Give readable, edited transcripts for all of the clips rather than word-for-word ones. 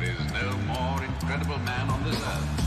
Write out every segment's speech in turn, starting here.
There is no more incredible man on this earth.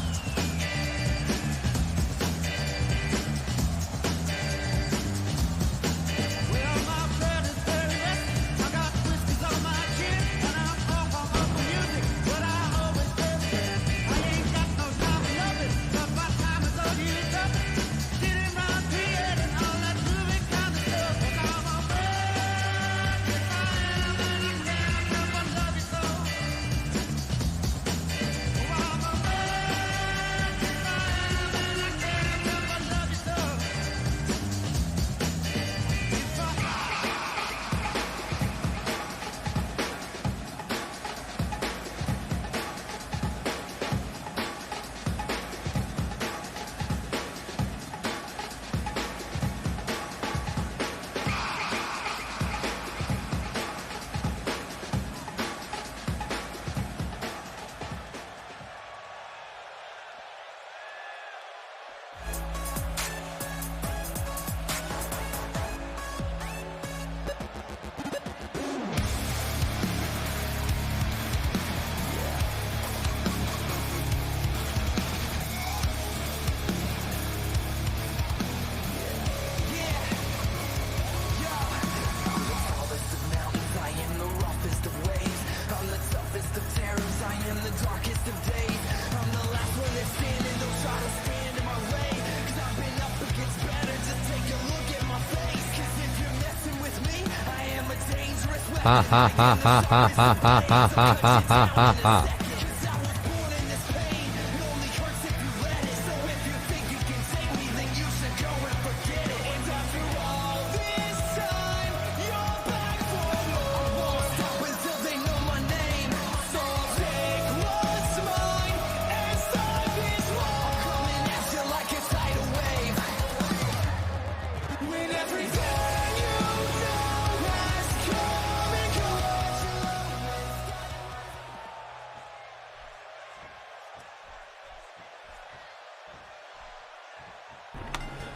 Ha ha ha ha ha ha ha ha ha ha ha ha.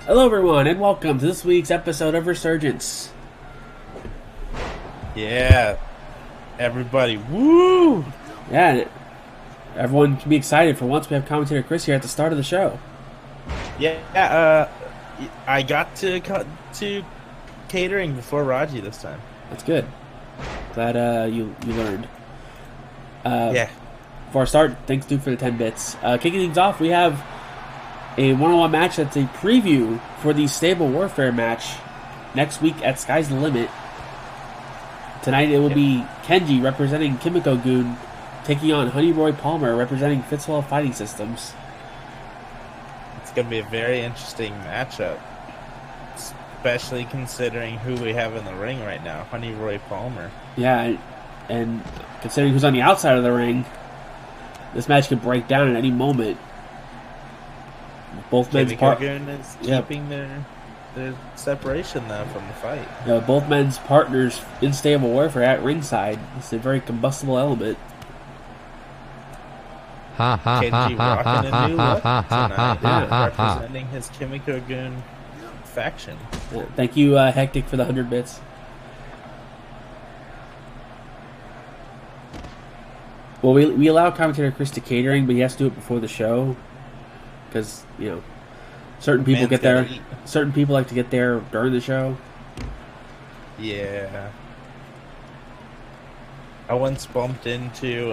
Hello everyone, and welcome to this week's episode of Resurgence. Yeah, everybody, woo! Yeah, everyone can be excited for once we have commentator Chris here at the start of the show. Yeah, I got to cut to catering before Raji this time. That's good. Glad you learned. Yeah. Before I start, thanks dude for the 10 bits. Kicking things off, we have a one-on-one match that's a preview for the Stable Warfare match next week at Sky's the Limit. Tonight it will be Kenji representing Kimiko Goon taking on Honeyboy Palmer representing Fitzwell Fighting Systems. It's going to be a very interesting matchup, especially considering who we have in the ring right now, Honeyboy Palmer. Yeah, and considering who's on the outside of the ring, this match could break down at any moment. Both men's Goon is keeping their separation though from the fight. Yeah, both men's partners in Stable Warfare at ringside. It's a very combustible element. Ha ha ha Kenji ha rocking a new look tonight, ha. representing his Kimiko Goon faction. Yeah, thank you, Hectic, for the 100 bits. Well, we allow commentator Chris to catering, but he has to do it before the show. Because, you know, certain people get there. Certain people like to get there during the show. Yeah. I once bumped into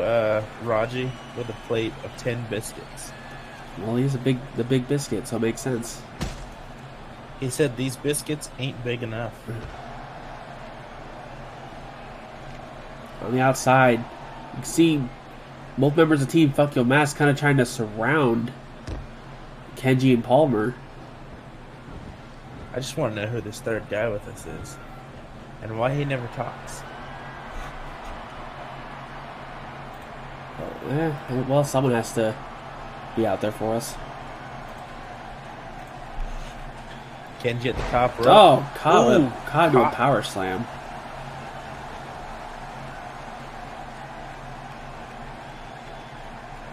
Raji with a plate of 10 biscuits. Well, he's the big biscuit, so it makes sense. He said these biscuits ain't big enough. On the outside, you can see both members of Team Fuck Yo Mask kind of trying to surround Kenji and Palmer. I just want to know who this third guy with us is. And why he never talks. Well, someone has to be out there for us. Kenji at the top rope. Oh, caught into a power slam.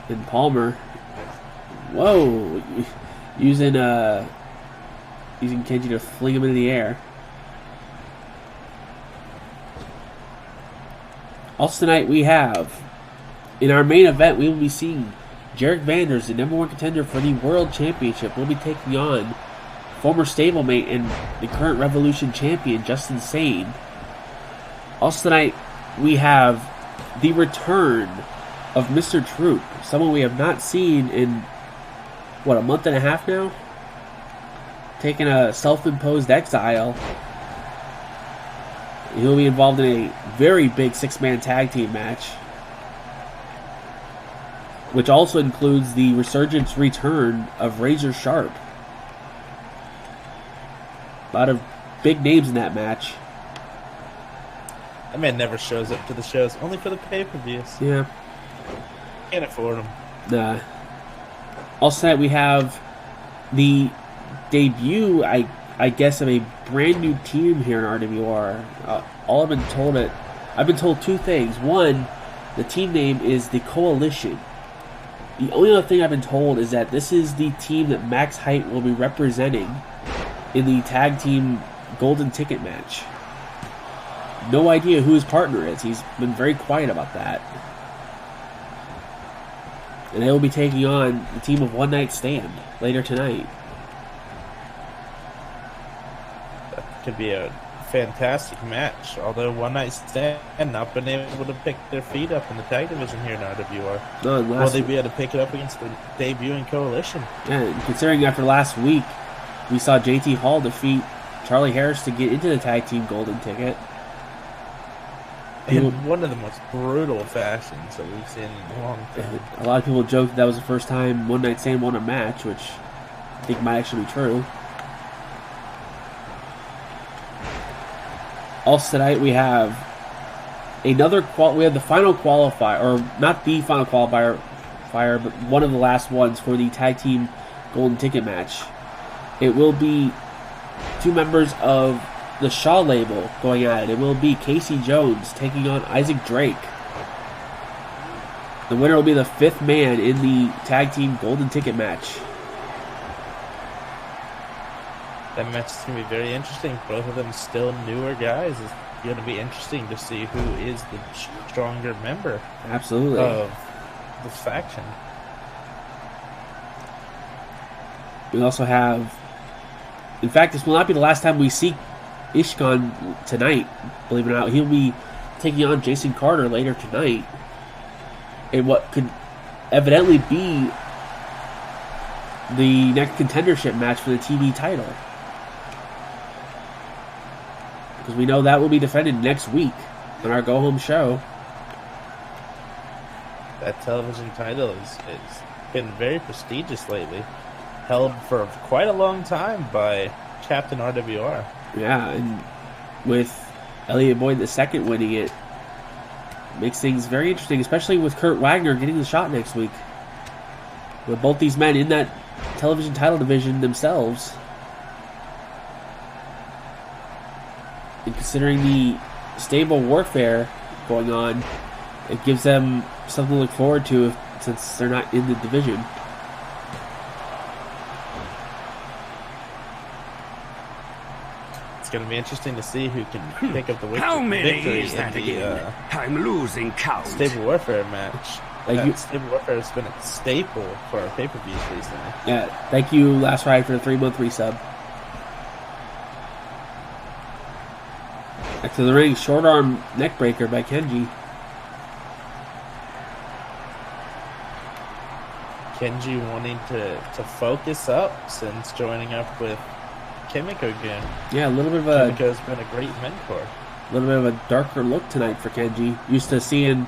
And Palmer, whoa, using Kenji to fling him into the air. Also tonight we have In our main event, we will be seeing Jarek Vanders, the number 1 contender for the World Championship, will be taking on former stablemate and the current Revolution champion, Justin Sane. Also tonight, we have the return of Mr. Troop, someone we have not seen in, a month and a half now? Taking a self-imposed exile. He'll be involved in a very big 6-man tag team match, which also includes the Resurgence return of Razor Sharp. A lot of big names in that match. That man never shows up to the shows, only for the pay-per-views. Yeah. Can't afford them. Nah. Also tonight we have the debut, I guess, of a brand new team here in RWR. I've been told 2 things. One, the team name is the Coalition. The only other thing I've been told is that this is the team that Max Height will be representing in the tag team golden ticket match. No idea who his partner is. He's been very quiet about that. And they will be taking on the team of One Night Stand later tonight. That could be a fantastic match, although One Night Stand not been able to pick their feet up in the tag division here in RWR. No, Will they be able to pick it up against the debuting Coalition? Yeah, considering after last week, we saw JT Hall defeat Charlie Harris to get into the tag team golden ticket. In one of the most brutal fashions that we've seen in a long time. A lot of people joke that was the first time One Night Stand won a match, which I think might actually be true. Also tonight we have we have the final qualifier, or not the final qualifier, but one of the last ones for the tag team golden ticket match. It will be 2 members of the Shaw label going at it. It will be Casey Jones taking on Isaac Drake. The winner will be the 5th man in the tag team golden ticket match. That match is going to be very interesting. Both of them still newer guys. It's going to be interesting to see who is the stronger member Absolutely. of the faction. We also have, in fact, this will not be the last time we see Ishkan tonight, believe it or not. He'll be taking on Jason Carter later tonight in what could evidently be the next contendership match for the TV title. Because we know that will be defended next week on our go-home show. That television title is been very prestigious lately. Held for quite a long time by Captain RWR. Yeah, and with Elliot Boyd II winning it, makes things very interesting, especially with Kurt Wagner getting the shot next week. With both these men in that television title division themselves. And considering the stable warfare going on, it gives them something to look forward to since they're not in the division. It's going to be interesting to see who can pick up the How many victory is that in the again? I'm losing count. Stable Warfare match. Thank you. Stable Warfare has been a staple for our pay-per-views recently. Yeah, thank you, Last Ride, for the 3-month resub. Back to the ring, short arm neckbreaker by Kenji. Kenji wanting to focus up since joining up with Kimiko-gun. Yeah, a little bit of a Kimiko's been a great mentor. little bit of a darker look tonight for Kenji. Used to seeing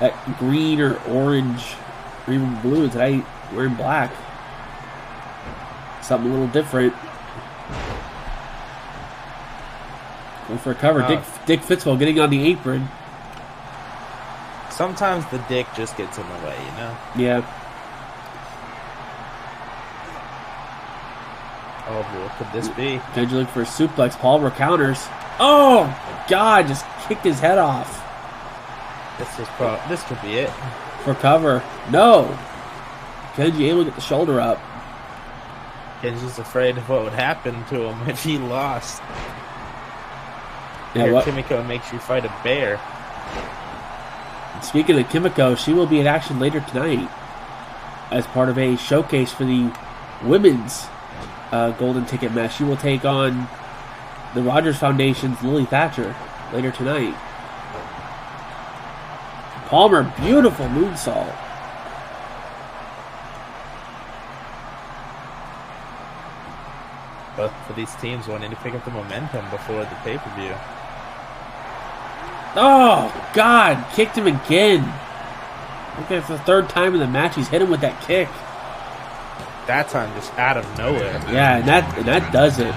that green or orange or even blue. Today, wearing black. Something a little different. Going for a cover. Dick Fitzwell getting on the apron. Sometimes the dick just gets in the way, you know? Yeah. Oh, what could this be? Kenji looking for a suplex. Palmer counters. Oh, God, just kicked his head off. This could be it. For cover. No. Kenji able to get the shoulder up. Kenji's afraid of what would happen to him if he lost. Yeah, Here, what? Kimiko makes you fight a bear. speaking of Kimiko, she will be in action later tonight as part of a showcase for the women's golden ticket match. She will take on the Rogers Foundation's Lily Thatcher later tonight. Palmer, beautiful moonsault. Both of these teams wanting to pick up the momentum before the pay-per-view. Oh, God. Kicked him again. Okay, for the third time in the match, he's hit him with that kick. That time just out of nowhere. Yeah, and that does it.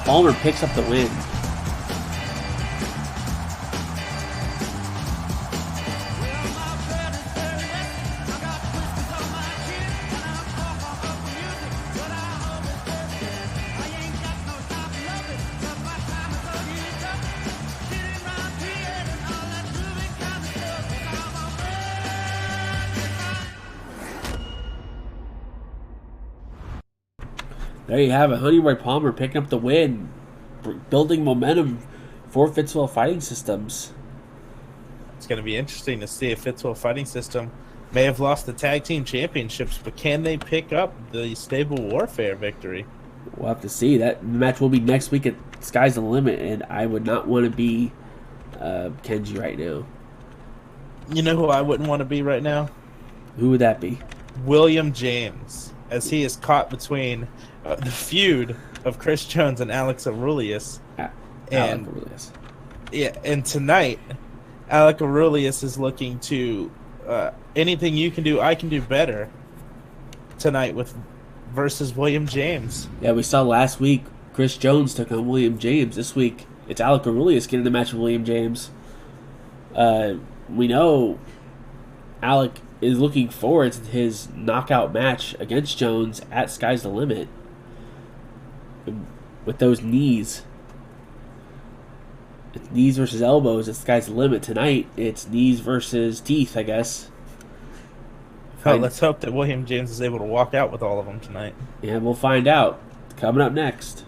Palmer picks up the win. There you have it. Honeyboy Palmer picking up the win, building momentum for Fitzwell Fighting Systems. It's going to be interesting to see if Fitzwell Fighting System may have lost the tag team championships, but can they pick up the Stable Warfare victory? We'll have to see. That match will be next week at Sky's the Limit, and I would not want to be Kenji right now. You know who I wouldn't want to be right now? Who would that be? William James, as he is caught between the feud of Chris Jones and Alex Aurelius. Alex Aurelius. Yeah, and tonight, Alex Aurelius is looking to anything you can do, I can do better tonight versus William James. Yeah, we saw last week Chris Jones took on William James. This week, it's Alex Aurelius getting the match with William James. We know Alec is looking forward to his knockout match against Jones at Sky's the Limit. With those knees. It's knees versus elbows at Sky's the Limit. Tonight, it's knees versus teeth, I guess. Oh, let's hope that William James is able to walk out with all of them tonight. Yeah, we'll find out. Coming up next.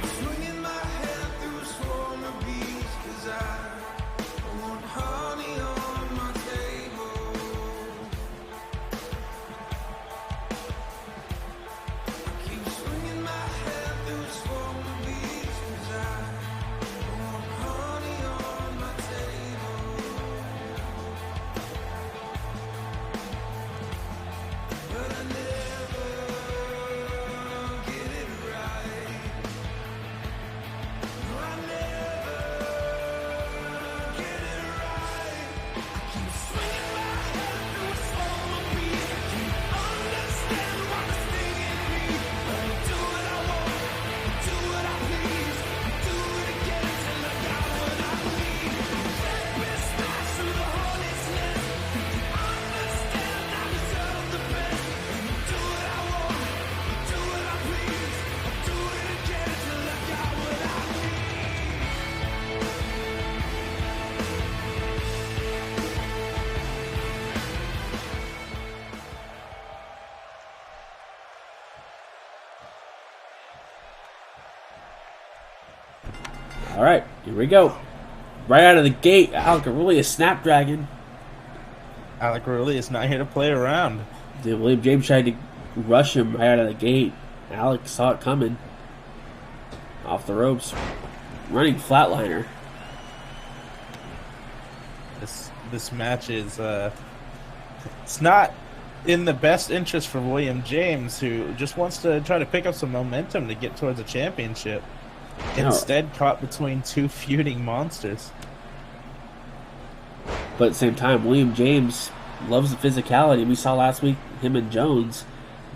Swinging my head through a swarm of bees, 'cause I want heart. All right, here we go. Right out of the gate, Alec Aurelius Snapdragon. Alec Rowley is not here to play around. William James tried to rush him right out of the gate. Alec saw it coming. Off the ropes. Running flatliner. This match is it's not in the best interest for William James, who just wants to try to pick up some momentum to get towards a championship. No. Instead, caught between two feuding monsters. But at the same time, William James loves the physicality. We saw last week him and Jones.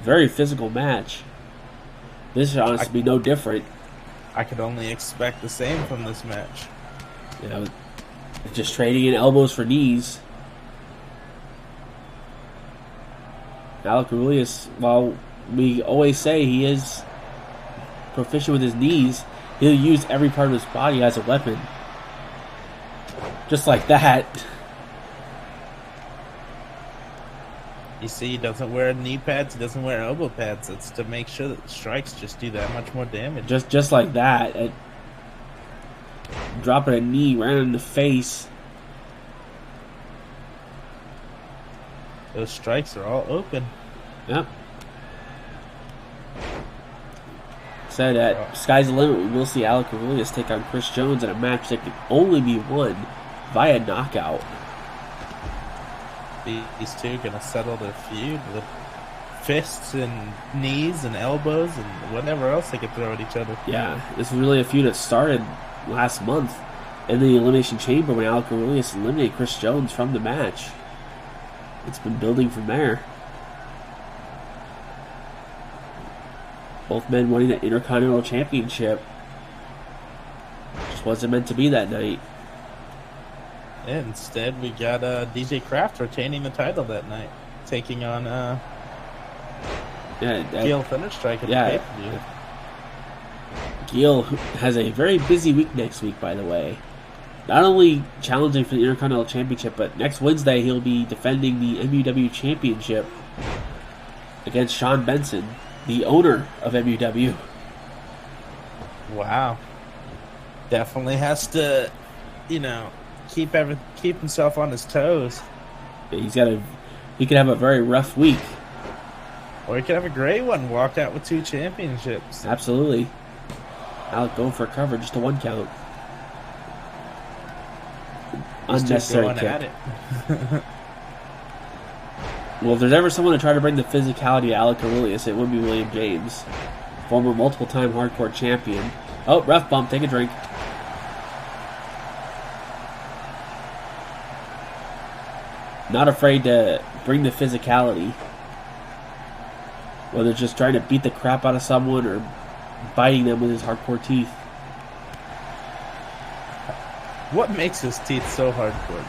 Very physical match. This should honestly be no different. I could only expect the same from this match. You know, just trading in elbows for knees. Alec Aurelius, while we always say he is proficient with his knees, he'll use every part of his body as a weapon. Just like that. You see, he doesn't wear knee pads, he doesn't wear elbow pads. It's to make sure that the strikes just do that much more damage. Just like that. Dropping a knee right in the face. Those strikes are all open. Yep. Said at Sky's the Limit, we will see Alec Aurelius take on Chris Jones in a match that can only be won via knockout. These two are going to settle their feud with fists and knees and elbows and whatever else they could throw at each other. Yeah, this is really a feud that started last month in the Elimination Chamber when Alec Aurelius eliminated Chris Jones from the match. It's been building from there. Both men winning the Intercontinental Championship. Just wasn't meant to be that night. And instead, we got DJ Kraft retaining the title that night, taking on Gil Thunderstrike at the pay-per-view. Gil has a very busy week next week, by the way. Not only challenging for the Intercontinental Championship, but next Wednesday he'll be defending the MUW Championship against Sean Benson, the owner of MUW. Wow. Definitely has to, keep himself on his toes. Yeah, he could have a very rough week. Or he could have a great one, walk out with 2 championships. Absolutely. Alec going for a cover, just a 1 count. Unnecessary kick. At it. Well, if there's ever someone to try to bring the physicality to Alec Aurelius, it would be William James, former multiple-time hardcore champion. Oh, ref bump, take a drink. Not afraid to bring the physicality. Whether it's just trying to beat the crap out of someone or biting them with his hardcore teeth. What makes his teeth so hardcore,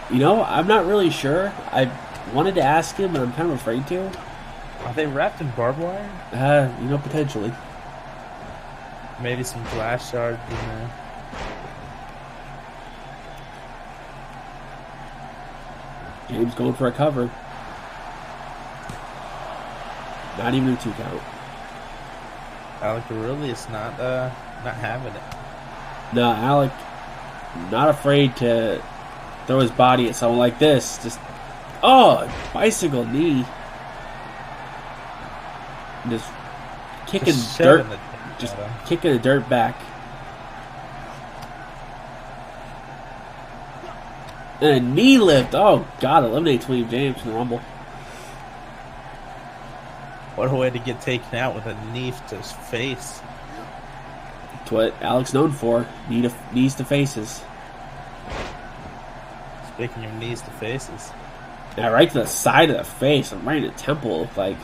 though? I'm not really sure. I wanted to ask him, but I'm kind of afraid to. Are they wrapped in barbed wire? Potentially. Maybe some glass shards in there. James going for a cover. Not even a 2 count. Alec Aurelius not having it. No, Alec not afraid to throw his body at someone like this. Just bicycle knee. Just kicking dirt. Just kicking the dirt back. And a knee lift. Oh God! Eliminates William James from the Rumble. What a way to get taken out with a knee to his face. That's what Alec's known for. Knees to faces. Speaking of knees to faces. Yeah, right to the side of the face. I'm right in the temple, look like.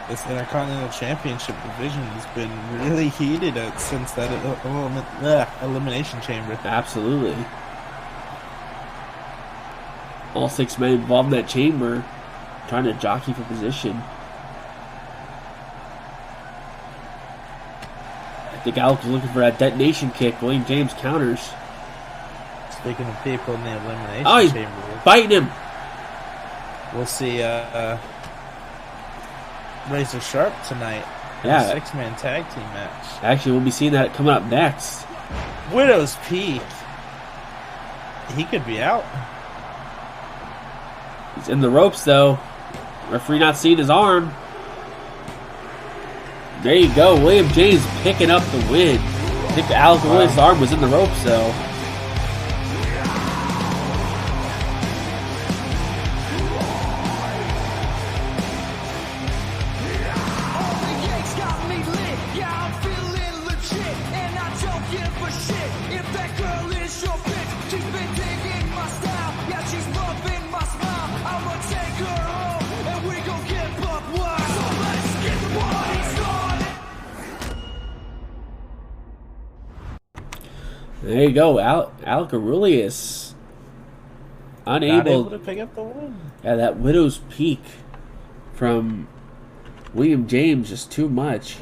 This Intercontinental Championship division has been really heated since that Elimination Chamber. Absolutely. All 6 men involved in that chamber trying to jockey for position. I think Alec was looking for that detonation kick. William James counters. Speaking of people in the Elimination Chamber. Biting him. We'll see Razor Sharp tonight. Yeah. A 6-man tag team match. Actually, we'll be seeing that coming up next. Widow's Peak. He could be out. He's in the ropes, though. Referee not seeing his arm. There you go. William James picking up the win. I think Alex Williams' arm was in the ropes, though. There you go, Alec Aurelius. Unable to pick up the win. Yeah, that Widow's Peak from William James just too much.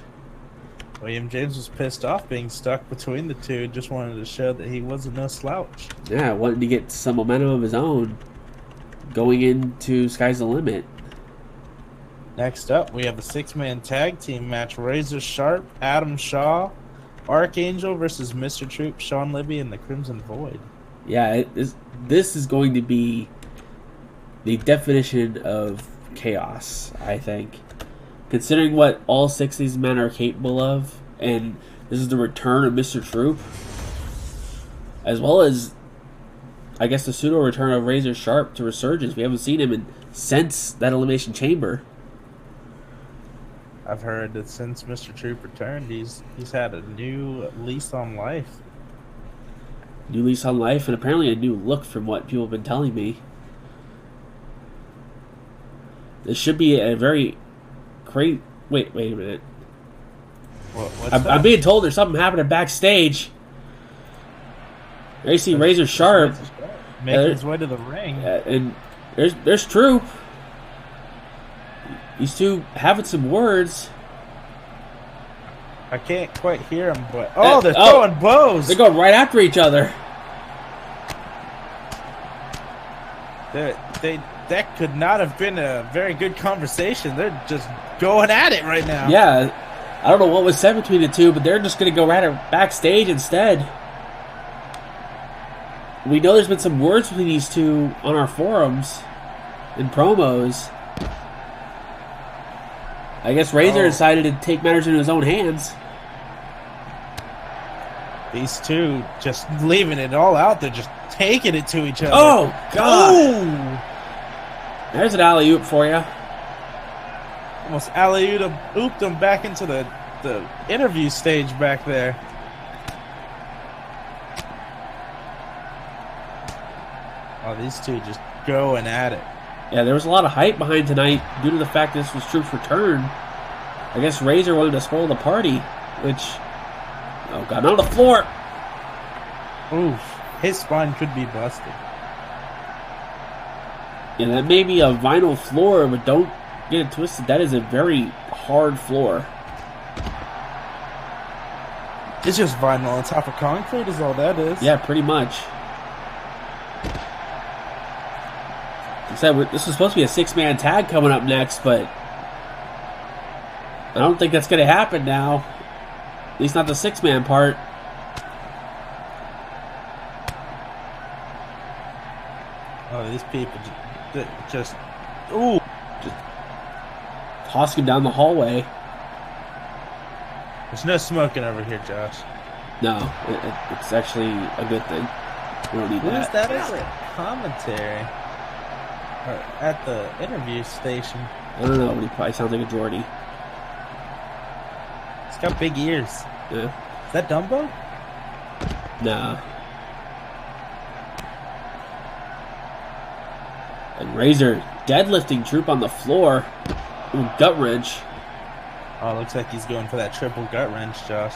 William James was pissed off being stuck between the two. Just wanted to show that he wasn't no slouch. Yeah, wanted to get some momentum of his own going into Sky's the Limit. Next up, we have a 6-man tag team match. Razor Sharp, Adam Shaw, Archangel versus Mr. Troop, Sean Libby, and the Crimson Void. Yeah, this is going to be the definition of chaos, I think. Considering what all 6 of these men are capable of, and this is the return of Mr. Troop, as well as, I guess, the pseudo-return of Razor Sharp to Resurgence. We haven't seen him since that Elimination Chamber. I've heard that since Mr. Troop returned, he's had a new lease on life. New lease on life, and apparently a new look from what people have been telling me. This should be a very great... Wait a minute. I'm being told there's something happening backstage. There you see Razor Sharp. Making his way to the ring. And there's Troop. These two having some words. I can't quite hear him, but... Oh, they're throwing bows! They're going right after each other. That could not have been a very good conversation. They're just going at it right now. Yeah. I don't know what was said between the two, but they're just going to go right at backstage instead. We know there's been some words between these two on our forums and promos. I guess Razor decided to take matters into his own hands. These two just leaving it all out there, just taking it to each other. Oh, God. Ooh. There's an alley-oop for you. Almost alley-ooped him back into the interview stage back there. Oh, these two just going at it. Yeah, there was a lot of hype behind tonight due to the fact this was Troop's return. I guess Razor wanted to spoil the party, which... Oh, God, not on the floor! Oof. His spine could be busted. Yeah, that may be a vinyl floor, but don't get it twisted. That is a very hard floor. It's just vinyl on top of concrete is all that is. Yeah, pretty much. Like I said, this was supposed to be a 6-man tag coming up next, but I don't think that's going to happen now. At least not the 6-man part. Oh, these people just ooh. Just toss him down the hallway. There's no smoking over here, Josh. No, it's actually a good thing. We don't need Who is that. that as a commentary? Or at the interview station. I don't know, but he probably sounds like a Geordie. He's got big ears. Yeah. Is that Dumbo? Nah. And Razor deadlifting Troop on the floor. Ooh, gut wrench. Oh, looks like he's going for that triple gut wrench, Josh.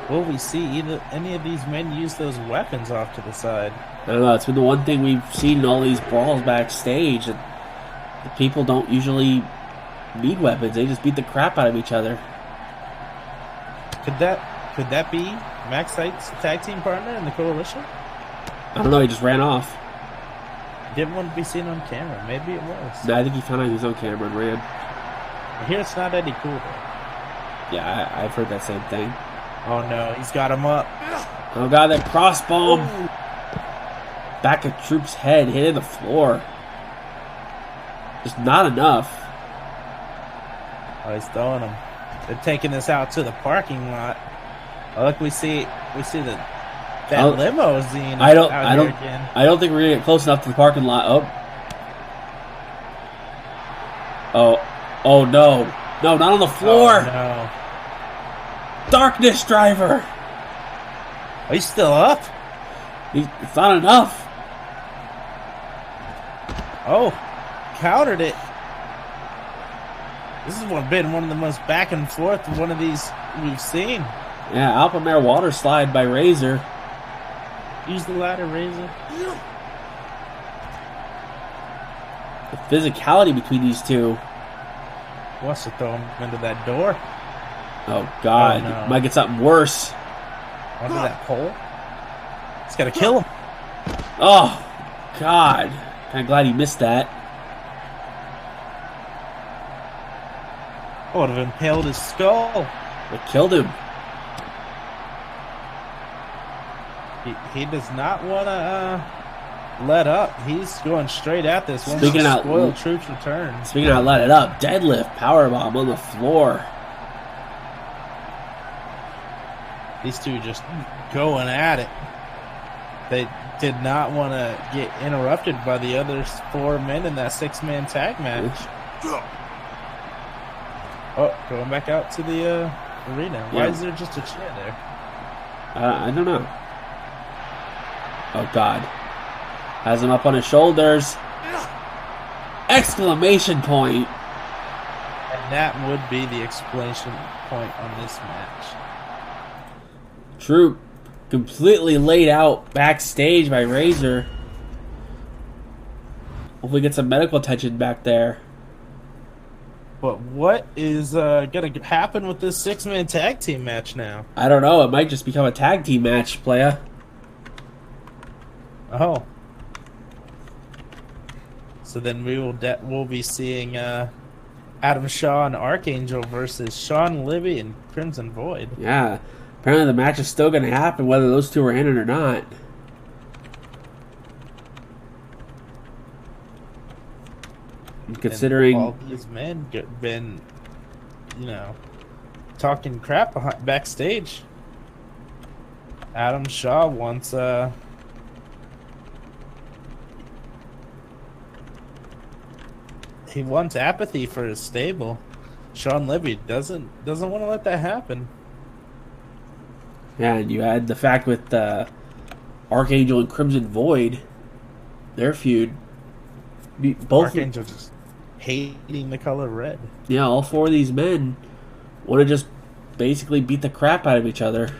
Will we see any of these men use those weapons off to the side? I don't know, it's been the one thing we've seen in all these brawls backstage. That the people don't usually need weapons. They just beat the crap out of each other. Could that be Max Height's tag team partner in the Coalition? I don't know, he just ran off. didn't want to be seen on camera. Maybe it was. No, I think he found out he was on camera and ran. I hear it's not Eddie Cool though. Yeah, I've heard that same thing. Oh no, he's got him up. Oh god, that crossbomb! Back of Troop's head, hitting the floor. Just not enough. Oh, he's throwing him. They're taking this out to the parking lot. Oh, look, we see that limousine. I don't think we're gonna get close enough to the parking lot. Oh no, no, not on the floor. Oh, no. Darkness driver. Are you still up? It's not enough. Oh, countered it. This has been one of the most back and forth one of these we've seen. Yeah, Alpamare water slide by Razor. Use the ladder, Razor. The physicality between these two. Wants to throw him into that door. Oh god, Oh, no. might get something worse. Onto that pole. He's got to kill him. Oh god, kind of glad he missed that. I would have impaled his skull. It killed him. He does not want to let up. He's going straight at this one. Speaking out, Spoiled Troops return. Speaking of let it up, deadlift, powerbomb on the floor. These two just going at it. They did not want to get interrupted by the other 4 men in that 6-man tag match. Oh, going back out to the arena. Why is there just a chair there? I don't know. Oh god. Has him up on his shoulders. Exclamation point. And that would be the exclamation point on this match. Troop completely laid out backstage by Razor. Hopefully get some medical attention back there. But what is going to happen with this 6-man tag team match now? I don't know. It might just become a tag team match, playa. Oh. So then we'll be seeing Adam Shaw and Archangel versus Sean Libby and Crimson Void. Yeah. Apparently the match is still going to happen whether those two are in it or not. Considering and all these men been, talking crap backstage. Adam Shaw wants he wants apathy for his stable. Sean Libby doesn't want to let that happen. Yeah, and you had the fact with Archangel and Crimson Void, their feud. Both Archangel just hating the color red. Yeah, all 4 of these men want to just basically beat the crap out of each other.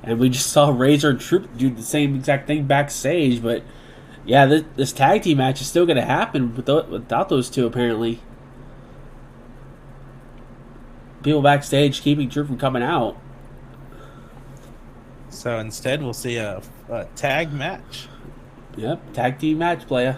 And we just saw Razor and Troop do the same exact thing backstage, but yeah, this tag team match is still going to happen without those two, apparently. People backstage keeping Troop from coming out. So instead, we'll see a tag match. Yep, tag team match, playa.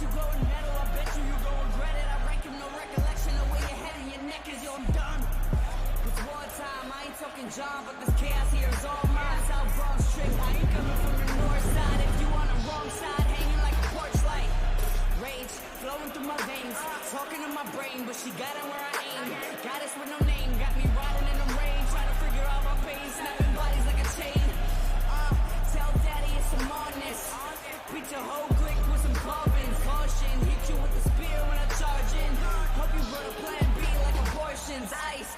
you glowing metal, I bet you gon' regret it. I rank him, no recollection of where your head and your neck is, yo, I'm done. It's wartime, I ain't talking John, but this chaos here is all mine. South Bronx trick, I ain't coming from the north side. If you on the wrong side, hanging like a porch light. Rage flowing through my veins, talking to my brain, but she got it where I aim. Goddess with no name, got me riding in the rain, trying to figure out my pain, snapping bodies like a chain. Tell daddy it's some madness. Beat your whole clique with some carbons. Caution, hit you with the spear when I charge in. Hope you brought a plan B like abortions. Ice.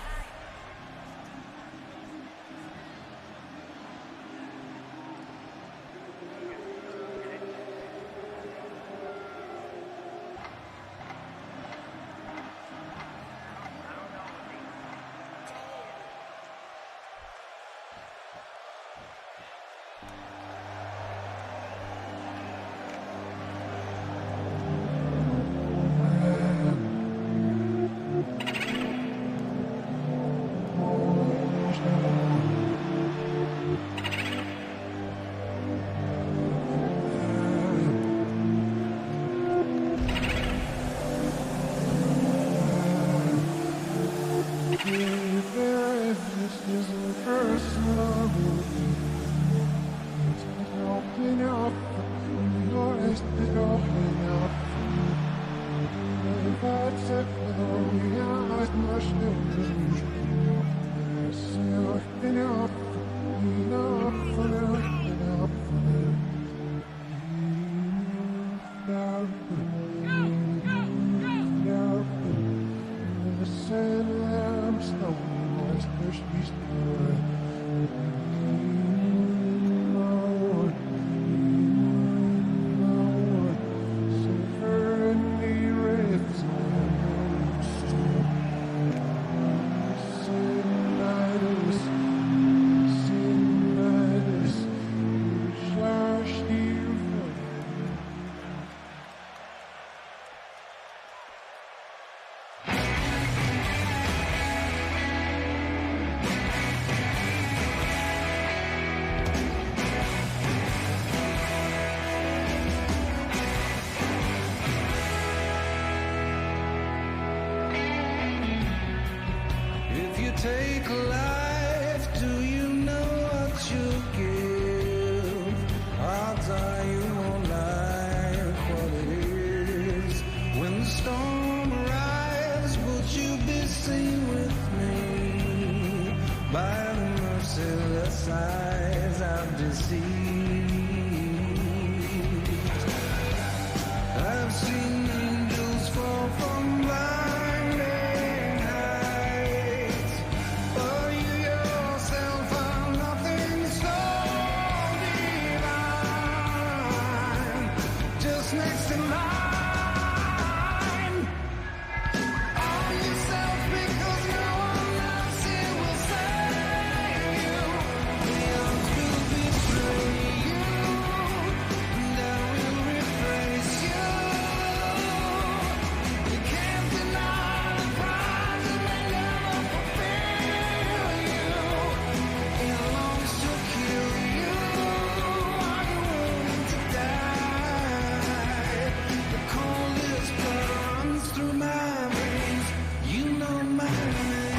Take life, do you know what you give? I'll tell you on life what it is. When the storm arrives, would you be seen with me? By the merciless eyes I've deceived. I've seen angels fall from blinding heights. But you yourself are nothing so divine. Just next in line. Arm yourself because no one else here will save you. The odds will betray you, and I will replace you. You can't deny the prize and they never fulfill you. It longs to kill you. Are you willing to die? The coldest blood runs through my veins. You know my name.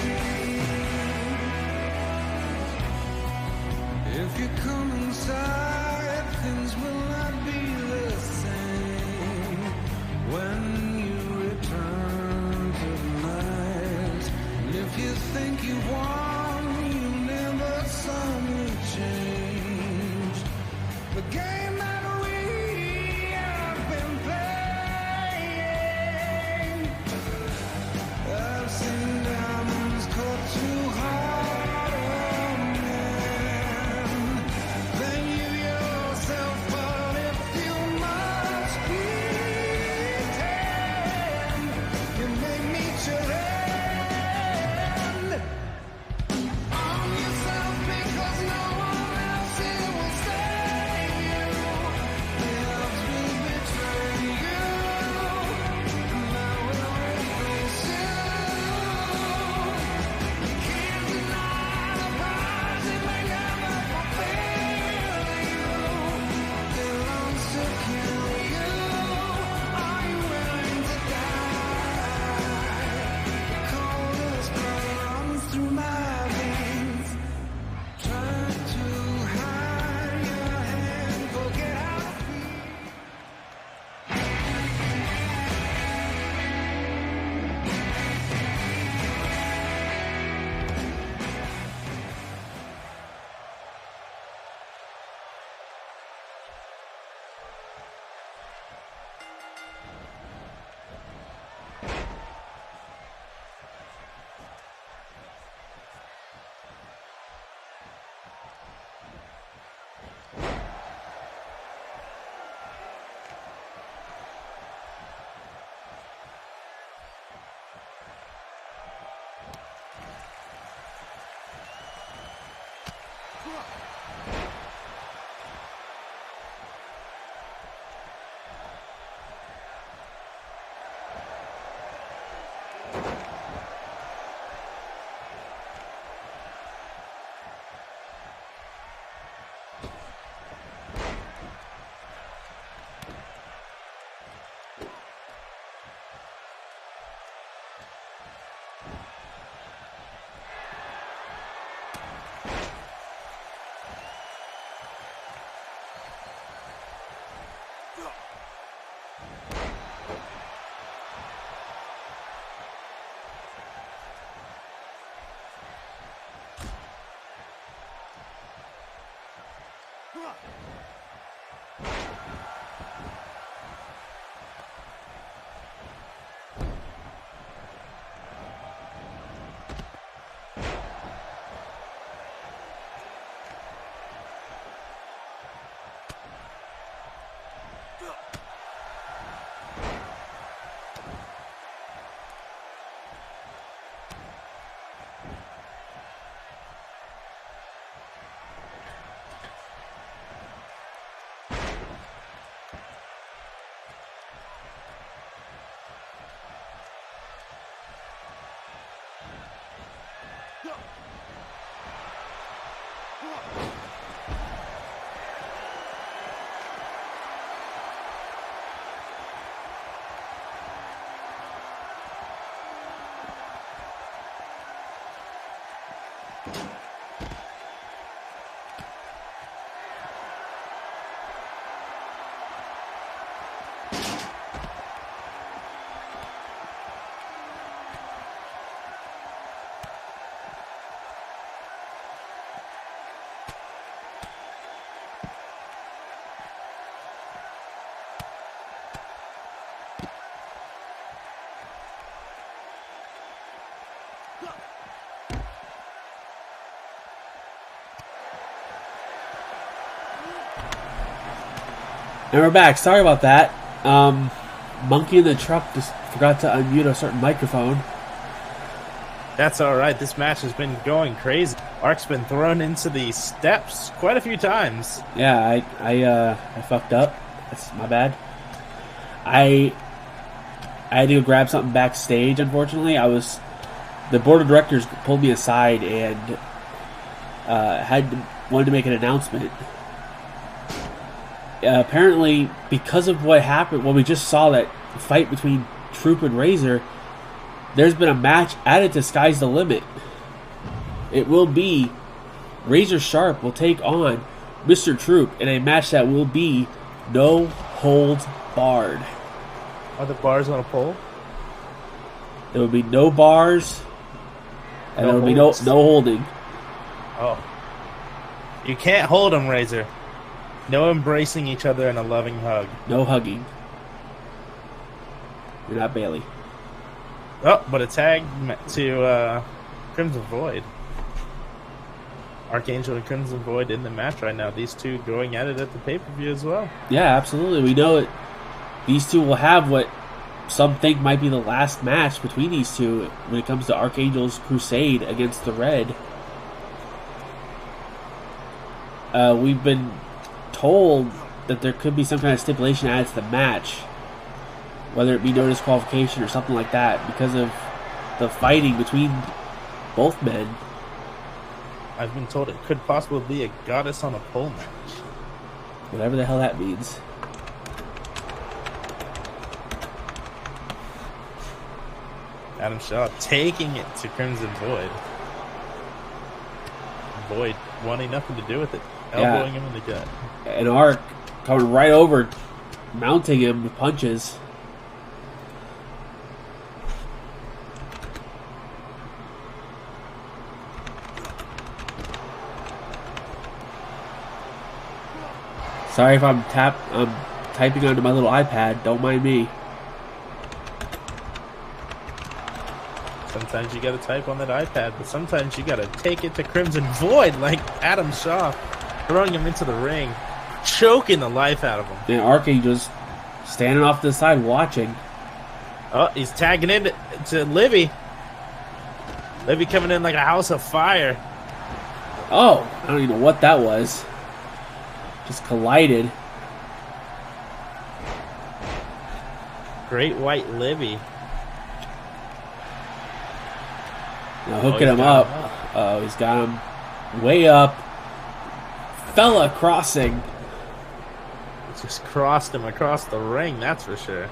If you come inside, things will not be the same. When you return to the night, and if you think you've won, you never saw me change. The game that we have been playing. I've seen diamonds cut too hard on men. Then you yourself, but if you must pretend, you may meet your end. Arm yourself because no one else here will save you. And we're back. Sorry about that. Monkey in the truck just forgot to unmute a certain microphone. That's all right. This match has been going crazy. Ark's been thrown into the steps quite a few times. Yeah, I fucked up. That's my bad. I had to go grab something backstage. Unfortunately, the board of directors pulled me aside and wanted to make an announcement. Apparently, because of what happened, we just saw that fight between Troop and Razor, there's been a match added to Sky's the Limit. It will be Razor Sharp will take on Mr. Troop in a match that will be no holds barred. Are the bars on a pole? There will be no bars, and there will be no holding. Oh. You can't hold them, Razor. No embracing each other in a loving hug. No hugging. You're not Bailey. Oh, but a tag to Crimson Void. Archangel and Crimson Void in the match right now. These two going at it at the pay-per-view as well. Yeah, absolutely. We know it. These two will have what some think might be the last match between these two when it comes to Archangel's crusade against the Red. We've been told that there could be some kind of stipulation added to the match, whether it be no disqualification or something like that, because of the fighting between both men. I've been told it could possibly be a goddess on a pole match. Whatever the hell that means. Adam Shaw taking it to Crimson Void. Void wanting nothing to do with it. Elbowing him in the gut. And Ark coming right over, mounting him with punches. Sorry if I'm typing onto my little iPad. Don't mind me. Sometimes you gotta type on that iPad, but sometimes you gotta take it to Crimson Void like Adam Shaw, throwing him into the ring, choking the life out of him. And Archangel's standing off to the side watching. Oh, he's tagging in to Livy. Livy coming in like a house of fire. Oh, I don't even know what that was. Just collided. Great White Livy. Now hooking him up. Oh, he's got him way up. Fella crossing. Just crossed him across the ring, that's for sure.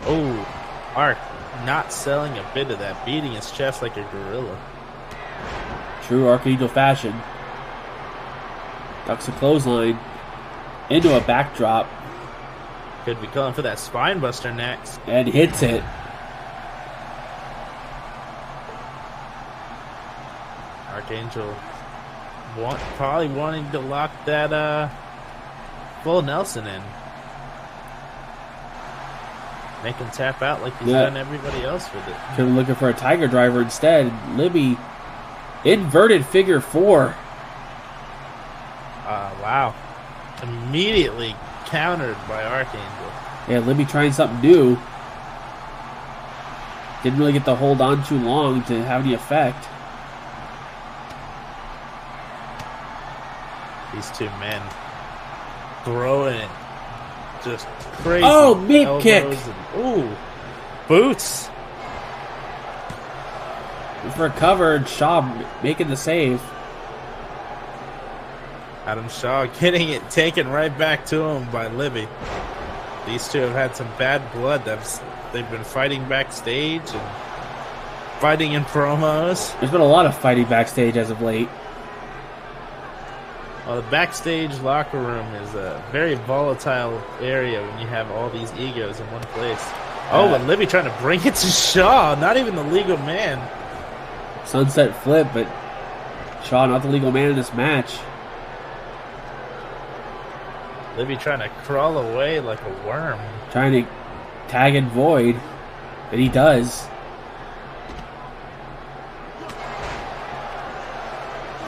Oh, Ark not selling a bit of that, beating his chest like a gorilla. True Archangel fashion. Ducks a clothesline. into a backdrop Could be calling for that spine buster next. and hits it. Archangel probably wanting to lock that full Nelson in. Make him tap out like he's Yeah. done everybody else with it. Could be looking for a Tiger Driver instead. Libby, inverted figure 4. Wow. Immediately countered by Archangel. Yeah, Libby trying something new. Didn't really get the hold on too long to have any effect. These two men throwing it just crazy. Oh, meat kick. Ooh, boots. For a cover, and Shaw making the save. Adam Shaw getting it taken right back to him by Libby. These two have had some bad blood. They've been fighting backstage and fighting in promos. There's been a lot of fighting backstage as of late. Well, the backstage locker room is a very volatile area when you have all these egos in one place. Oh, and Libby trying to bring it to Shaw. Not even the legal man. Sunset flip, but Shaw not the legal man in this match. Libby trying to crawl away like a worm. Trying to tag and Void, and he does.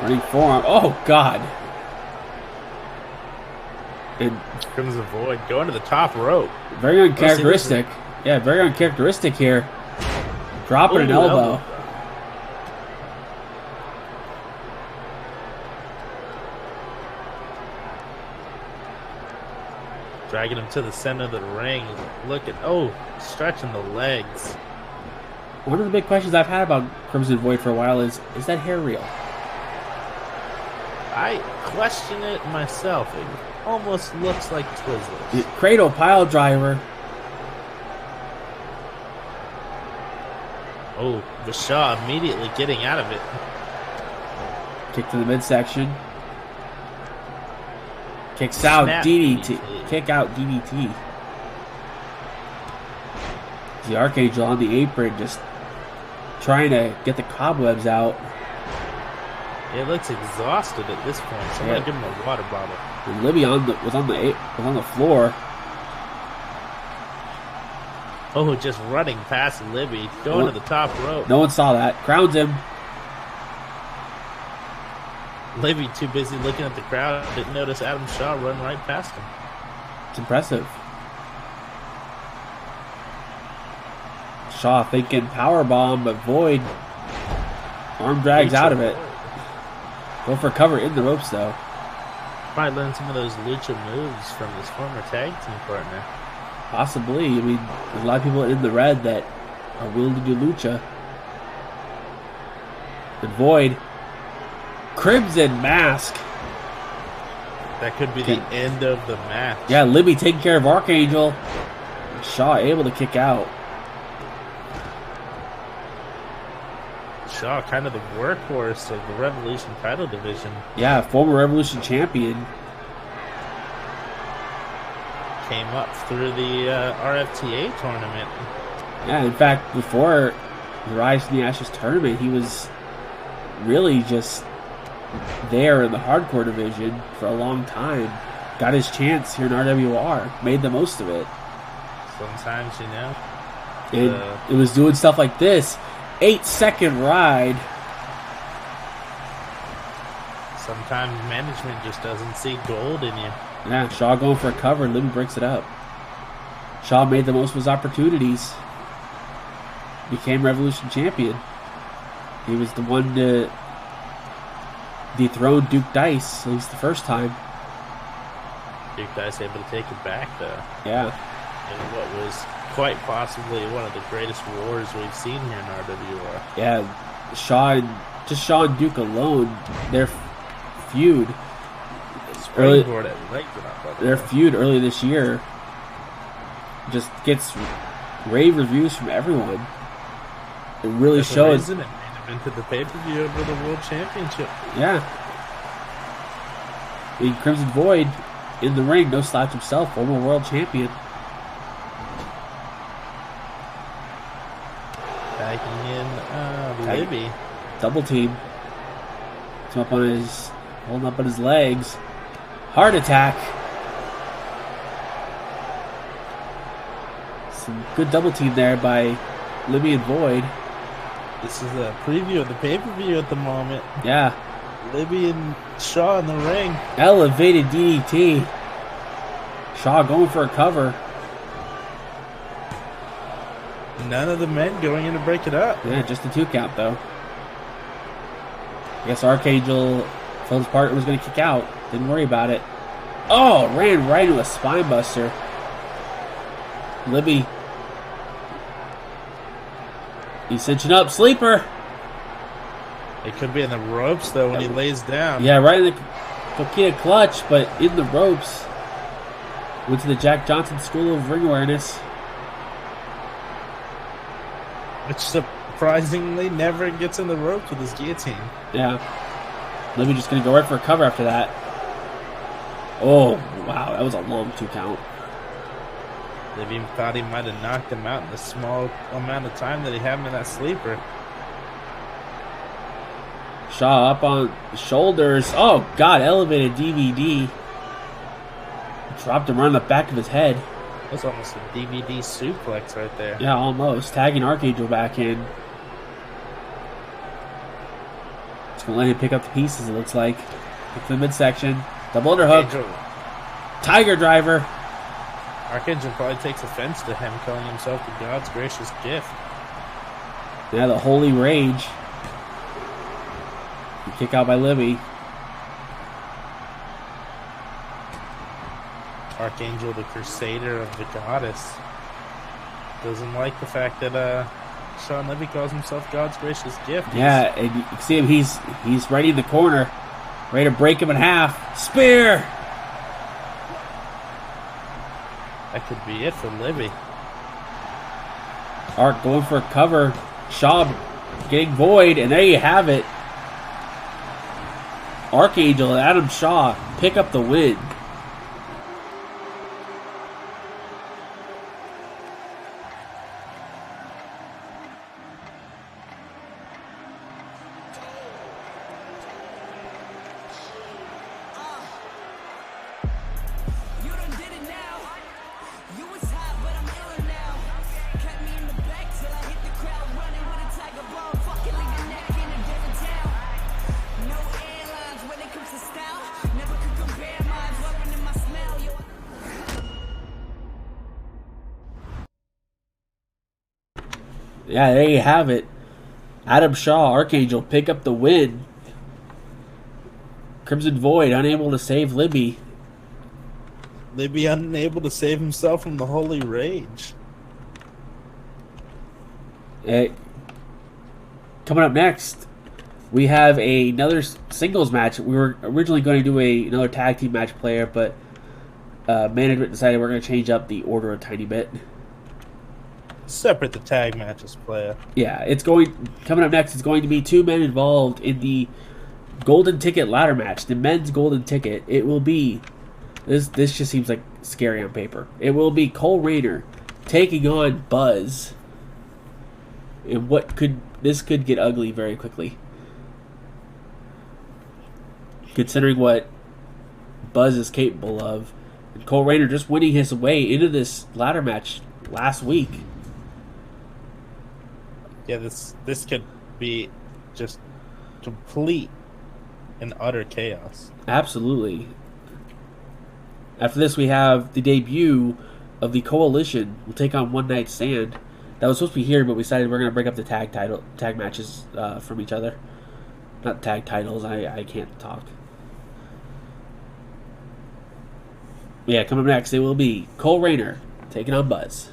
Running forearm. Oh, God. And Crimson Void going to the top rope. very uncharacteristic. Yeah, very uncharacteristic here. Dropping an Ooh, elbow. Dragging him to the center of the ring. Stretching the legs. One of the big questions I've had about Crimson Void for a while is that hair real? I question it myself. It almost looks like Twizzlers. Cradle pile driver. Oh, Shaw immediately getting out of it. Kick to the midsection. Kicks out Snap DDT. DDT. Kick out DDT. The Archangel on the apron just trying to get the cobwebs out. It looks exhausted at this point. Somebody give him a water bottle. And Libby was on the floor. Oh, just running past Libby, going to the top rope. No one saw that. Crowns him. Libby too busy looking at the crowd, didn't notice Adam Shaw run right past him. It's impressive. Shaw thinking powerbomb, but Void arm drags out of it. Go for cover in the ropes though. Probably learned some of those lucha moves from his former tag team partner. Possibly. I mean, there's a lot of people in the red that are willing to do lucha. And Void. Crimson Mask. That could be the end of the match. Yeah, Libby taking care of Archangel. Shaw able to kick out. Shaw, kind of the workhorse of the Revolution title division. Yeah, former Revolution champion. Came up through the RFTA tournament. Yeah, in fact, before the Rise from the Ashes tournament, he was really just there in the hardcore division for a long time. Got his chance here in RWR. Made the most of it. Sometimes, you know. And it was doing stuff like this. 8-second ride. Sometimes management just doesn't see gold in you. Yeah, Shaw going for a cover. Libby breaks it up. Shaw made the most of his opportunities. Became Revolution champion. He was the one to dethrone Duke Dice, at least the first time. Duke Dice able to take it back, though. Yeah. In what was quite possibly one of the greatest wars we've seen here in RWR. Yeah, Shaw and Duke alone, their feud. Springboard at legs up, by the Their way. feud early this year just gets rave reviews from everyone. It really That's the shows. reason it made him into the pay-per-view over the World Championship. Yeah. I mean, Crimson Void in the ring. No slouch himself, former world champion. Tagging in Libby. Double team. He's up on his, holding up on his legs. Heart attack. Some good double team there by Libby and Void. This is a preview of the pay-per-view at the moment. Yeah. Libby and Shaw in the ring. Elevated DDT. Shaw going for a cover. None of the men going in to break it up. Yeah, just a 2 count though. I guess Archangel felt his partner was going to kick out. Didn't worry about it. Oh, ran right into a spine buster. Libby. He's cinching up. Sleeper. It could be in the ropes though when he lays down. Yeah, right in the coquina clutch, but in the ropes. Went to the Jack Johnson School of Ring Awareness. Which surprisingly never gets in the ropes with his guillotine. Yeah. Libby just going to go right for a cover after that. Oh, wow. That was a long 2 count. Libby thought he might have knocked him out in the small amount of time that he had him in that sleeper. Shaw up on the shoulders. Oh, God. Elevated DVD. Dropped him right on the back of his head. That's almost a DVD suplex right there. Yeah, almost. Tagging Archangel back in. Just going to let him pick up the pieces, it looks like. Get to the midsection. Double underhook. Archangel. Tiger driver. Archangel probably takes offense to him calling himself the God's gracious gift. Yeah, the Holy Rage. Kick out by Libby. Archangel, the crusader of the goddess, doesn't like the fact that Sean Libby calls himself God's gracious gift. Yeah, and you can see him. He's right in the corner, ready to break him in half. Spear. That could be it for Libby. Art going for a cover. Shaw getting Void, and there you have it. Archangel and Adam Shaw pick up the win. You done did it now. You was hot, but I'm iller now. Kept me in the back till I hit the crowd, running with a tiger bomb, fucking leave your neck in a different town. No airlines when it comes to style. Never could compare mine, weapon in my smell. Yo. Yeah, there you have it. Adam Shaw, Archangel pick up the win. Crimson Void unable to save Libby. Libby unable to save himself from the Holy Rage. Coming up next, we have another singles match. We were originally going to do another tag team match player, but management decided we're going to change up the order a tiny bit. Separate the tag matches, player. Yeah, coming up next is going to be 2 men involved in the Golden Ticket ladder match, the men's Golden Ticket. It will be this just seems like scary on paper. It will be Cole Rayner taking on Buzz. And this could get ugly very quickly. Considering what Buzz is capable of. And Cole Rayner just winning his way into this ladder match last week. Yeah, this could be just complete and utter chaos. Absolutely. After this, we have the debut of the Coalition. We'll take on One Night Stand. That was supposed to be here, but we decided we're going to break up the tag matches from each other. Not tag titles. I can't talk. Yeah, coming up next, it will be Cole Rayner taking on Buzz.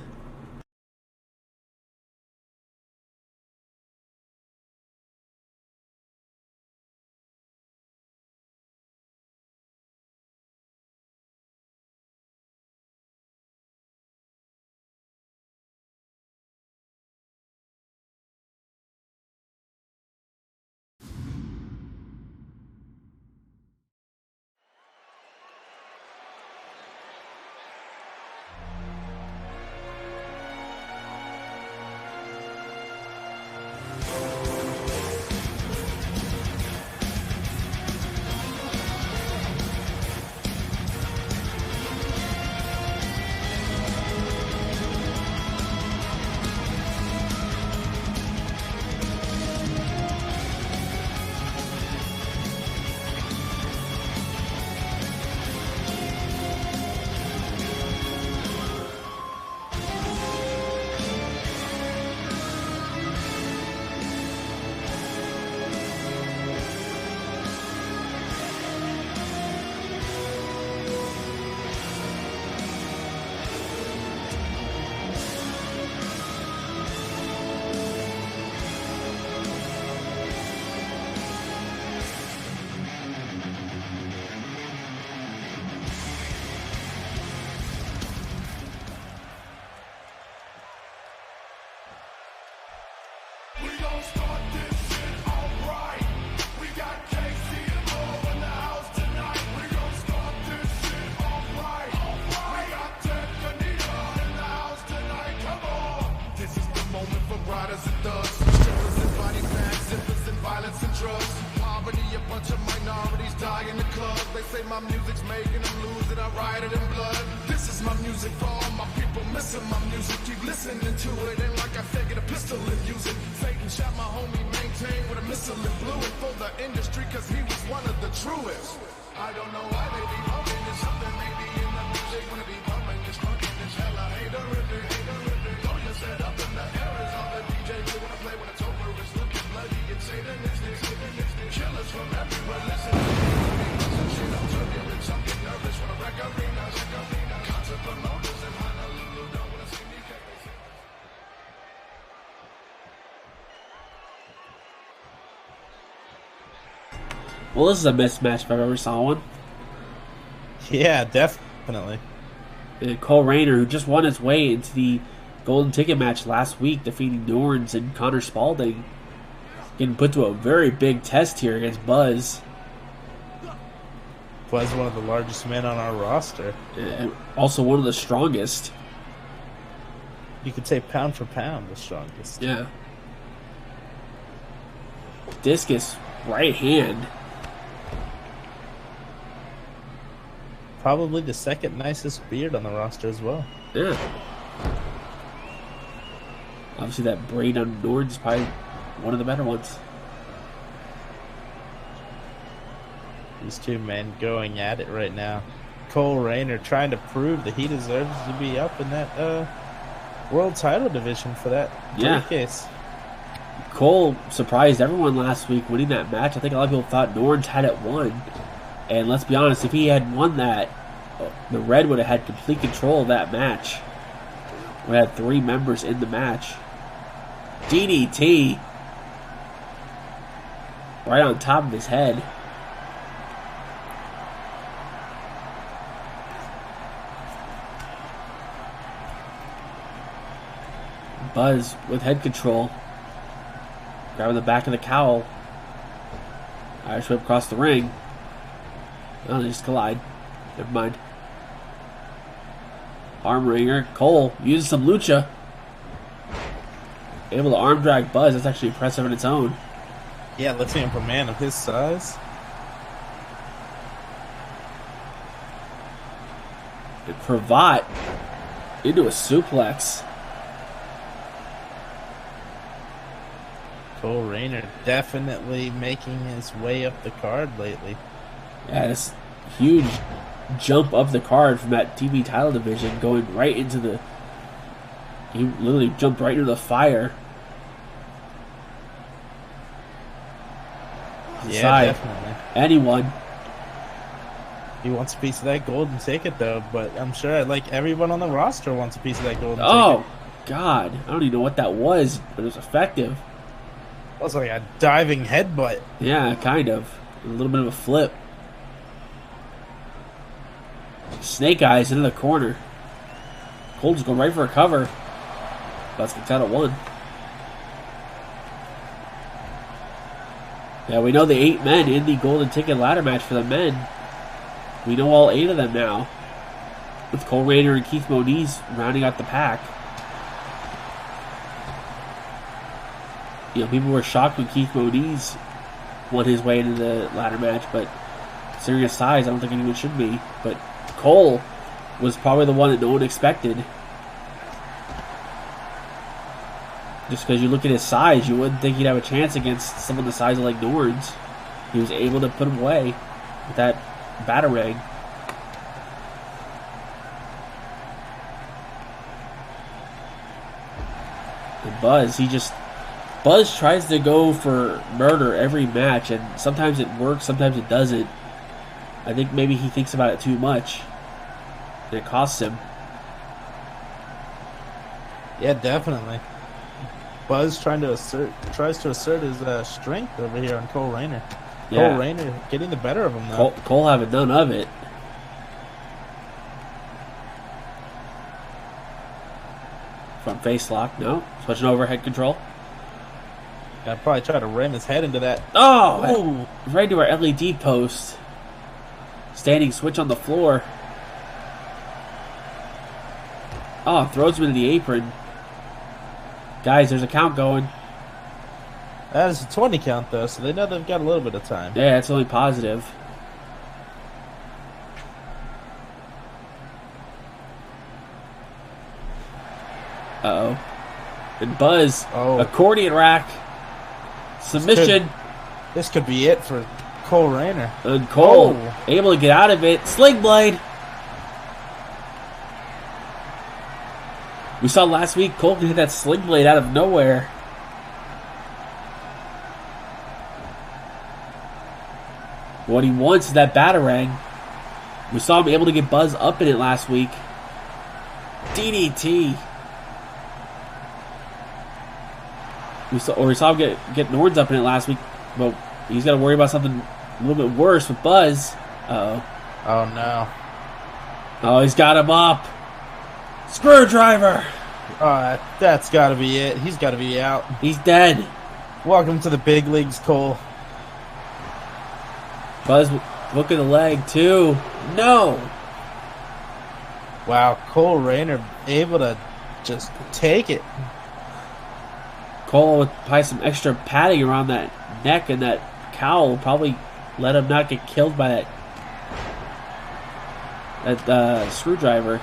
my music's making them lose it. I write it in blood. This is my music for all my people missing my music. Keep listening to it. Ain't like I fake it, a pistol and use it. Satan shot my homie, maintain with a missile and blew it for the industry, cause he was one of the truest. I don't know why they be bumping. There's something maybe in the music. Wanna be bumping, it's funky, it's hella haterific, haterific. Throw your set up in the errors on the DJ. You wanna play when it's over, it's looking bloody. It's satanistic, satanistic. Killers from everywhere, listen. Some shit I'm turbulent, some get nervous. Wanna wreck arenas, concert promoters in Honolulu don't wanna see me kick they say. Well, this is a mismatch if I've ever saw one. Yeah, definitely. And Cole Rayner, who just won his way into the golden ticket match last week, defeating Norns and Connor Spalding, getting put to a very big test here against Buzz. Was one of the largest men on our roster. And also one of the strongest. You could say pound for pound, the strongest. Yeah. Discus, right hand. Probably the second nicest beard on the roster as well. Yeah. Obviously that braid on Nord is probably one of the better ones. These two men going at it right now. Cole Rayner trying to prove that he deserves to be up in that world title division for that case. Cole surprised everyone last week winning that match. I think a lot of people thought Norns had it won. And let's be honest, if he had won that, the Red would have had complete control of that match. We had 3 members in the match. DDT. Right on top of his head. Buzz with head control. Grabbing the back of the cowl. Irish whip across the ring. Oh, they just collide. Never mind. Arm wringer. Cole using some lucha. Able to arm drag Buzz. That's actually impressive in its own. Yeah, lifting up a man of his size. And Cravat into a suplex. Cole Rayner definitely making his way up the card lately. Yeah, this huge jump up the card from that TV title division, going right into the... He literally jumped right into the fire. Yeah, definitely. Anyone. He wants a piece of that golden ticket, though, but I'm sure like everyone on the roster wants a piece of that golden ticket. Oh, God. I don't even know what that was, but it was effective. It was like a diving headbutt. Yeah, kind of. A little bit of a flip. Snake Eyes into the corner. Cole just going right for a cover. Buzz gets out at 1. Yeah, we know the 8 men in the golden ticket ladder match for the men. We know all 8 of them now. With Cole Rayner and Keith Moniz rounding out the pack. You know, people were shocked when Keith Moniz won his way into the ladder match, but considering his size, I don't think anyone should be. But Cole was probably the one that no one expected. Just because you look at his size, you wouldn't think he'd have a chance against someone the size of like Norns. He was able to put him away with that batarang. And Buzz tries to go for murder every match, and sometimes it works, sometimes it doesn't. I think maybe he thinks about it too much, and it costs him. Yeah, definitely. Buzz tries to assert his strength over here on Cole Rayner. Yeah. Cole Rayner getting the better of him, though. Cole having none of it. Front face lock, no. Switching over head control. I'd probably try to ram his head into that. Oh! Right to our LED post. Standing switch on the floor. Oh, throws him into the apron. Guys, there's a count going. That is a 20 count, though, so they know they've got a little bit of time. Yeah, it's only positive. Uh-oh. And Buzz, Oh. accordion rack. Submission. This could be it for Cole Rayner. And Cole, Oh. able to get out of it. Sling blade. We saw last week Cole can hit that sling blade out of nowhere. What he wants is that batarang. We saw him able to get Buzz up in it last week. DDT. We saw him get Norns up in it last week, but he's got to worry about something a little bit worse with Buzz. Uh-oh. Oh, no. Oh, he's got him up. Screwdriver. Oh, that's got to be it. He's got to be out. He's dead. Welcome to the big leagues, Cole. Buzz, look at the leg, too. No. Wow, Cole Rayner able to just take it. Cole with probably some extra padding around that neck and that cowl will probably let him not get killed by that screwdriver.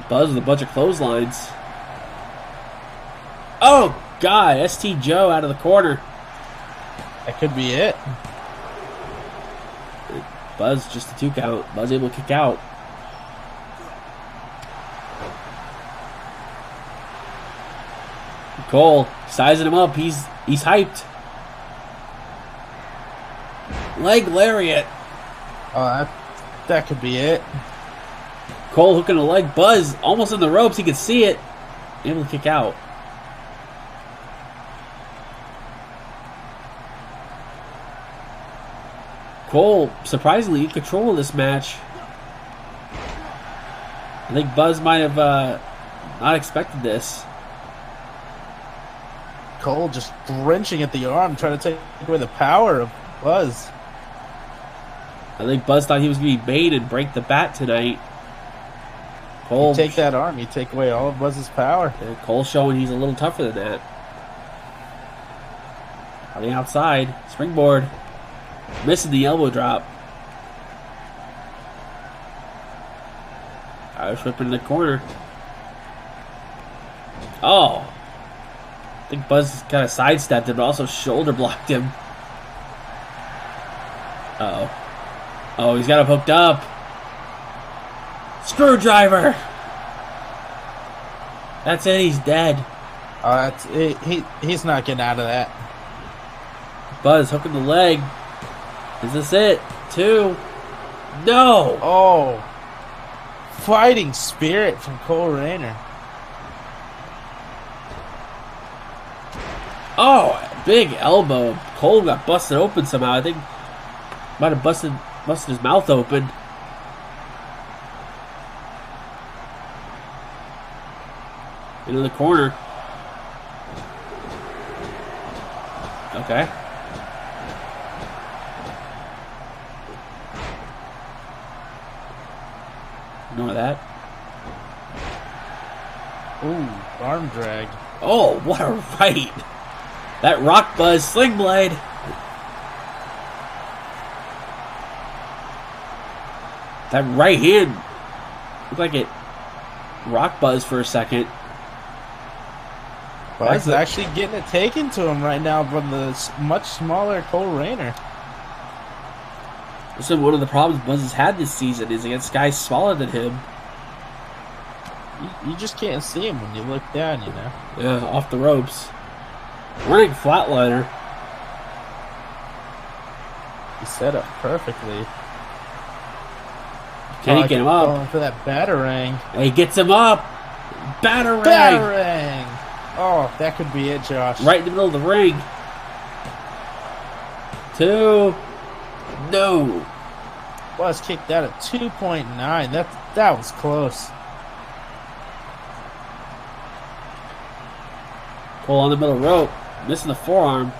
Buzz with a bunch of clotheslines. Oh, God. ST Joe out of the corner. That could be it. Buzz just a 2 count. Buzz able to kick out. Cole sizing him up. He's hyped. Leg lariat. Oh, that could be it. Cole hooking a leg. Buzz almost in the ropes. He can see it. Able to kick out. Cole surprisingly in control of this match. I think Buzz might have not expected this. Cole just wrenching at the arm, trying to take away the power of Buzz. I think Buzz thought he was going to be made and break the bat tonight. Cole, You take that arm, you take away all of Buzz's power. and Cole showing he's a little tougher than that. On the outside, springboard, missing the elbow drop. Irish whip in the corner. Oh, I think Buzz kind of sidestepped him, but also shoulder blocked him. Uh-oh. Oh, he's got him hooked up. Screwdriver. That's it. He's dead. That's it. He's not getting out of that. Buzz hooking the leg. Is this it? 2. No. Oh, fighting spirit from Cole Rayner. Oh, big elbow. Cole got busted open somehow. I think might have busted his mouth open. Into the corner. Okay. Ignore that. Ooh, arm drag. Oh, what a right. That rock Buzz sling blade. That right hand looked like it rock Buzz for a second. Buzz is actually getting it taken to him right now from the much smaller Cole Rayner. This is one of the problems Buzz has had this season is against guys smaller than him. You just can't see him when you look down, you know. Yeah, off the ropes. Running flatliner. He set up perfectly. Can he get him up? Going for that batarang. He gets him up. Batarang. Batarang! Oh, that could be it, Josh. Right in the middle of the ring. 2. No. Buzz kicked out at 2.9. That was close. Cole on the middle rope. Missing the forearm.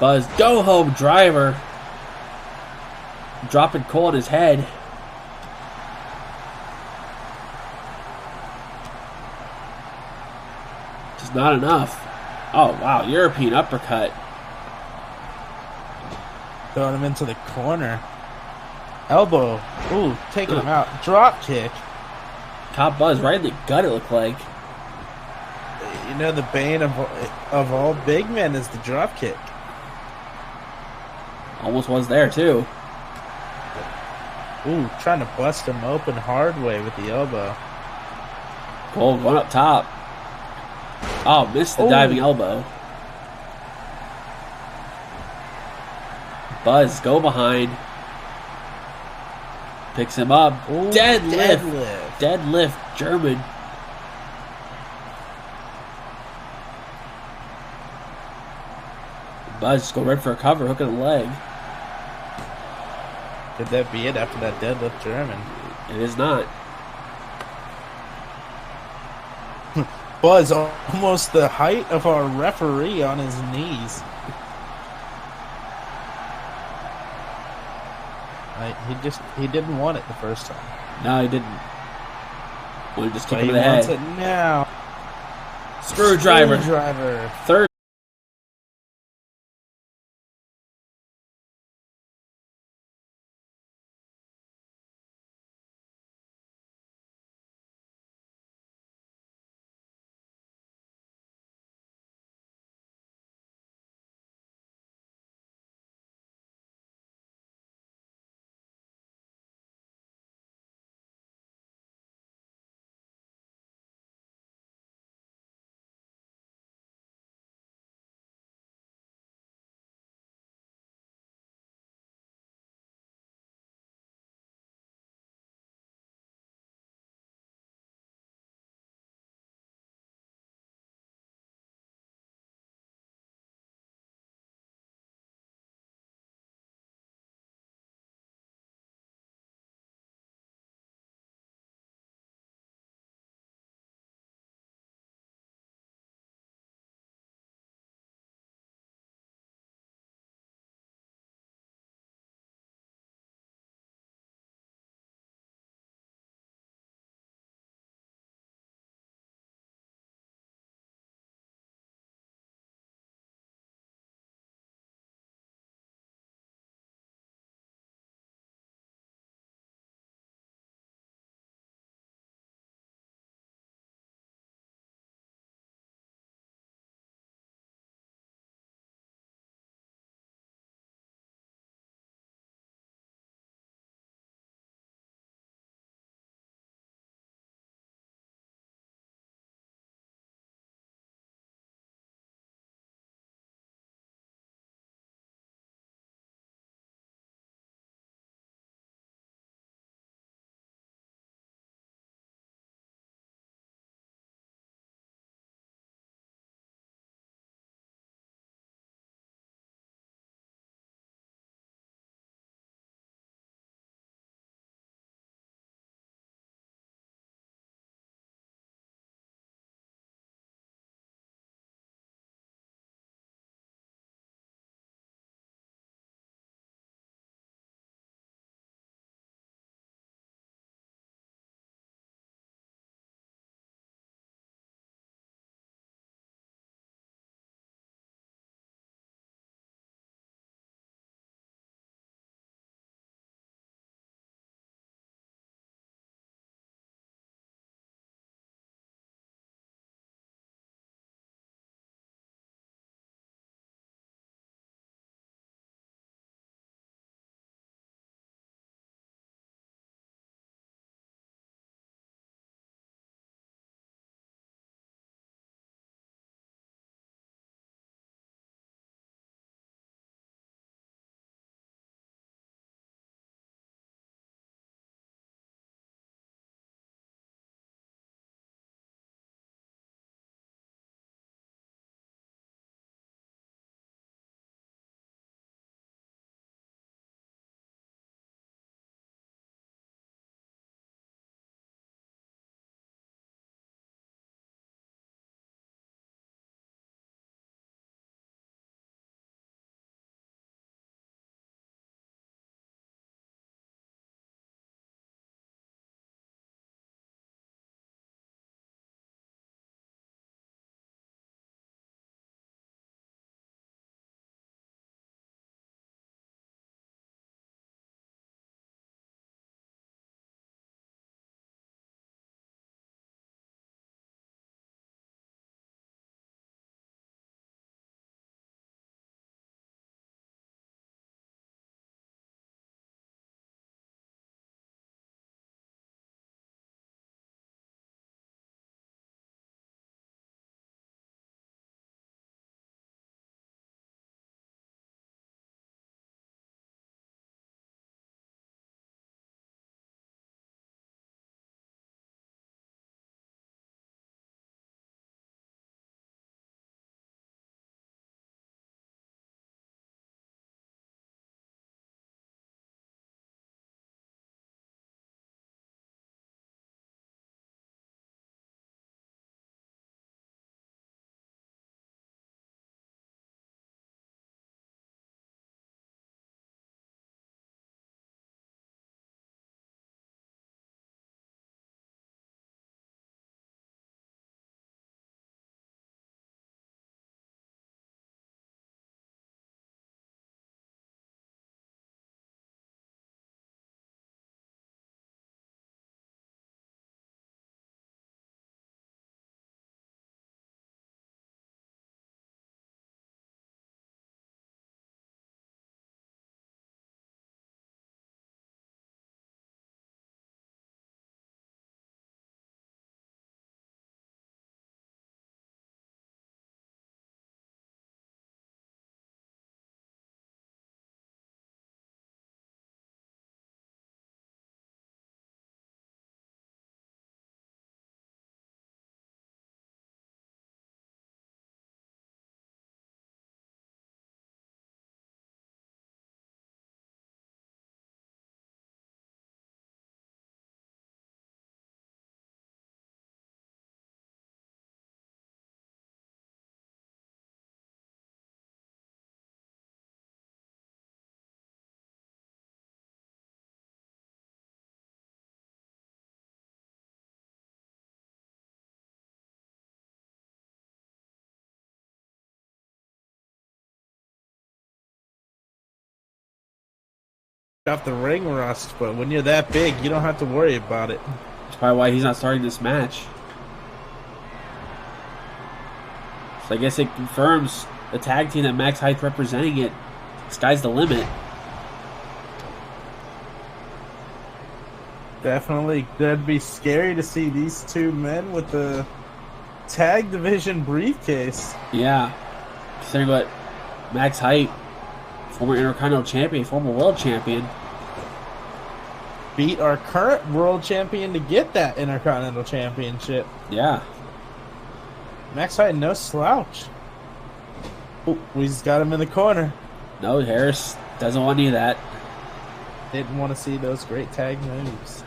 Buzz, go home driver. Dropping Cole on his head. Just not enough. Oh, wow. European uppercut. Throwing him into the corner. Elbow. Ooh, taking him out. Drop kick. Caught Buzz right in the gut, it looked like. You know, the bane of all big men is the drop kick. Almost was there, too. Ooh, trying to bust him open hard way with the elbow. Cole going up top. Oh, missed the diving elbow. Buzz, go behind. Picks him up. Ooh, Deadlift. Deadlift, German. Buzz just go right for a cover, hook in the leg. Could that be it after that deadlift German? It is not. Buzz almost the height of our referee on his knees. He didn't want it the first time. No, he didn't. Well, he just kick But him he in the wants head. it now. Screwdriver. Third off the ring rust, but when you're that big, you don't have to worry about it. That's probably why he's not starting this match. So I guess it confirms the tag team that Max Height representing it. Sky's the limit. Definitely, that'd be scary to see these two men with the tag division briefcase. Yeah. Considering what Max Height, former Intercontinental Champion, former World Champion, Beat our current world champion to get that Intercontinental Championship. yeah. Max Height, no slouch. Oh, we just got him in the corner. No, Harris doesn't want any of that. Didn't want to see those great tag moves.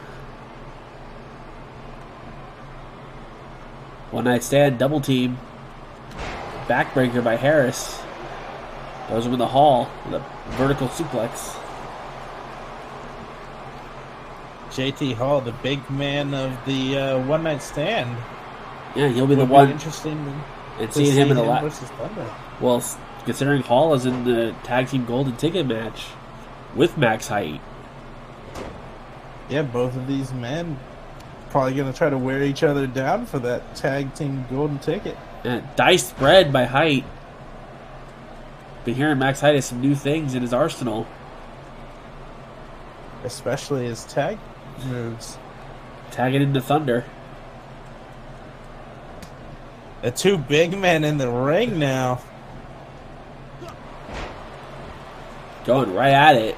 One night stand, double team. Backbreaker by Harris. Goes him in the hall with a vertical suplex. JT Hall, the big man of the one night stand. Yeah, he'll be the Would one. be interesting And to seeing see him in the last. versus Thunder. Well, considering Hall is in the tag team golden ticket match with Max Height. Yeah, both of these men probably going to try to wear each other down for that tag team golden ticket. And diced bread by Height. Been hearing Max Height has some new things in his arsenal. Especially his tag moves. Tagging into Thunder. The two big men in the ring now. Going right at it.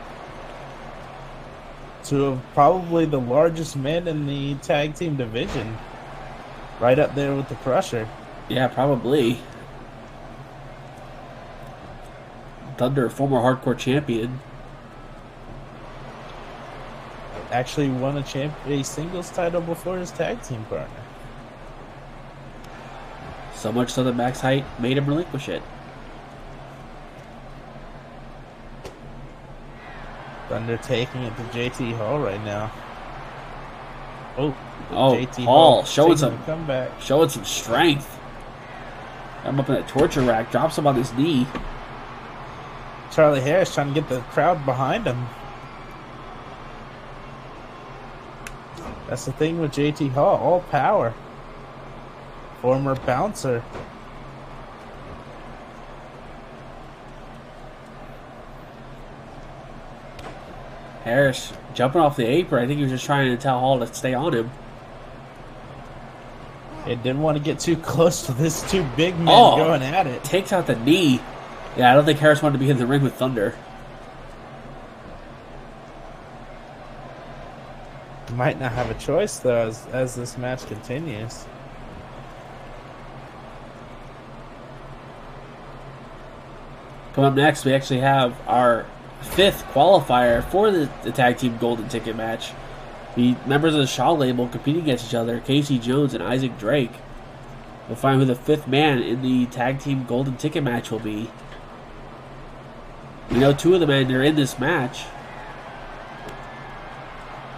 Two of probably the largest men in the tag team division. Right up there with the Crusher. Yeah, probably. Thunder, former hardcore champion. Actually won a singles title before his tag team partner. So much so that Max Height made him relinquish it. Thunder taking it to JT Hall right now. Oh, JT Hall showing taking some a comeback. showing some strength. I'm up in that torture rack, drops him on his knee. Charlie Harris trying to get the crowd behind him. That's the thing with JT Hall, all power. Former bouncer. Harris jumping off the apron. I think he was just trying to tell Hall to stay on him. It didn't want to get too close to this two big men going at it. Takes out the knee. Yeah, I don't think Harris wanted to be in the ring with Thunder. Might not have a choice though as this match continues. Coming up next, we actually have our fifth qualifier for the tag team golden ticket match. The members of the Shaw label competing against each other, Casey Jones and Isaac Drake. We'll find who the fifth man in the tag team golden ticket match will be. We know two of the men that are in this match,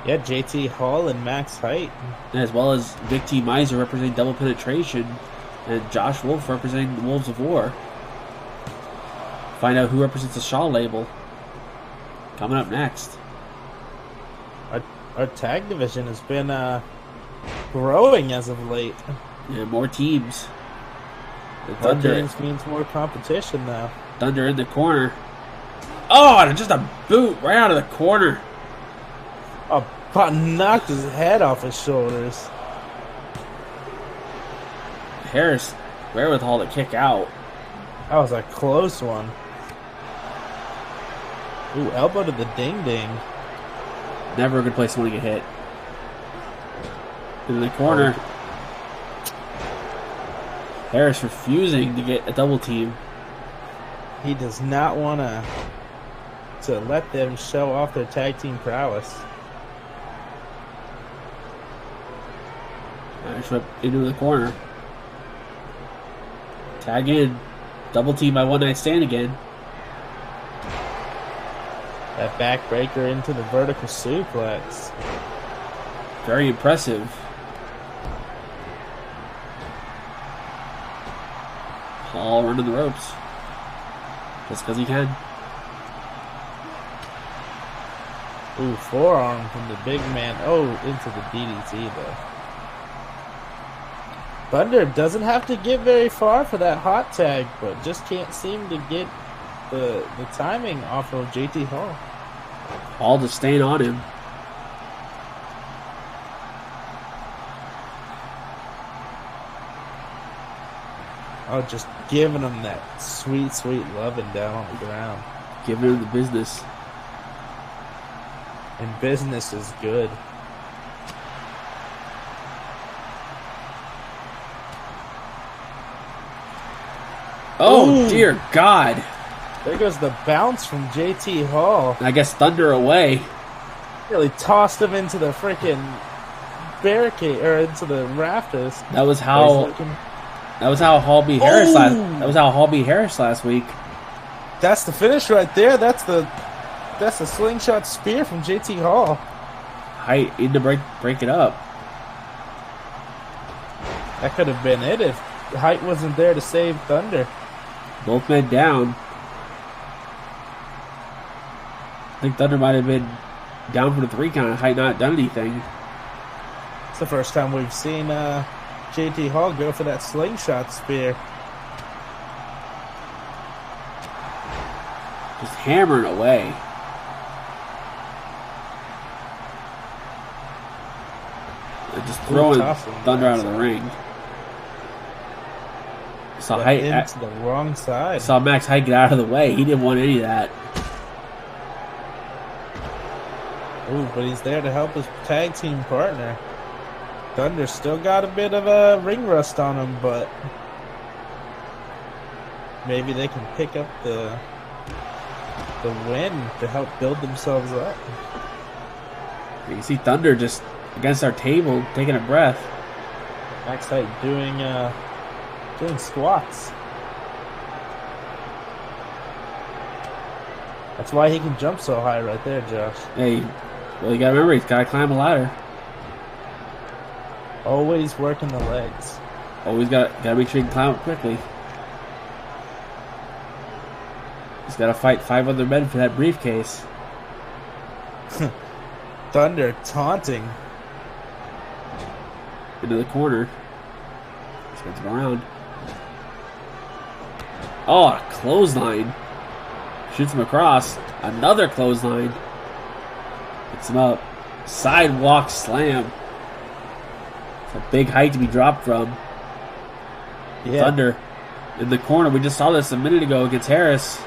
Yeah, JT Hall and Max Height. as well as Vic T. Miser representing Double Penetration and Josh Wolf representing the Wolves of War. Find out who represents the Shaw label. Coming up next. Our tag division has been growing as of late. Yeah, more teams. The More Thunder, teams means more competition now. Thunder in the corner. Oh, and just a boot right out of the corner. Oh, Pot knocked his head off his shoulders. Harris, wherewithal to kick out. That was a close one. Ooh, elbow to the ding-ding. Never a good place to want to get hit. In the corner. Harris refusing to get a double team. He does not want to let them show off their tag team prowess. Irish whip into the corner. Tag in. Double team by One Night Stand again. That backbreaker into the vertical suplex. Very impressive. Hall running the ropes. Just because he can. Ooh, forearm from the big man. Oh, into the DDT though. Thunder doesn't have to get very far for that hot tag, but just can't seem to get the timing off of JT Hall. All just staying on him. Oh, just giving him that sweet, sweet loving down on the ground. Giving him the business. And business is good. Oh, Ooh. dear God. There goes the bounce from JT Hall. I guess Thunder away. Really tossed him into the freaking barricade, or into the rafters. That was how Hall beat Harris last week. That's the finish right there. That's the slingshot spear from JT Hall. Height need to break it up. That could have been it if Height wasn't there to save Thunder. Both men down. I think Thunder might have been down for the 3 count. Height not done anything. It's the first time we've seen JT Hall go for that slingshot spear. Just hammering away. And just throwing tough one, Thunder out of that's the ring. Saw But Height into the wrong side. saw Max Height get out of the way. He didn't want any of that. Ooh, but he's there to help his tag team partner. Thunder still got a bit of a ring rust on him, but maybe they can pick up the win to help build themselves up. You can see Thunder just against our table taking a breath. Max Height doing squats. That's why he can jump so high right there, Josh. Hey, well, you gotta remember, he's gotta climb a ladder. Always working the legs. Always gotta make sure he can climb up quickly. He's gotta fight 5 other men for that briefcase. Thunder taunting. Into the corner. Spins him around. Oh, a clothesline. Shoots him across. Another clothesline. Gets him up. Sidewalk slam. It's a big height to be dropped from. Yeah. Thunder in the corner. We just saw this a minute ago against Harris.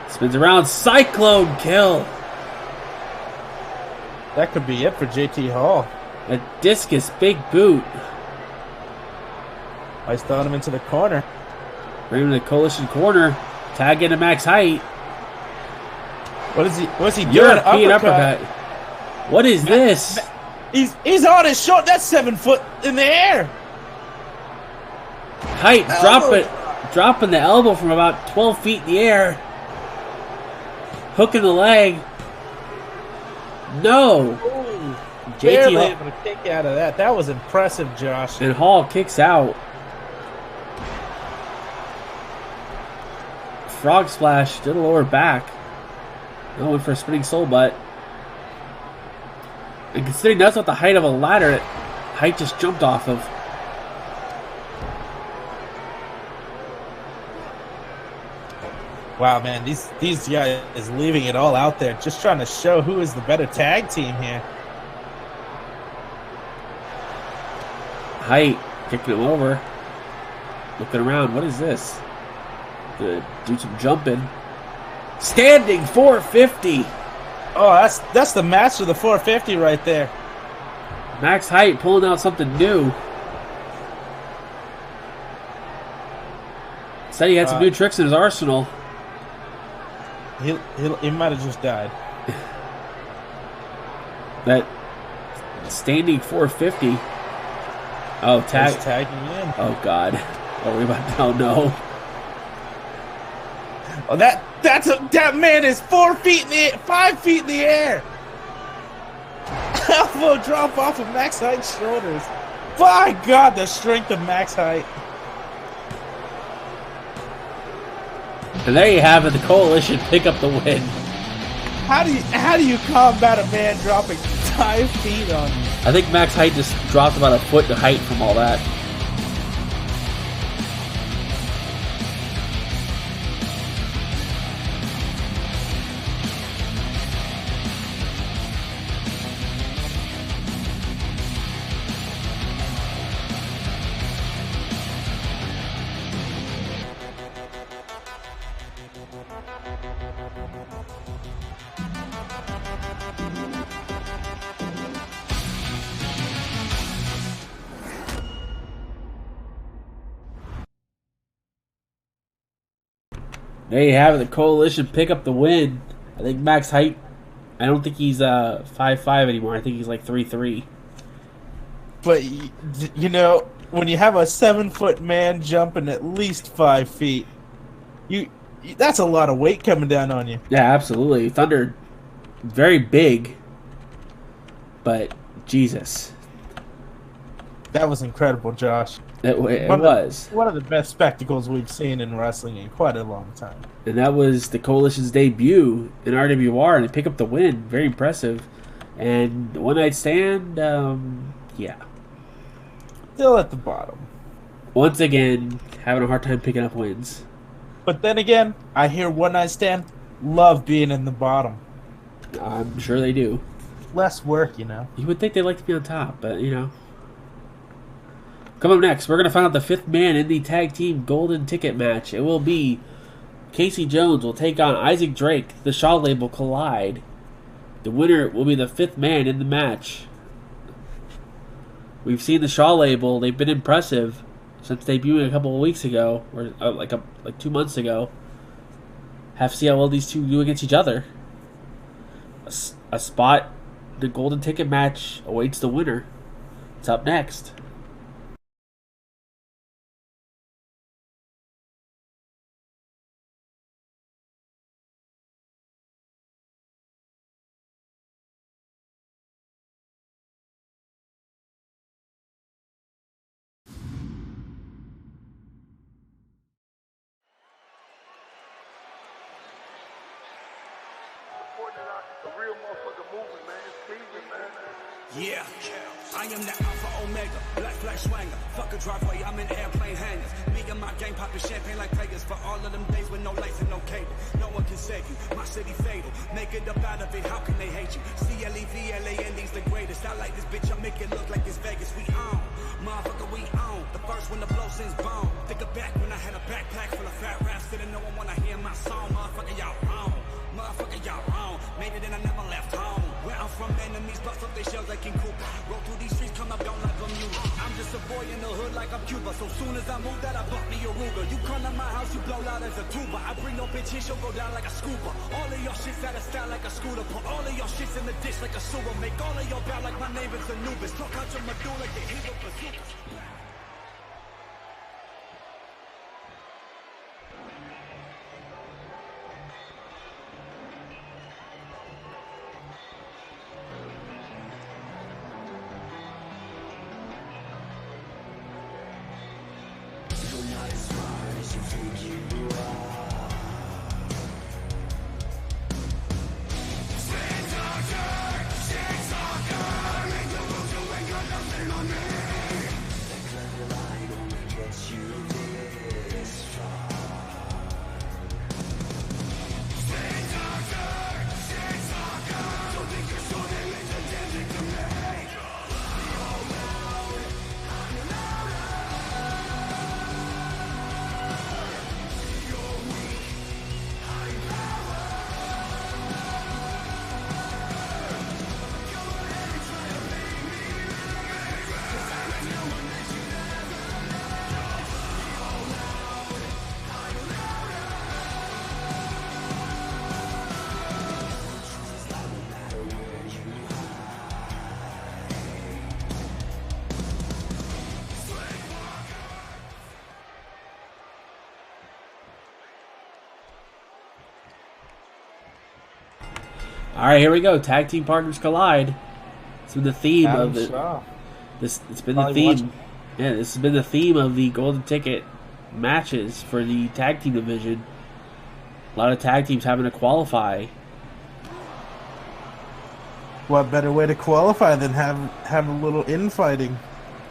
Spins around. Cyclone kill. That could be it for JT Hall. A discus big boot. He's throwing him into the corner. Bring him to the coalition corner. Tag into Max Height. What's he doing? European uppercut. What is this? He's on his short. That's 7 foot in the air. Height dropping the elbow from about 12 feet in the air. Hooking the leg. No. Ooh, JT barely Hall, able to kick out of that. That was impressive, Josh. and Hall kicks out. Frog splash to the lower back. Going for a spinning soul butt. And considering that's what the height of a ladder that Height just jumped off of. Wow, man, these guys is leaving it all out there, just trying to show who is the better tag team here. Height kicking him over. Looking around. What is this? Gonna do some jumping. Standing 450. Oh, that's the master of the 450 right there. Max Height pulling out something new. Said he had some new tricks in his arsenal. He might have just died. That standing 450. Oh, He's tag. tagging in. Oh God. Are we about to? Oh no. Oh, that man is 4 feet in the air, 5 feet in the air. Elbow drop off of Max Height's shoulders. My God, the strength of Max Height. And there you have it. The Coalition pick up the win. How do you combat a man dropping 5 feet on you? I think Max height just dropped about a foot in height from all that. There you have it. The Coalition pick up the win. I think Max height, I don't think he's 5'5" anymore. I think he's like 3'3". But, you know, when you have a 7-foot man jumping at least 5 feet, that's a lot of weight coming down on you. Yeah, absolutely. Thunder, very big, but Jesus. That was incredible, Josh. It was. One of the best spectacles we've seen in wrestling in quite a long time. And that was the Coalition's debut in RWR, and they pick up the win. Very impressive. And one night stand, yeah. Still at the bottom. Once again, having a hard time picking up wins. But then again, I hear One Night Stand love being in the bottom. I'm sure they do. Less work, you know. You would think they'd like to be on top, but, you know. Coming up next, we're going to find out the 5th man in the tag team golden ticket match. It will be Casey Jones will take on Isaac Drake. The Shaw label collide. The winner will be the 5th man in the match. We've seen the Shaw label. They've been impressive since debuting a couple of weeks ago, or like 2 months ago. Have to see how well these two do against each other. A spot, the golden ticket match awaits the winner. It's up next. Yeah, I am the Alpha Omega, black flag swanger. Fuck a driveway, I'm in airplane hangars. Me and my gang popping champagne like Vegas for all of them days with no lights and no cable. No one can save you, my city fatal. Make it up out of it, how can they hate you? CLEVLAND's the greatest. I like this bitch, I make it look like it's Vegas. We own, motherfucker, we own. The first one to blow since bone. Think of back when I had a backpack full of fat raps. Didn't know I wanna hear my song. Motherfucker, y'all wrong. Motherfucker, y'all wrong. Made it and I never left home. Where I'm from, enemies bust up their shells like King Cooper. Roll through these streets, come up, don't like Bermuda. I'm just a boy in the hood like I'm Cuba. So soon as I move that, I bought me a Ruger. You come to my house, you blow loud as a tuba. I bring no bitch in, she'll go down like a scuba. All of your shit's out of style like a scooter. Put all of your shits in the dish like a sewer. Make all of your bow like my name is Anubis. Talk out your medulla, get hit with bazookas. All right, here we go. Tag team partners collide. It's been the theme of the. It's been the theme. Yeah, this has been the theme of the golden ticket matches for the tag team division. A lot of tag teams having to qualify. What better way to qualify than have a little infighting?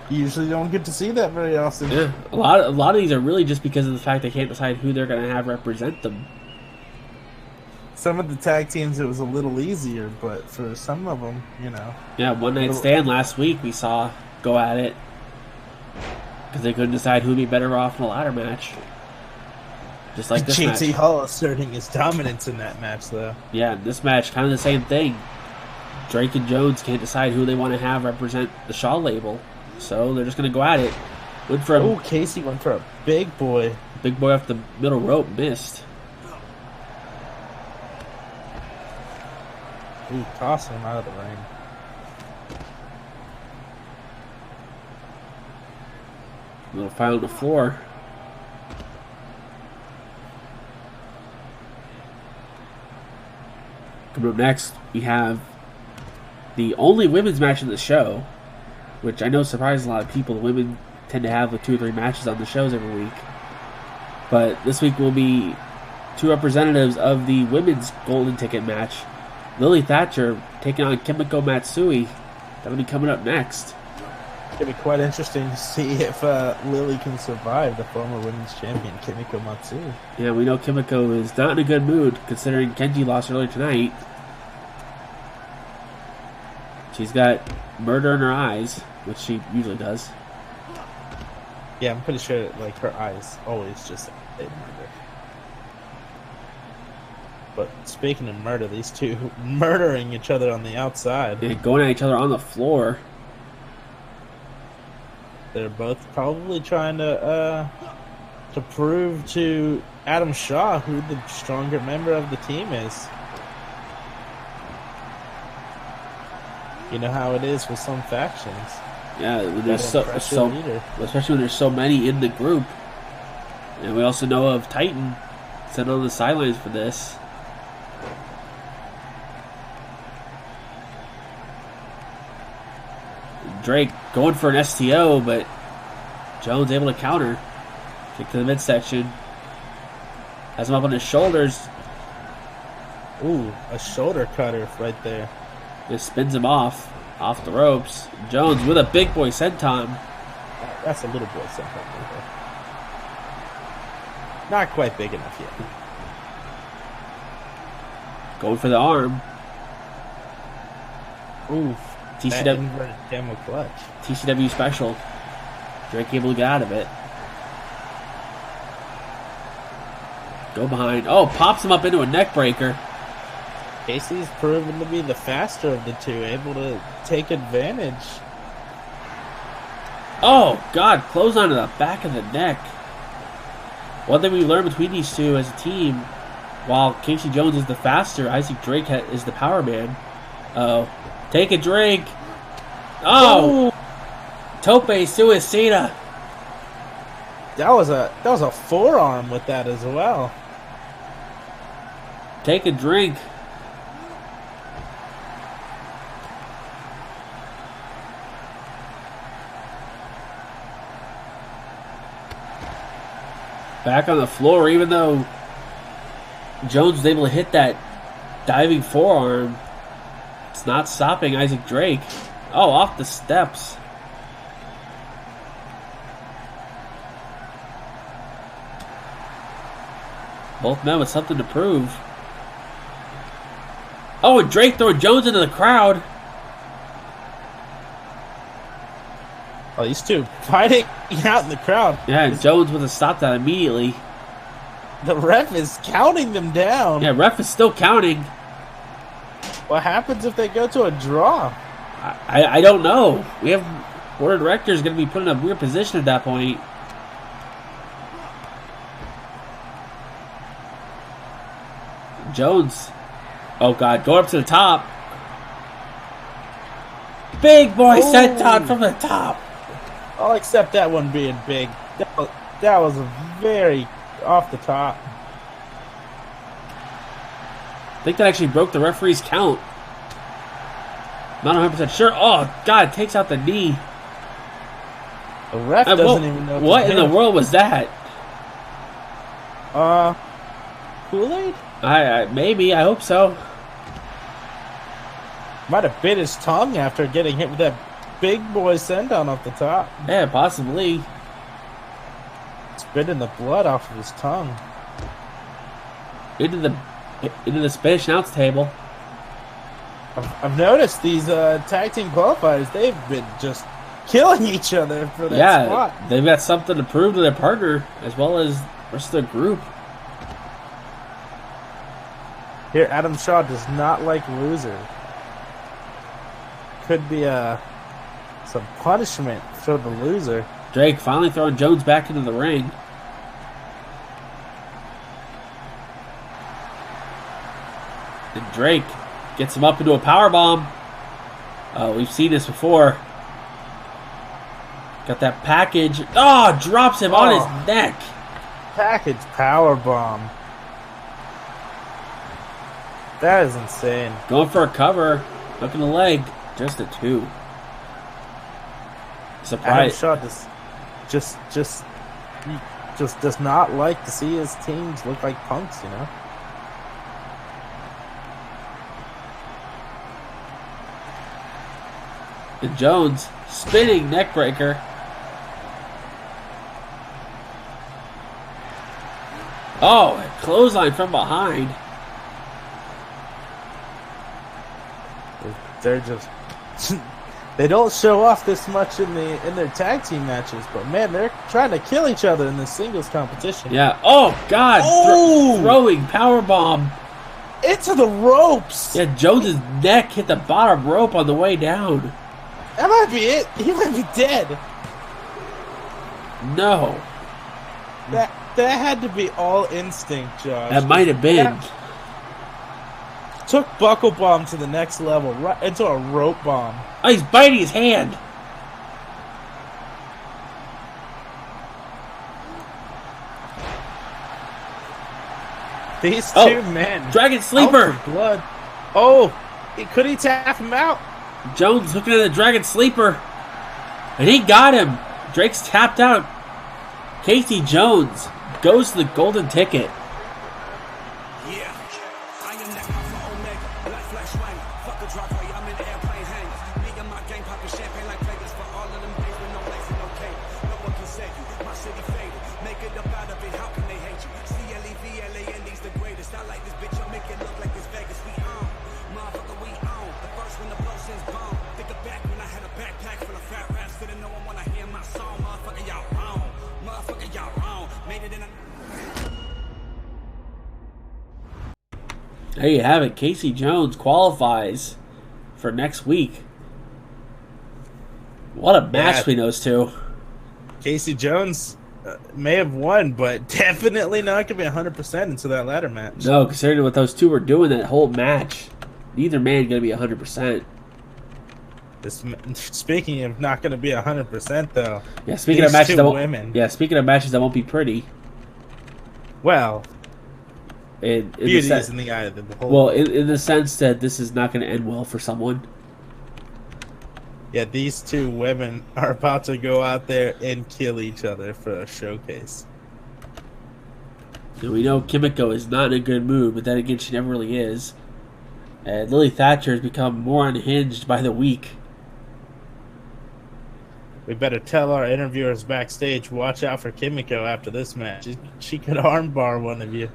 You usually don't get to see that very often. Yeah, a lot of these are really just because of the fact they can't decide who they're going to have represent them. Some of the tag teams it was a little easier, but for some of them, you know. Yeah, One Night Stand last week we saw go at it because they couldn't decide who'd be better off in a ladder match. Just like this match. JT Hall asserting his dominance in that match, though. Yeah, this match, kind of the same thing. Drake and Jones can't decide who they want to have represent the Shaw label, so they're just going to go at it. Went for Oh, Casey went for a big boy. big boy off the middle rope, missed. Ooh, tossing him out of the ring. Little foul on the floor. Coming up next, we have the only women's match in the show, which I know surprises a lot of people. The women tend to have like 2 or 3 matches on the shows every week. But this week will be 2 representatives of the women's golden ticket match. Lily Thatcher taking on Kimiko Matsui. That'll be coming up next. It'll be quite interesting to see if Lily can survive the former women's champion, Kimiko Matsui. Yeah, we know Kimiko is not in a good mood considering Kenji lost earlier tonight. She's got murder in her eyes, which she usually does. Yeah, I'm pretty sure like her eyes always just say murder. But speaking of murder, these two murdering each other on the outside. And going at each other on the floor. They're both probably trying to prove to Adam Shaw who the stronger member of the team is. You know how it is with some factions. Yeah, when there's especially when there's so many in the group. And we also know of Titan sitting on the sidelines for this. Drake going for an STO, but Jones able to counter. Kick to the midsection. Has him up on his shoulders. Ooh, a shoulder cutter right there. Just spins him off the ropes. Jones with a big boy senton. That's a little boy senton. Not quite big enough yet. Going for the arm. Ooh, TCW inverted demo clutch. TCW special. Drake able to get out of it. Go behind. Oh, pops him up into a neck breaker. Casey's proven to be the faster of the two, able to take advantage. Oh, God. Close onto the back of the neck. One thing we learned between these two as a team, while Casey Jones is the faster, Isaac Drake is the power man. Oh, take a drink. Oh, Tope Suicida. That was a forearm with that as well. Take a drink. Back on the floor, even though Jones was able to hit that diving forearm, it's not stopping Isaac Drake. Oh, off the steps. Both men with something to prove. Oh, and Drake throwing Jones into the crowd. Oh, these two fighting out in the crowd. Yeah, and Jones would have stopped that immediately. The ref is counting them down. Yeah, ref is still counting. What happens if they go to a draw? I don't know. We have board of directors going to be put in a weird position at that point. Jones. Oh, God. Go up to the top. Big boy senton from the top. I'll accept that one being big. That was very off the top. I think that actually broke the referee's count. Not 100% sure. Oh, God. Takes out the knee. The ref doesn't even know what in the world was that? Kool-Aid? Maybe. I hope so. Might have bit his tongue after getting hit with that big boy send-down off the top. Yeah, possibly. Spitting the blood off of his tongue. Into the Spanish announce table. I've noticed these tag team qualifiers, they've been just killing each other for that spot. They've got something to prove to their partner as well as the rest of the group. Here, Adam Shaw does not like losers. Could be some punishment for the loser. Drake finally throwing Jones back into the ring. And Drake gets him up into a powerbomb. We've seen this before. Got that package. Oh, drops him on his neck. Package powerbomb. That is insane. Going for a cover. Hooking the leg. Just a 2. Adam Surprise. Shaw just does not like to see his teams look like punks, you know? And Jones spinning neckbreaker. Oh, a clothesline from behind. They're just they don't show off this much in their tag team matches, but man, they're trying to kill each other in the singles competition. Yeah. Oh God. Oh! Throwing powerbomb. Into the ropes. Yeah. Jones's neck hit the bottom rope on the way down. That might be it. He might be dead. No. That had to be all instinct, Josh. That might have been. Took Buckle Bomb to the next level, right into a rope bomb. Oh, he's biting his hand. These two men. Dragon Sleeper. Out for blood. Oh, could he tap him out? Jones looking at the Dragon Sleeper. And he got him. Drake's tapped out. Casey Jones goes to the golden ticket. Yeah, I am the Alpha Omega, black flash swanger. Fuck a driveway, I'm in airplane hangars. Me and my gang popping champagne like Vegas for all of them days with no lights and no cable. No one can save you, my city faded. Make it up out of it, how can they hate you? CLEVLAND's the greatest. I like this bitch, I'll make it look like it's Vegas. We own, motherfucker, we own. The first one to blow since bomb. Think of back when I had a backpack full of fat raps. Didn't know one wanna hear my song. Motherfucker, y'all wrong. Motherfucker, y'all wrong. Made it in a... There you have it. Casey Jones qualifies for next week. What a match between those two. Casey Jones may have won, but definitely not going to be 100% into that ladder match. No, considering what those two were doing that whole match, neither man going to be 100%. Speaking of not going to be 100%, though. Yeah, speaking of matches, women. Yeah, speaking of matches that won't be pretty. Well, beauty is in the eye of the beholder. Well, in the sense that this is not going to end well for someone. Yeah, these two women are about to go out there and kill each other for a showcase. And we know Kimiko is not in a good mood, but then again, she never really is. And Lily Thatcher has become more unhinged by the week. We better tell our interviewers backstage, watch out for Kimiko after this match. She could armbar one of you.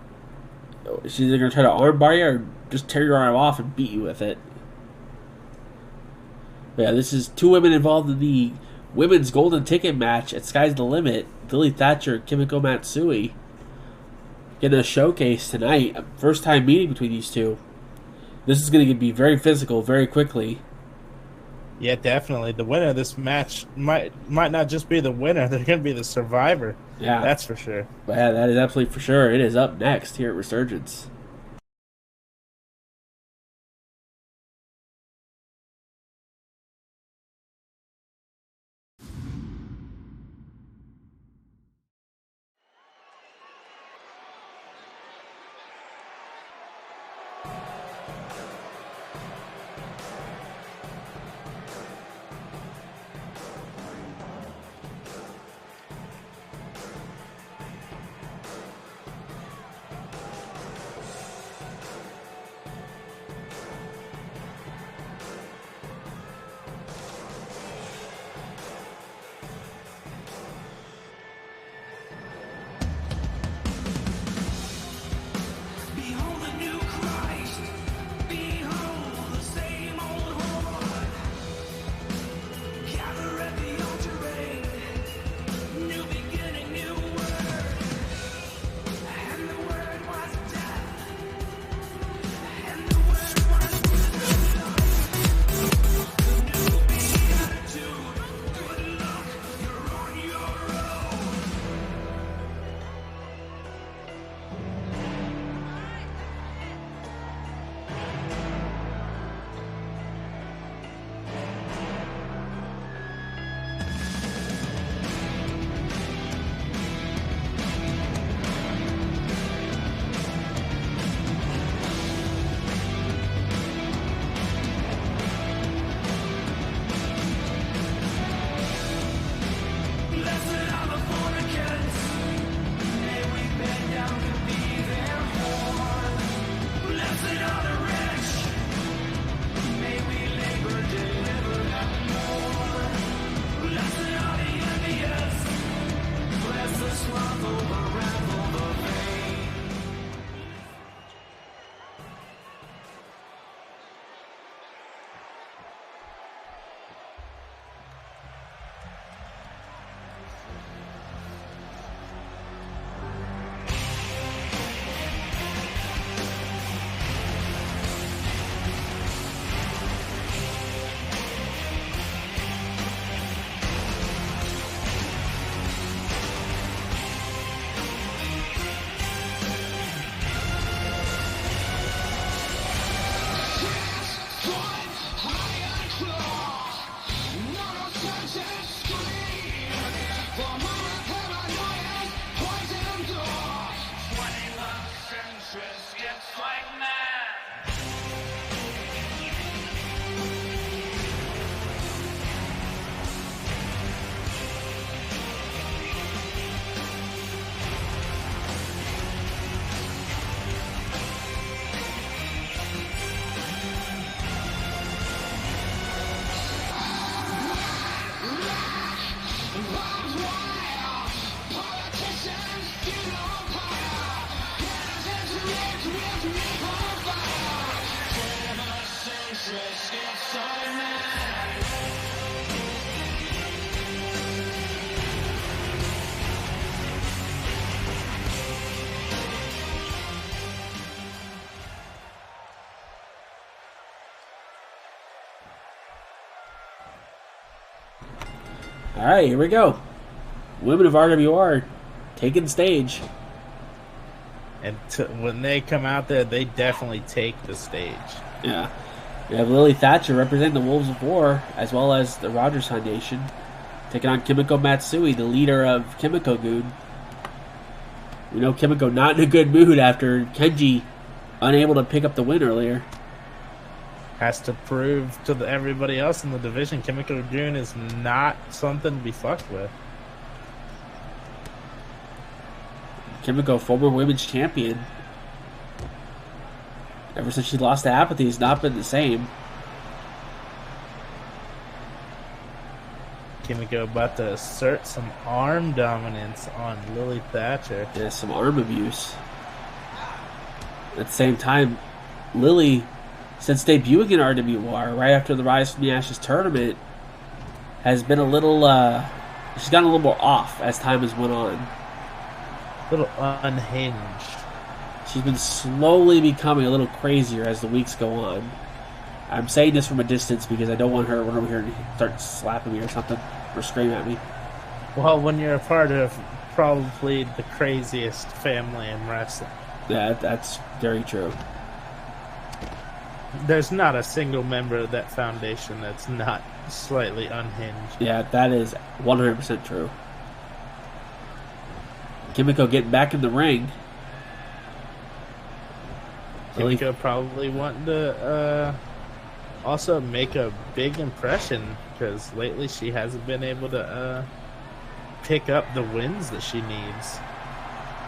She's either going to try to armbar you or just tear your arm off and beat you with it. But yeah, this is two women involved in the women's golden ticket match at Sky's the Limit. Lily Thatcher and Kimiko Matsui getting a showcase tonight. First time meeting between these two. This is going to be very physical very quickly. Yeah, definitely. The winner of this match might not just be the winner. They're going to be the survivor. Yeah. That's for sure. But yeah, that is absolutely for sure. It is up next here at Resurgence. All right, here we go. Women of RWR taking the stage. And when they come out there, they definitely take the stage. Yeah. We have Lily Thatcher representing the Wolves of War, as well as the Rogers Foundation, taking on Kimiko Matsui, the leader of Kimiko Gun. We know Kimiko not in a good mood after Kenji unable to pick up the win earlier. Has to prove to everybody else in the division Kimiko Gun is not something to be fucked with. Kimiko, former women's champion. Ever since she lost to Apathy, has not been the same. Kimiko about to assert some arm dominance on Lily Thatcher. Yeah, some arm abuse. At the same time, Lily, since debuting in RWR right after the Rise from the Ashes tournament, has been a little, she's gotten a little more off as time has went on. A little unhinged. She's been slowly becoming a little crazier as the weeks go on. I'm saying this from a distance because I don't want her to run over here and start slapping me or something, or scream at me. Well, when you're a part of probably the craziest family in wrestling. Yeah, that's very true. There's not a single member of that foundation that's not slightly unhinged. Yeah, that is 100% true. Kimiko getting back in the ring. Kimiko probably wanting to also make a big impression, because lately she hasn't been able to pick up the wins that she needs.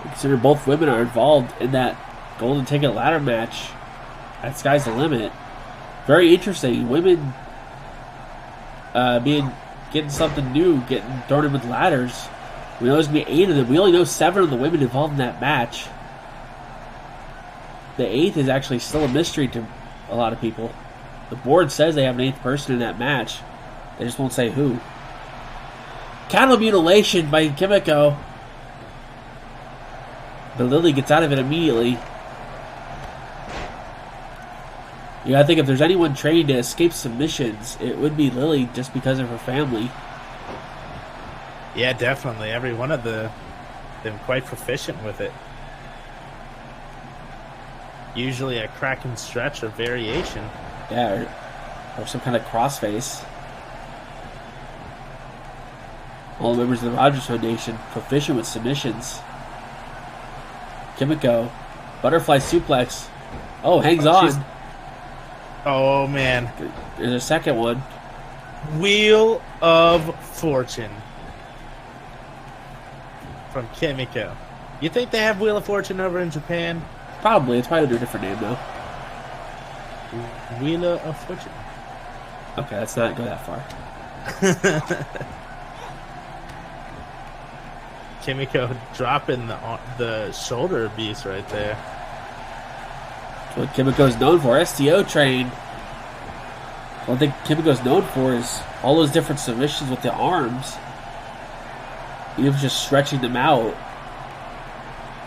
Consider both women are involved in that golden ticket ladder match at Sky's the Limit. Very interesting. Women getting something new, getting thrown in with ladders. We know there's going to be 8 of them. We only know 7 of the women involved in that match. The 8th is actually still a mystery to a lot of people. The board says they have an 8th person in that match. They just won't say who. Cattle mutilation by Kimiko. But Lily gets out of it immediately. You gotta think, if there's anyone trained to escape submissions, it would be Lily, just because of her family. Yeah, definitely. Every one of them quite proficient with it. Usually a crack and stretch or variation. Yeah, or some kind of crossface. All the members of the Rogers Foundation proficient with submissions. Kimiko, butterfly suplex. Oh, hangs on. Oh, man. There's a second one. Wheel of Fortune from Kimiko. You think they have Wheel of Fortune over in Japan? Probably. It's probably under a different name, though. Wheel of Fortune. Okay, let's not go that far. Kimiko dropping the shoulder abuse right there. That's what Kimiko's known for. STO trained. One thing Kimiko's known for is all those different submissions with the arms. Even just stretching them out.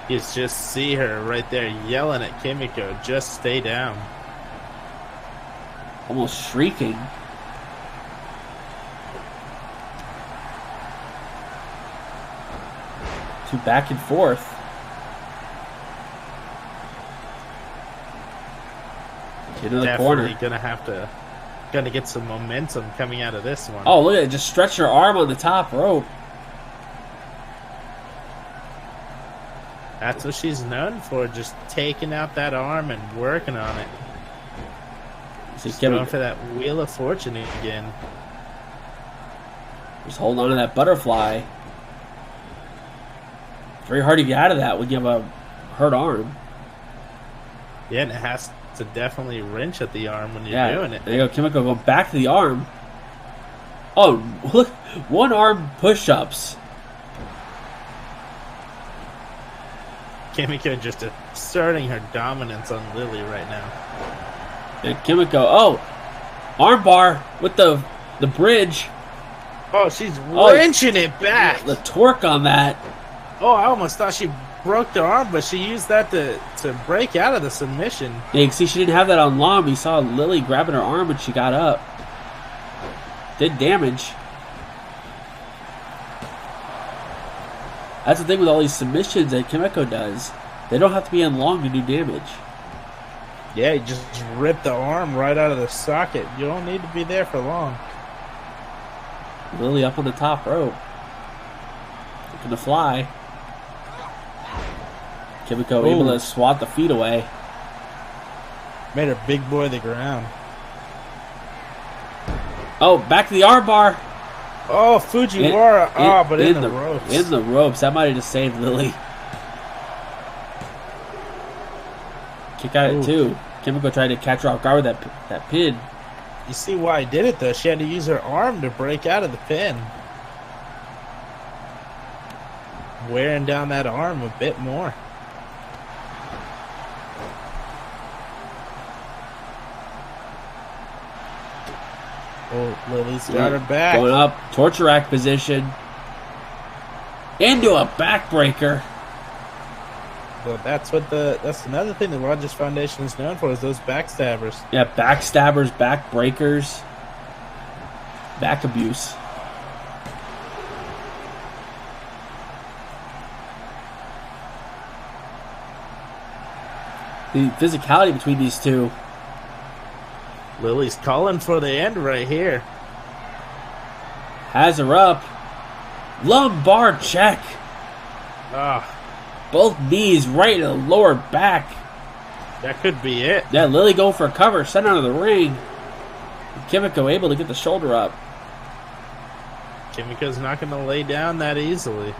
You just see her right there yelling at Kimiko, just stay down. Almost shrieking. To back and forth. Into the Definitely corner. gonna get some momentum coming out of this one. Oh, look at it. Just stretch her arm on the top rope. That's what she's known for, just taking out that arm and working on it. Just Going for that Wheel of Fortune again. Just hold on to that butterfly. Very hard to get out of that when you have a hurt arm. Yeah, and it has to definitely wrench at the arm when you're doing it. There you go, Kimiko going back to the arm. Oh, look, one arm push-ups. Kimiko just asserting her dominance on Lily right now. And Kimiko, oh, armbar with the bridge. Oh, she's wrenching it back. The torque on that. Oh, I almost thought she broke the arm, but she used that to break out of the submission. Yeah, you can see she didn't have that on long. We saw Lily grabbing her arm when she got up. Did damage. That's the thing with all these submissions that Kimiko does. They don't have to be on long to do damage. Yeah, you just rip the arm right out of the socket. You don't need to be there for long. Lily up on the top rope. Looking to fly. Kimiko able to swat the feet away. Made her big boy the ground. Oh, back to the armbar. Oh, Fujiwara. But in the ropes. In the ropes. That might have just saved Lily. Kick out at 2. Kimiko tried to catch her off guard with that pin. You see why I did it, though. She had to use her arm to break out of the pin. Wearing down that arm a bit more. Oh, Lily's got her back. Going up, torture rack position. Into a backbreaker. Well, that's another thing the Rogers Foundation is known for, is those backstabbers. Yeah, backstabbers, backbreakers, back abuse. The physicality between these two. Lily's calling for the end right here. Has her up. Lumbar check. Both knees right in the lower back. That could be it. Yeah, Lily going for a cover, sent out of the ring. Kimiko able to get the shoulder up. Kimiko's not going to lay down that easily.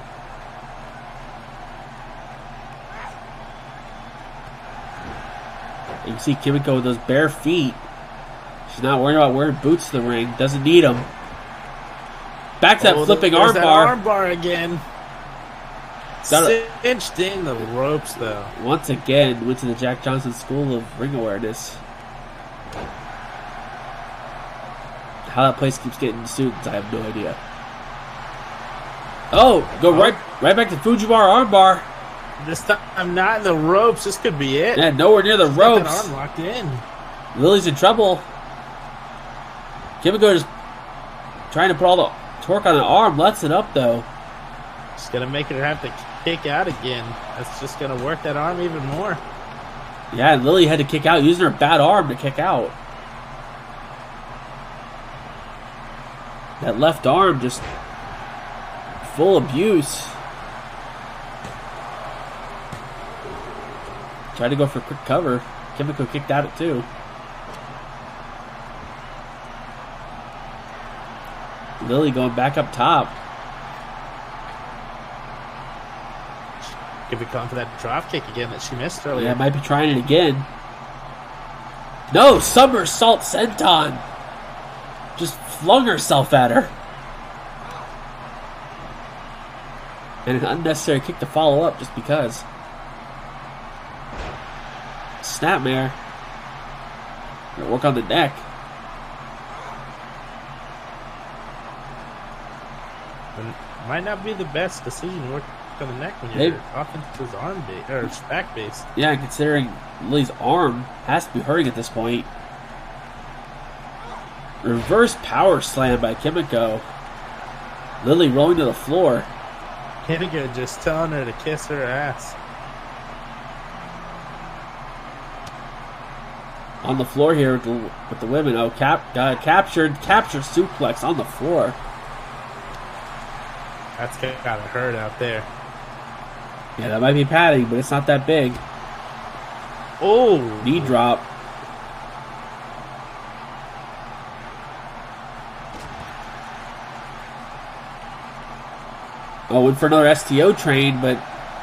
You can see Kimiko with those bare feet. She's not worried about wearing boots to the ring. Doesn't need them. Back to that flipping armbar. That armbar again. Cinched in the ropes, though. Once again, went to the Jack Johnson School of Ring Awareness. How that place keeps getting students, I have no idea. Oh, right back to Fujiwara armbar. This time I'm not in the ropes. This could be it. Yeah, nowhere near the ropes. That arm locked in. Lily's in trouble. Kimiko just trying to put all the torque on the arm. Lets it up, though. Just going to make her have to kick out again. That's just going to work that arm even more. Yeah, and Lily had to kick out, using her bad arm to kick out. That left arm just full abuse. Tried to go for a quick cover. Kimiko kicked out at 2. Lily going back up top. Could be calling for that drop kick again that she missed earlier. Yeah, might be trying it again. No, somersault senton. Just flung herself at her. And an unnecessary kick to follow up just because. Snapmare. Gonna work on the neck. Might not be the best decision to work on the neck when your offense is arm base or back base. Yeah, considering Lily's arm has to be hurting at this point. Reverse power slam by Kimiko. Lily rolling to the floor. Kimiko just telling her to kiss her ass. On the floor here with the women. Oh, captured suplex on the floor. That's gotta hurt out there. Yeah, that might be padding, but it's not that big. Oh, knee drop. Oh, went for another STO train, but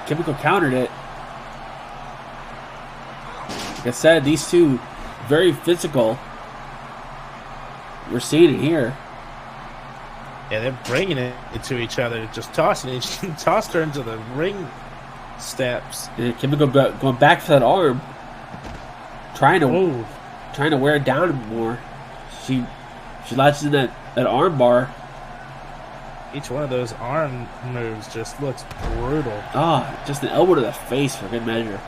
Kimiko countered it. Like I said, these two very physical. We're seeing it here. Yeah, they're bringing it to each other, just tossing it. She tossed her into the ring steps. And Kimiko going back for that arm, trying to wear it down more. She latches in that arm bar. Each one of those arm moves just looks brutal. Just an elbow to the face for good measure.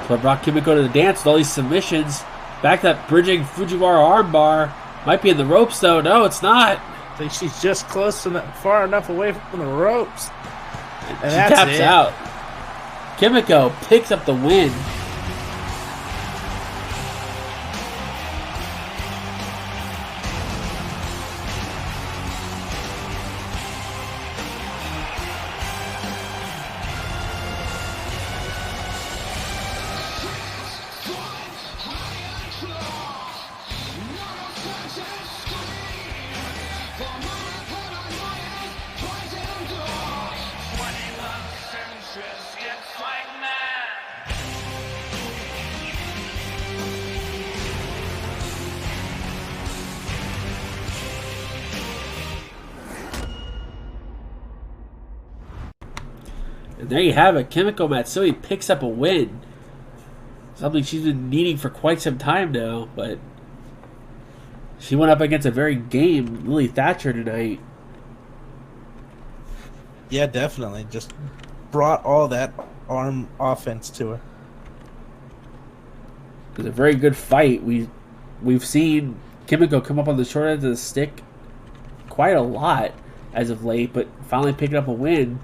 So I brought Kimiko to the dance with all these submissions. Back that bridging Fujiwara arm bar. Might be in the ropes though. No, it's not. I think she's just far enough away from the ropes. And She that's taps it. out. Kimiko picks up the win. And there you have it. Kimiko Matsui picks up a win. Something she's been needing for quite some time now, but she went up against a very game Lily Thatcher tonight. Yeah, definitely. Just brought all that arm offense to her. It was a very good fight. We've seen Kimiko come up on the short end of the stick quite a lot as of late, but finally picking up a win.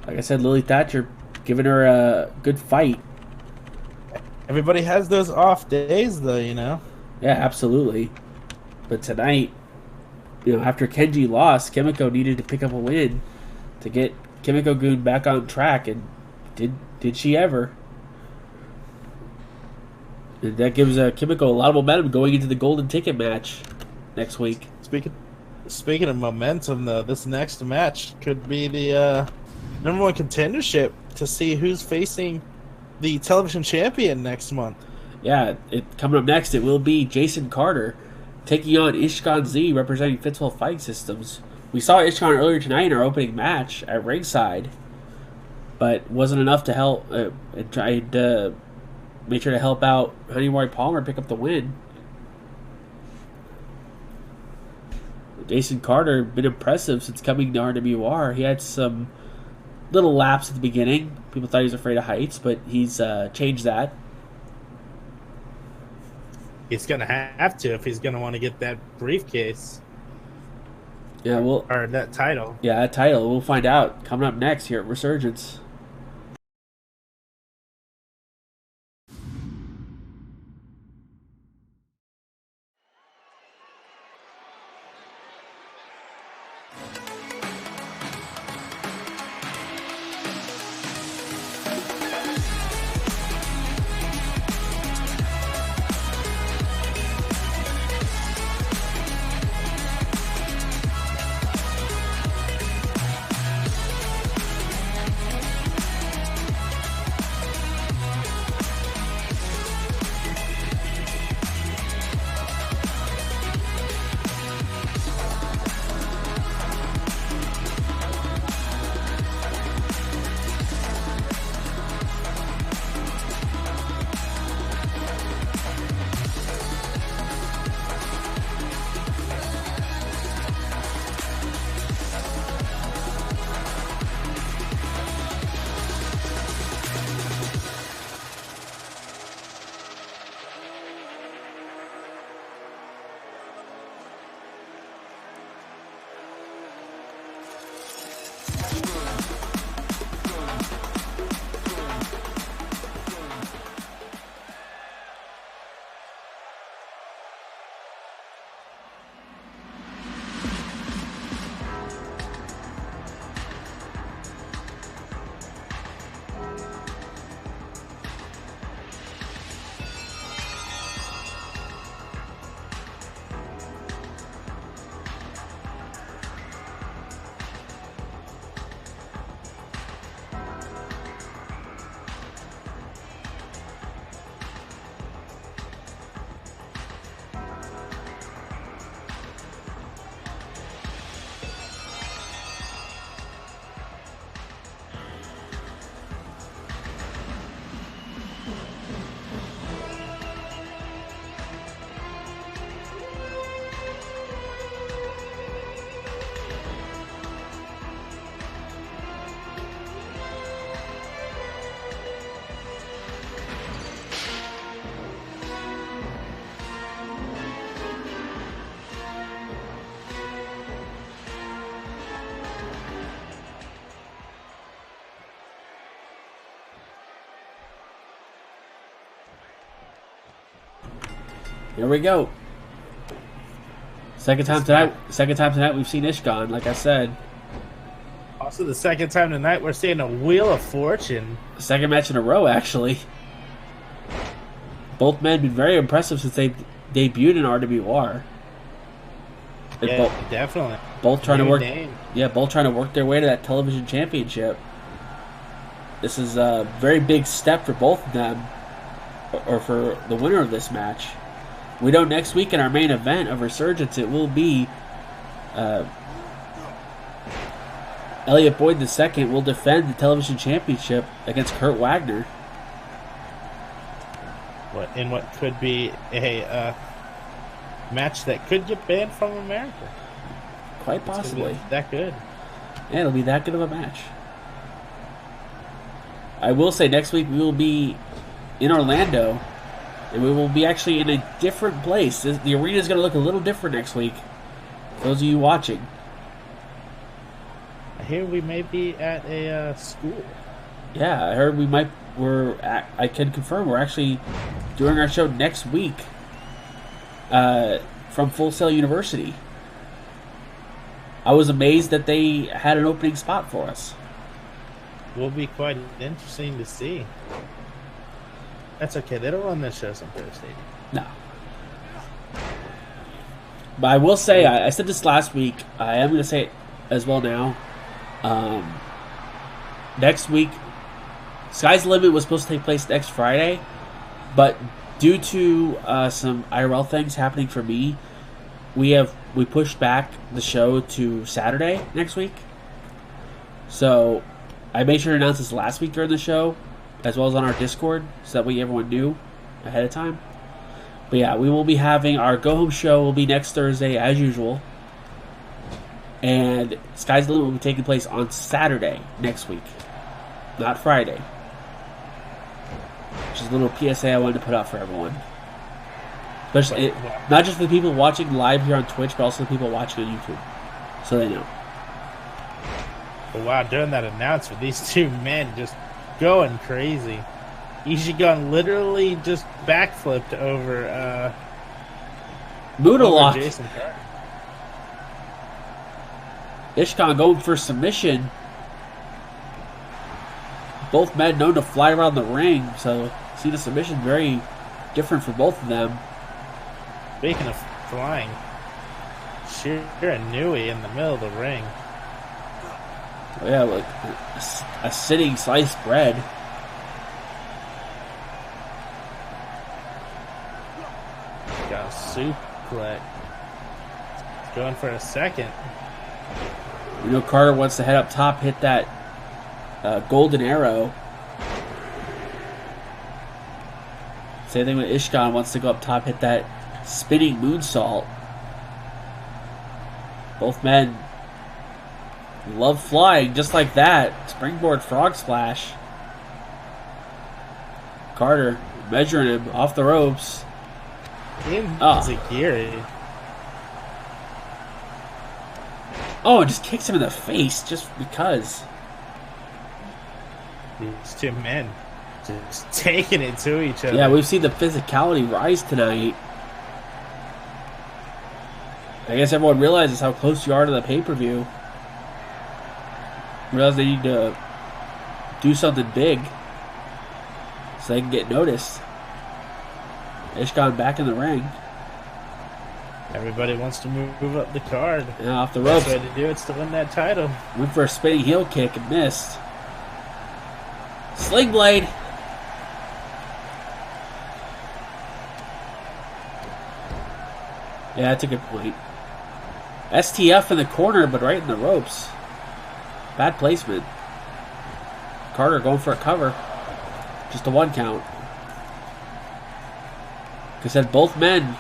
Like I said, Lily Thatcher giving her a good fight. Everybody has those off days, though, you know? Yeah, absolutely. But tonight, after Kenji lost, Kimiko needed to pick up a win to get Kimiko-gun back on track, and did she ever? And that gives Kimiko a lot of momentum going into the golden ticket match next week. Speaking of momentum, though, this next match could be the number one contendership to see who's facing the television champion next month. Yeah, coming up next, it will be Jason Carter taking on Ishkan Z, representing Fitzwell Fighting Systems. We saw Ishkan earlier tonight in our opening match at ringside, but wasn't enough to help. And tried to make sure to help out Honeywell Palmer pick up the win. Jason Carter been impressive since coming to RWR. He had some little laps at the beginning. People thought he was afraid of heights, but he's changed that. He's going to have to if he's going to want to get that briefcase. Yeah, or that title. Yeah, that title. We'll find out coming up next here at Resurgence. Here we go. Second time tonight we've seen Ishkan, like I said. Also, the second time tonight we're seeing a Wheel of Fortune. Second match in a row, actually. Both men have been very impressive since they debuted in RWR. Yeah, definitely. Both trying to work. Name. Yeah, both trying to work their way to that television championship. This is a very big step for both of them, or for the winner of this match. We know next week in our main event of Resurgence, it will be Elliot Boyd II will defend the television championship against Kurt Wagner. What could be a match that could get banned from America. Quite possibly. That good. Yeah, it'll be that good of a match. I will say next week we will be in Orlando, and we will be actually in a different place. The arena is going to look a little different next week. For those of you watching. I hear we may be at a school. Yeah, I heard I can confirm we're actually doing our show next week from Full Sail University. I was amazed that they had an opening spot for us. Will be quite interesting to see. That's okay. They don't run their shows on Thursday. No. But I will say, I said this last week. I am going to say it as well now. Next week, Sky's the Limit was supposed to take place next Friday, but due to some IRL things happening for me, we pushed back the show to Saturday next week. So I made sure to announce this last week during the show, as well as on our Discord, so that way everyone knew ahead of time. But yeah, we will be having our Go Home show will be next Thursday as usual. And Sky's the Limit will be taking place on Saturday next week, not Friday. Which is a little PSA I wanted to put out for everyone. Especially, not just for the people watching live here on Twitch, but also the people watching on YouTube. So they know. But wow, during that announcement, these two men just going crazy. Ishigun literally just backflipped over Moodalock. Jason Carter. Ishkan going for submission. Both men known to fly around the ring, so see the submission very different for both of them. Speaking of flying, Shiranui in the middle of the ring. Oh yeah, like a sitting sliced bread. Got a suplex. Going for a second. You know, Carter wants to head up top, hit that golden arrow. Same thing with Ishkan, wants to go up top, hit that spinning moonsault. Both men love flying just like that. Springboard frog splash. Carter measuring him off the ropes. Zagiri. Oh, just kicks him in the face just because. These two men just taking it to each other. Yeah, we've seen the physicality rise tonight. I guess everyone realizes how close you are to the pay-per-view. Realize they need to do something big so they can get noticed. Ishkan back in the ring. Everybody wants to move up the card. Yeah, off the ropes. Best way to do it's to win that title. Went for a spinning heel kick and missed. Sling blade. Yeah, that's a good point. STF in the corner, but right in the ropes. Bad placement. Carter going for a cover. Just a 1 count. Like I said, both men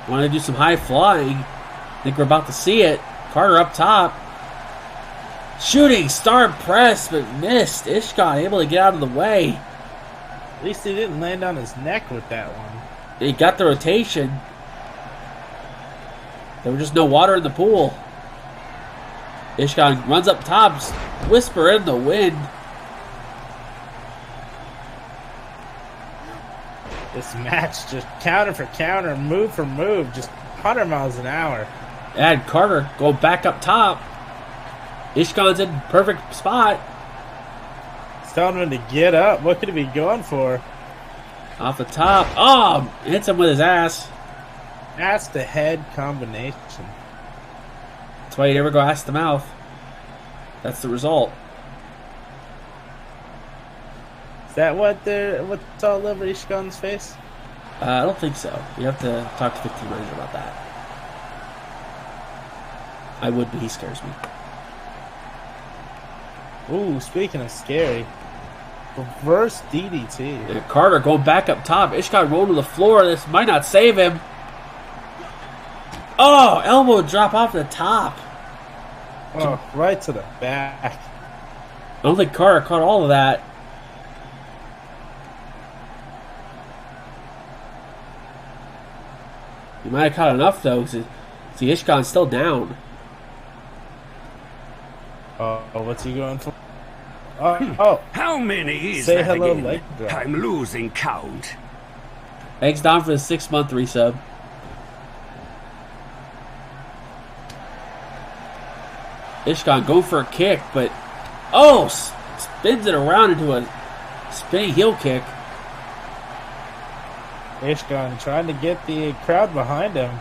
want to do some high flying. I think we're about to see it. Carter up top. Shooting star press, but missed. Ishkan able to get out of the way. At least he didn't land on his neck with that one. He got the rotation. There was just no water in the pool. Ishkan runs up top. Whisper in the wind. This this match. Just counter for counter, move for move, just 100 miles an hour. And Carter going back up top. Ishkan's in perfect spot. He's telling him to get up. What could he be going for? Off the top. Oh, hits him with his ass. Ass to head combination. That's why you never go ass to mouth. That's the result. Is that what's all over Ishkan's face? I don't think so. You have to talk to 15 Manager about that. I would, but he scares me. Ooh, speaking of scary. Reverse DDT. And Carter going back up top. Ishkan rolling to the floor. This might not save him. Oh, elbow drop off the top. Oh, right to the back. I don't think Carter caught all of that. He might have caught enough, though. See, Ishkan's still down. Oh, what's he going for? Oh. How many is Say that hello, again? leg drop. I'm losing count. Thanks, Don, for the 6-month resub. Ishkan go for a kick, but... Oh! Spins it around into a spinning heel kick. Ishkan trying to get the crowd behind him.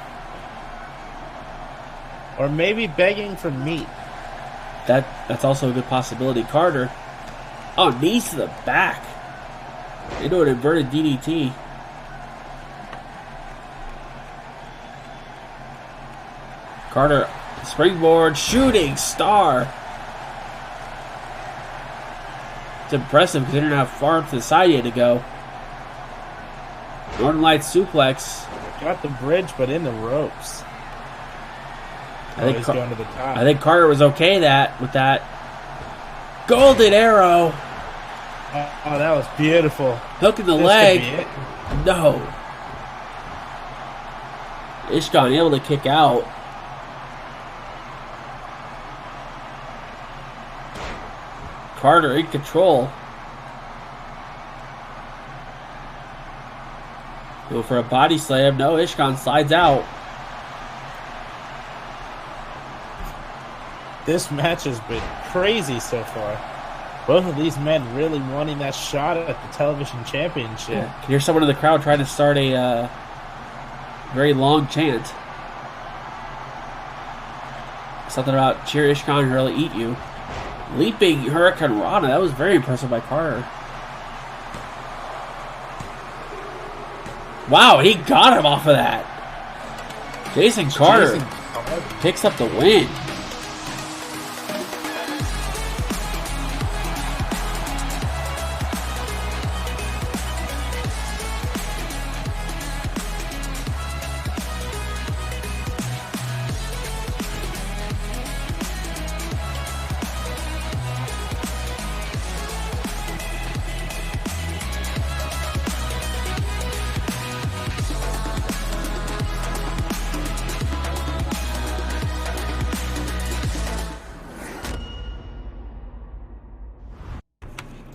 Or maybe begging for meat. That's also a good possibility. Carter. Oh, knees to the back. Into an inverted DDT. Carter, springboard, shooting star. It's impressive considering how far to the side he had to go. Northern Lights suplex. Got the bridge, but in the ropes. He's going to the top. I think Carter was okay with that. Golden arrow. Oh, that was beautiful. Hook in the This leg. could be it. No. Ishkan able to kick out. Carter in control. Go for a body slam. No, Ishkan slides out. This match has been crazy so far. Both of these men really wanting that shot at the television championship. Yeah. Can hear someone in the crowd trying to start a very long chant. Something about cheer Ishkan or he'll eat you. Leaping Hurricane Rana. That was very impressive by Carter. Wow, he got him off of that. Jason Carter picks up the win.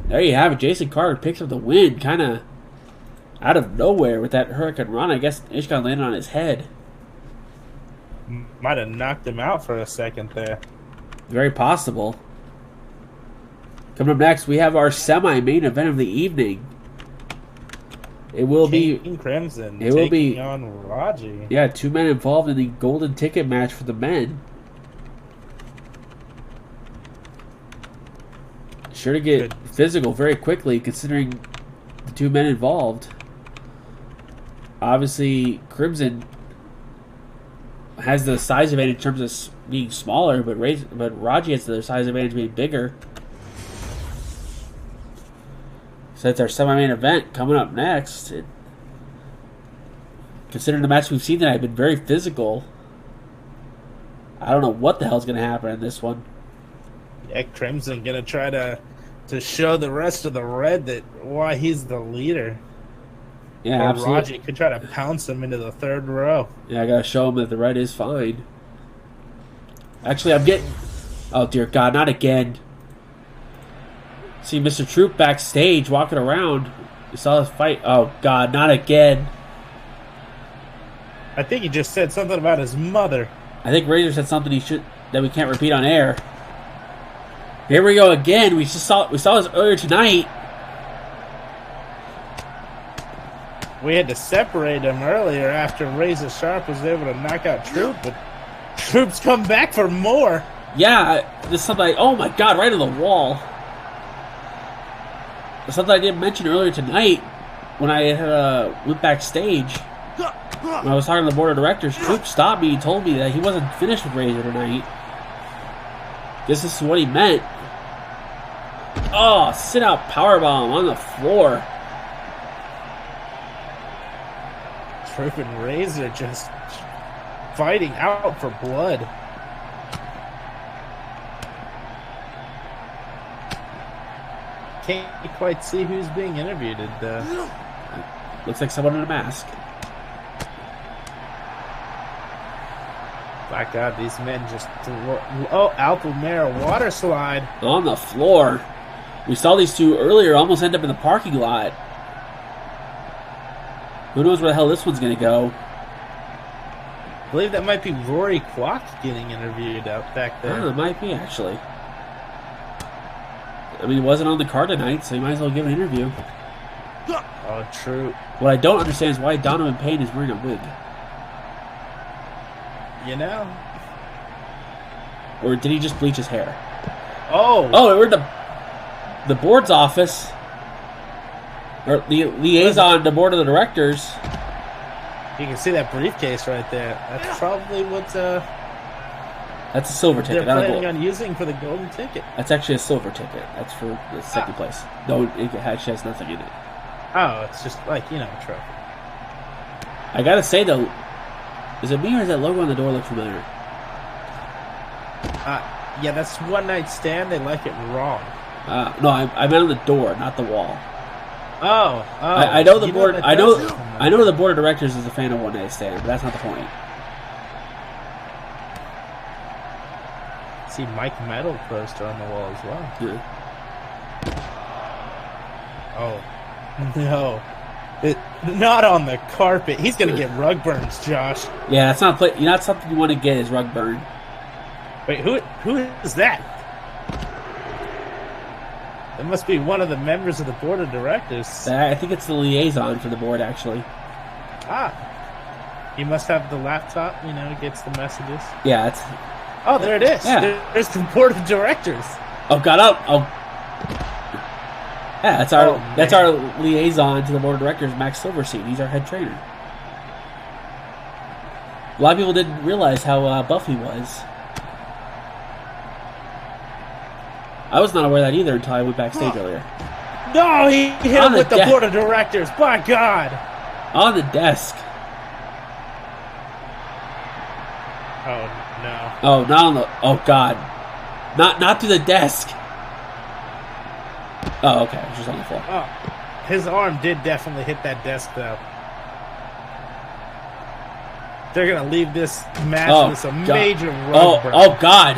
There you have it. Jason Carter picks up the win, kind of out of nowhere with that Hurricane Rana. I guess Ishkan landed on his head. Might have knocked him out for a second there. Very possible. Coming up next, we have our semi-main event of the evening. It will King Crimson taking on Raji. Yeah, 2 men involved in the golden ticket match for the men. Sure to get physical very quickly, considering the 2 men involved. Obviously, Crimson has the size advantage in terms of being smaller, but Raji has the size advantage being bigger. So that's our semi-main event coming up next. Considering the match we've seen tonight, been very physical. I don't know what the hell's going to happen in this one. Yeah, Crimson gonna try to show the rest of the red that why he's the leader. Yeah, or absolutely. Raji could try to pounce him into the third row. Yeah, I gotta show him that the red is fine. Actually, I'm getting... Oh, dear God, not again. See Mr. Troop backstage walking around. We saw this fight. Oh, God, not again. I think he just said something about his mother. I think Razor said something that we can't repeat on air. Here we go again. We saw this earlier tonight. We had to separate him earlier after Razor Sharp was able to knock out Troop, but Troop's come back for more. Yeah, there's something like, oh my God, right on the wall. There's something I didn't mention earlier tonight when I went backstage. When I was talking to the board of directors, Troop stopped me and told me that he wasn't finished with Razor tonight. This is what he meant. Oh, sit out powerbomb on the floor. Troop and Razor just fighting out for blood. Can't quite see who's being interviewed. Looks like someone in a mask. My God, these men just... Oh, Alpha Mare water slide. On the floor. We saw these two earlier almost end up in the parking lot. Who knows where the hell this one's going to go? I believe that might be Rory Kwok getting interviewed out back there. Oh, it might be, actually. I mean, he wasn't on the card tonight, so you might as well give an interview. Oh, true. What I don't understand is why Donovan Payne is wearing a wig. You know? Or did he just bleach his hair? Oh! Oh, we're in the board's office. Or the liaison, the board of the directors. You can see that briefcase right there. That's probably what That's a silver they're ticket. Not a planning gold. on using for the golden ticket. That's actually a silver ticket. That's for the second place. No, it actually has nothing in it. Oh, it's just like, a trophy. I gotta say though, is it me or does that logo on the door look familiar? Yeah, that's One Night Stand. They like it wrong. No, I meant on the door, not the wall. Oh. I know the You board. that I know. does- I know the board of directors is a fan of One Night Stand, but that's not the point. See Mike Metal poster on the wall as well. Yeah. Oh no, not on the carpet. He's gonna get rug burns, Josh. Yeah, that's not not something you want to get is rug burn. Wait, who is that? That must be one of the members of the board of directors. I think it's the liaison for the board, actually. He must have the laptop. Gets the messages. Yeah, it's. Oh, there it is. Yeah. There's the board of directors. Oh, got up. Oh. Yeah, that's our man. liaison to the board of directors, Max Silverstein. He's our head trainer. A lot of people didn't realize how buff he was. I was not aware of that either until I went backstage earlier. No, he hit On him the with the deck. board of directors. By God. On the desk. Oh no. Oh, not on the. Oh God. Not to the desk. Oh, okay. It was just on the floor. Oh, his arm did definitely hit that desk, though. They're gonna leave this match with a major rug burn. Oh God.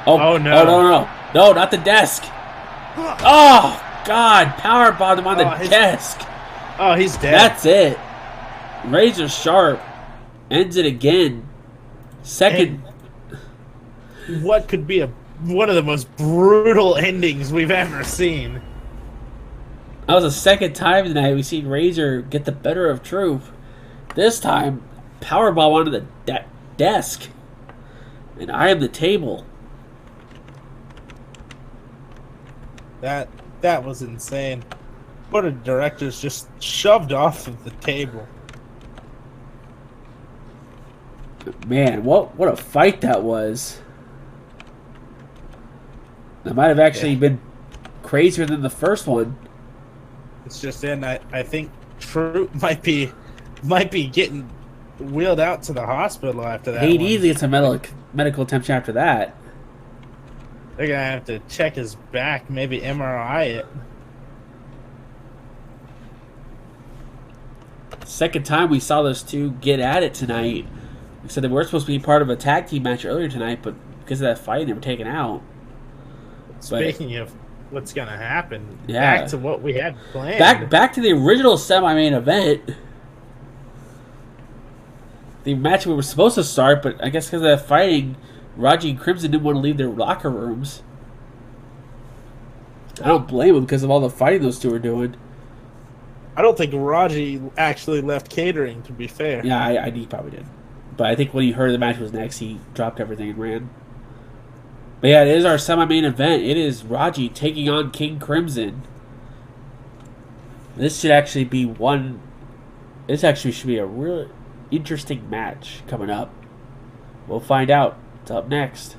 Oh, no. Oh no. No, not the desk. Oh God. Power bottom on the desk. Oh, he's dead. That's it. Razor Sharp ends it again. Second. And what could be one of the most brutal endings we've ever seen. That was the second time tonight we've seen Razor get the better of Troop. This time, powerbomb onto the desk. And I am the table. That was insane. Board of directors just shoved off of the table. Man, what a fight that was. That might have actually been crazier than the first one. It's just I think Troop might be getting wheeled out to the hospital after that. He'd one. easily get some medical attention after that. They're gonna have to check his back, maybe MRI it. Second time we saw those two get at it tonight. We said they were supposed to be part of a tag team match earlier tonight, but because of that fight, they were taken out. Speaking of what's gonna happen. Yeah. Back to what we had planned. Back to the original semi-main event. The match we were supposed to start, but I guess because of that fighting, Raji and Crimson didn't want to leave their locker rooms. I don't blame them because of all the fighting those two are doing. I don't think Raji actually left catering, to be fair. Yeah, he probably did. But I think when he heard the match was next, he dropped everything and ran. But yeah, it is our semi-main event. It is Raji taking on King Crimson. This should actually be one... This actually should be a real interesting match coming up. We'll find out. It's up next.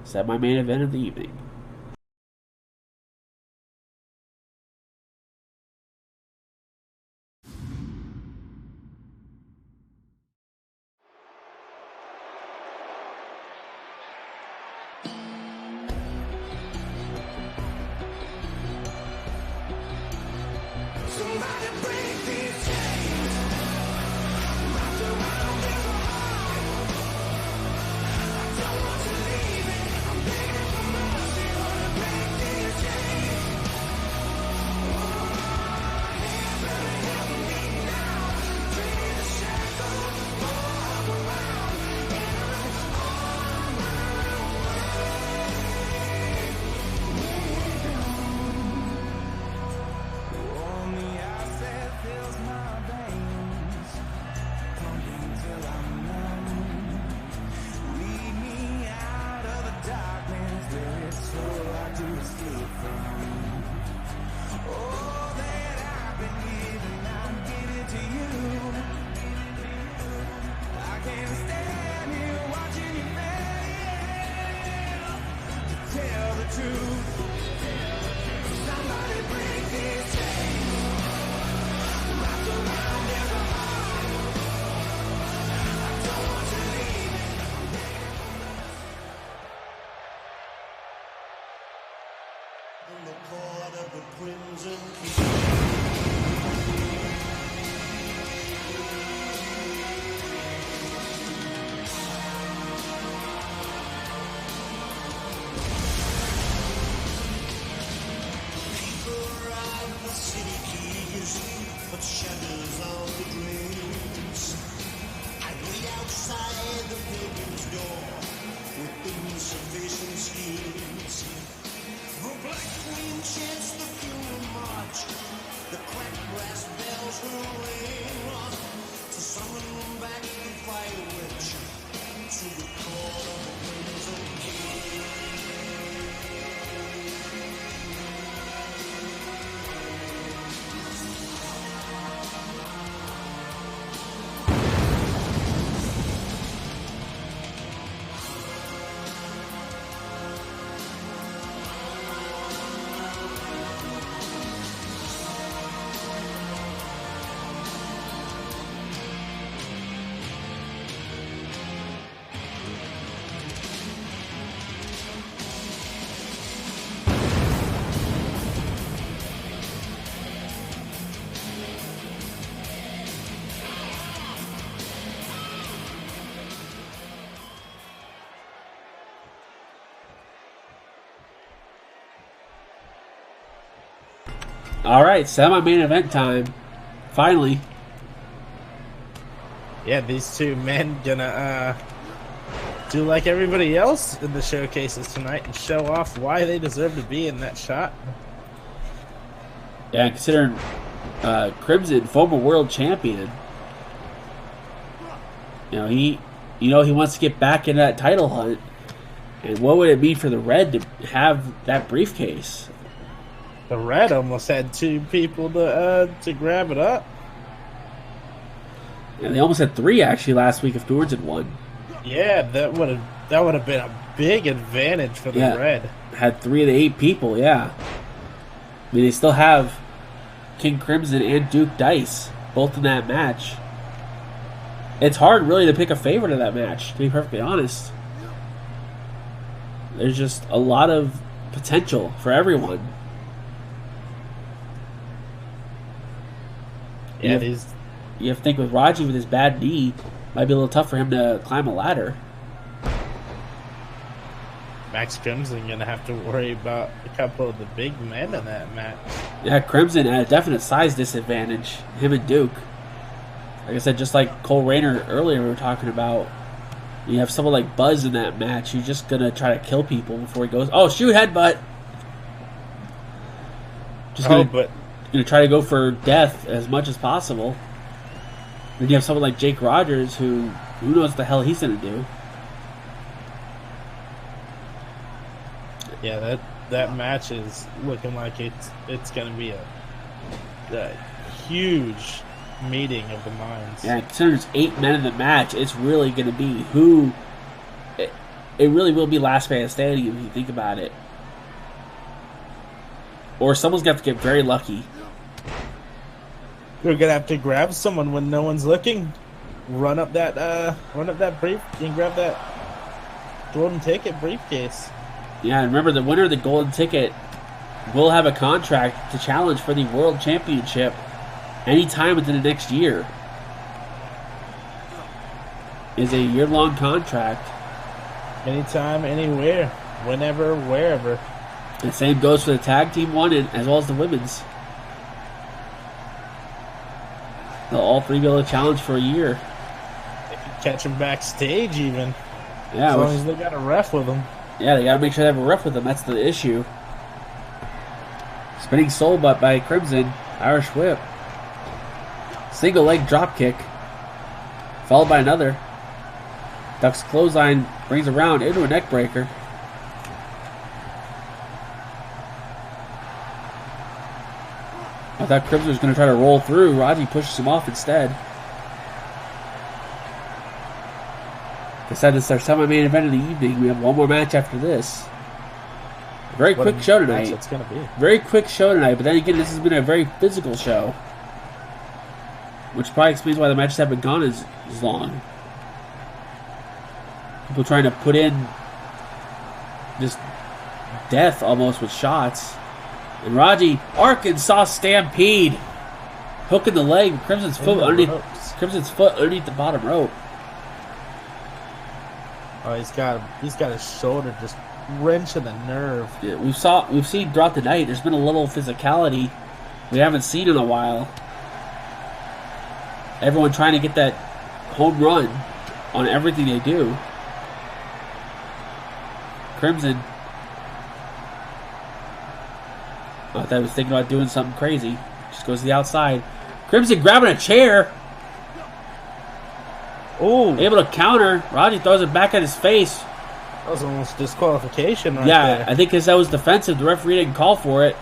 Semi-main event of the evening. Alright, semi-main event time. Finally. Yeah, these two men gonna do like everybody else in the showcases tonight and show off why they deserve to be in that shot. Yeah, considering Crimson, former world champion, he wants to get back in that title hunt. And what would it mean for the Red to have that briefcase? The Red almost had two people to grab it up. And they almost had three actually last week if Dorns had won. Yeah, that would have been a big advantage for the Red. Had 3 of the 8 people, yeah. I mean, they still have King Crimson and Duke Dice both in that match. It's hard really to pick a favorite of that match, to be perfectly honest. There's just a lot of potential for everyone. Yeah, you have to think with Raji with his bad knee, might be a little tough for him to climb a ladder. Max Crimson going to have to worry about a couple of the big men in that match. Yeah, Crimson at a definite size disadvantage. Him and Duke. Like I said, just like Cole Rayner earlier we were talking about, you have someone like Buzz in that match. You're just going to try to kill people before he goes, oh, shoot, headbutt. Just going to try to go for death as much as possible. Then you have someone like Jake Rogers who knows what the hell he's going to do. Yeah, that match is looking like it's going to be a huge meeting of the minds. Yeah, considering there's 8 men in the match, it's really going to be who... It really will be last man standing if you think about it. Or someone's going to have to get very lucky. You're going to have to grab someone when no one's looking. Run up that brief and grab that golden ticket briefcase. Yeah, and remember, the winner of the golden ticket will have a contract to challenge for the World Championship anytime within the next year. It's a year-long contract. Anytime, anywhere, whenever, wherever. The same goes for the tag team one as well as the women's. They'll all three be able to challenge for a year. They can catch them backstage even. Yeah, as long as they got a ref with them. Yeah, they gotta make sure they have a ref with them. That's the issue. Spinning soul butt by Crimson. Irish whip. Single leg drop kick. Followed by another. Ducks clothesline, brings around into a neck breaker. I thought Crimson was going to try to roll through. Raji pushes him off instead. They said it's our semi-main event of the evening. We have one more match after this. Very quick show tonight. It's going to be. Very quick show tonight, but then again, this has been a very physical show. Which probably explains why the matches haven't gone as long. People trying to put in just death almost with shots. And Raji, Arkansas Stampede. Hook in the leg, Crimson's foot underneath the bottom rope. Oh, he's got his shoulder just wrenching the nerve. Yeah, we've seen throughout the night there's been a little physicality we haven't seen in a while. Everyone trying to get that home run on everything they do. Crimson, I thought I was thinking about doing something crazy. Just goes to the outside. Crimson grabbing a chair. Oh, able to counter. Raji throws it back at his face. That was almost disqualification right there. there. I think because that was defensive. The referee didn't call for it.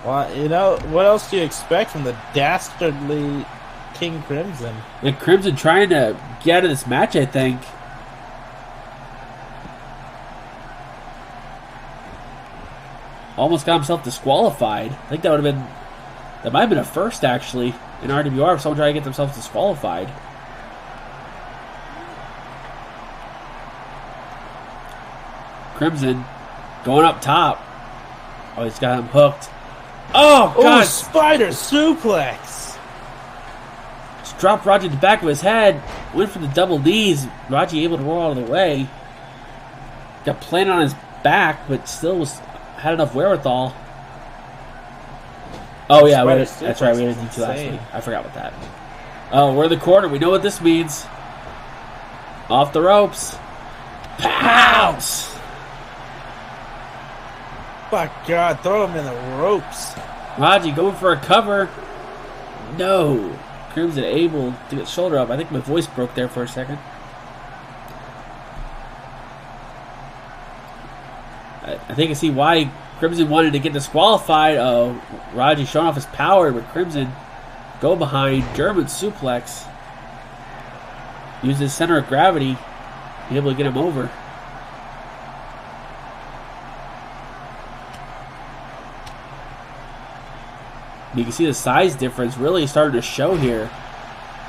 Well, you know, what else do you expect from the dastardly King Crimson? And Crimson trying to get out of this match, I think. Almost got himself disqualified. I think that might have been a first, actually, in RWR if someone tried to get themselves disqualified. Crimson going up top. Oh, he's got him hooked. Oh, God. Oh, spider suplex. Just dropped Raji to the back of his head. Went for the double knees. Raji able to roll out of the way. Got planted on his back, but still had enough wherewithal. Oh, yeah, that's right. We had a D2 last week. I forgot about that. Oh, we're in the corner. We know what this means. Off the ropes. Pounce! My God, throw him in the ropes. Raji going for a cover. No. Crimson able to get shoulder up. I think my voice broke there for a second. I think I see why Crimson wanted to get disqualified. Oh, Raji showing off his power, but Crimson go behind. German suplex. Use his center of gravity. Be able to get him over. You can see the size difference really starting to show here.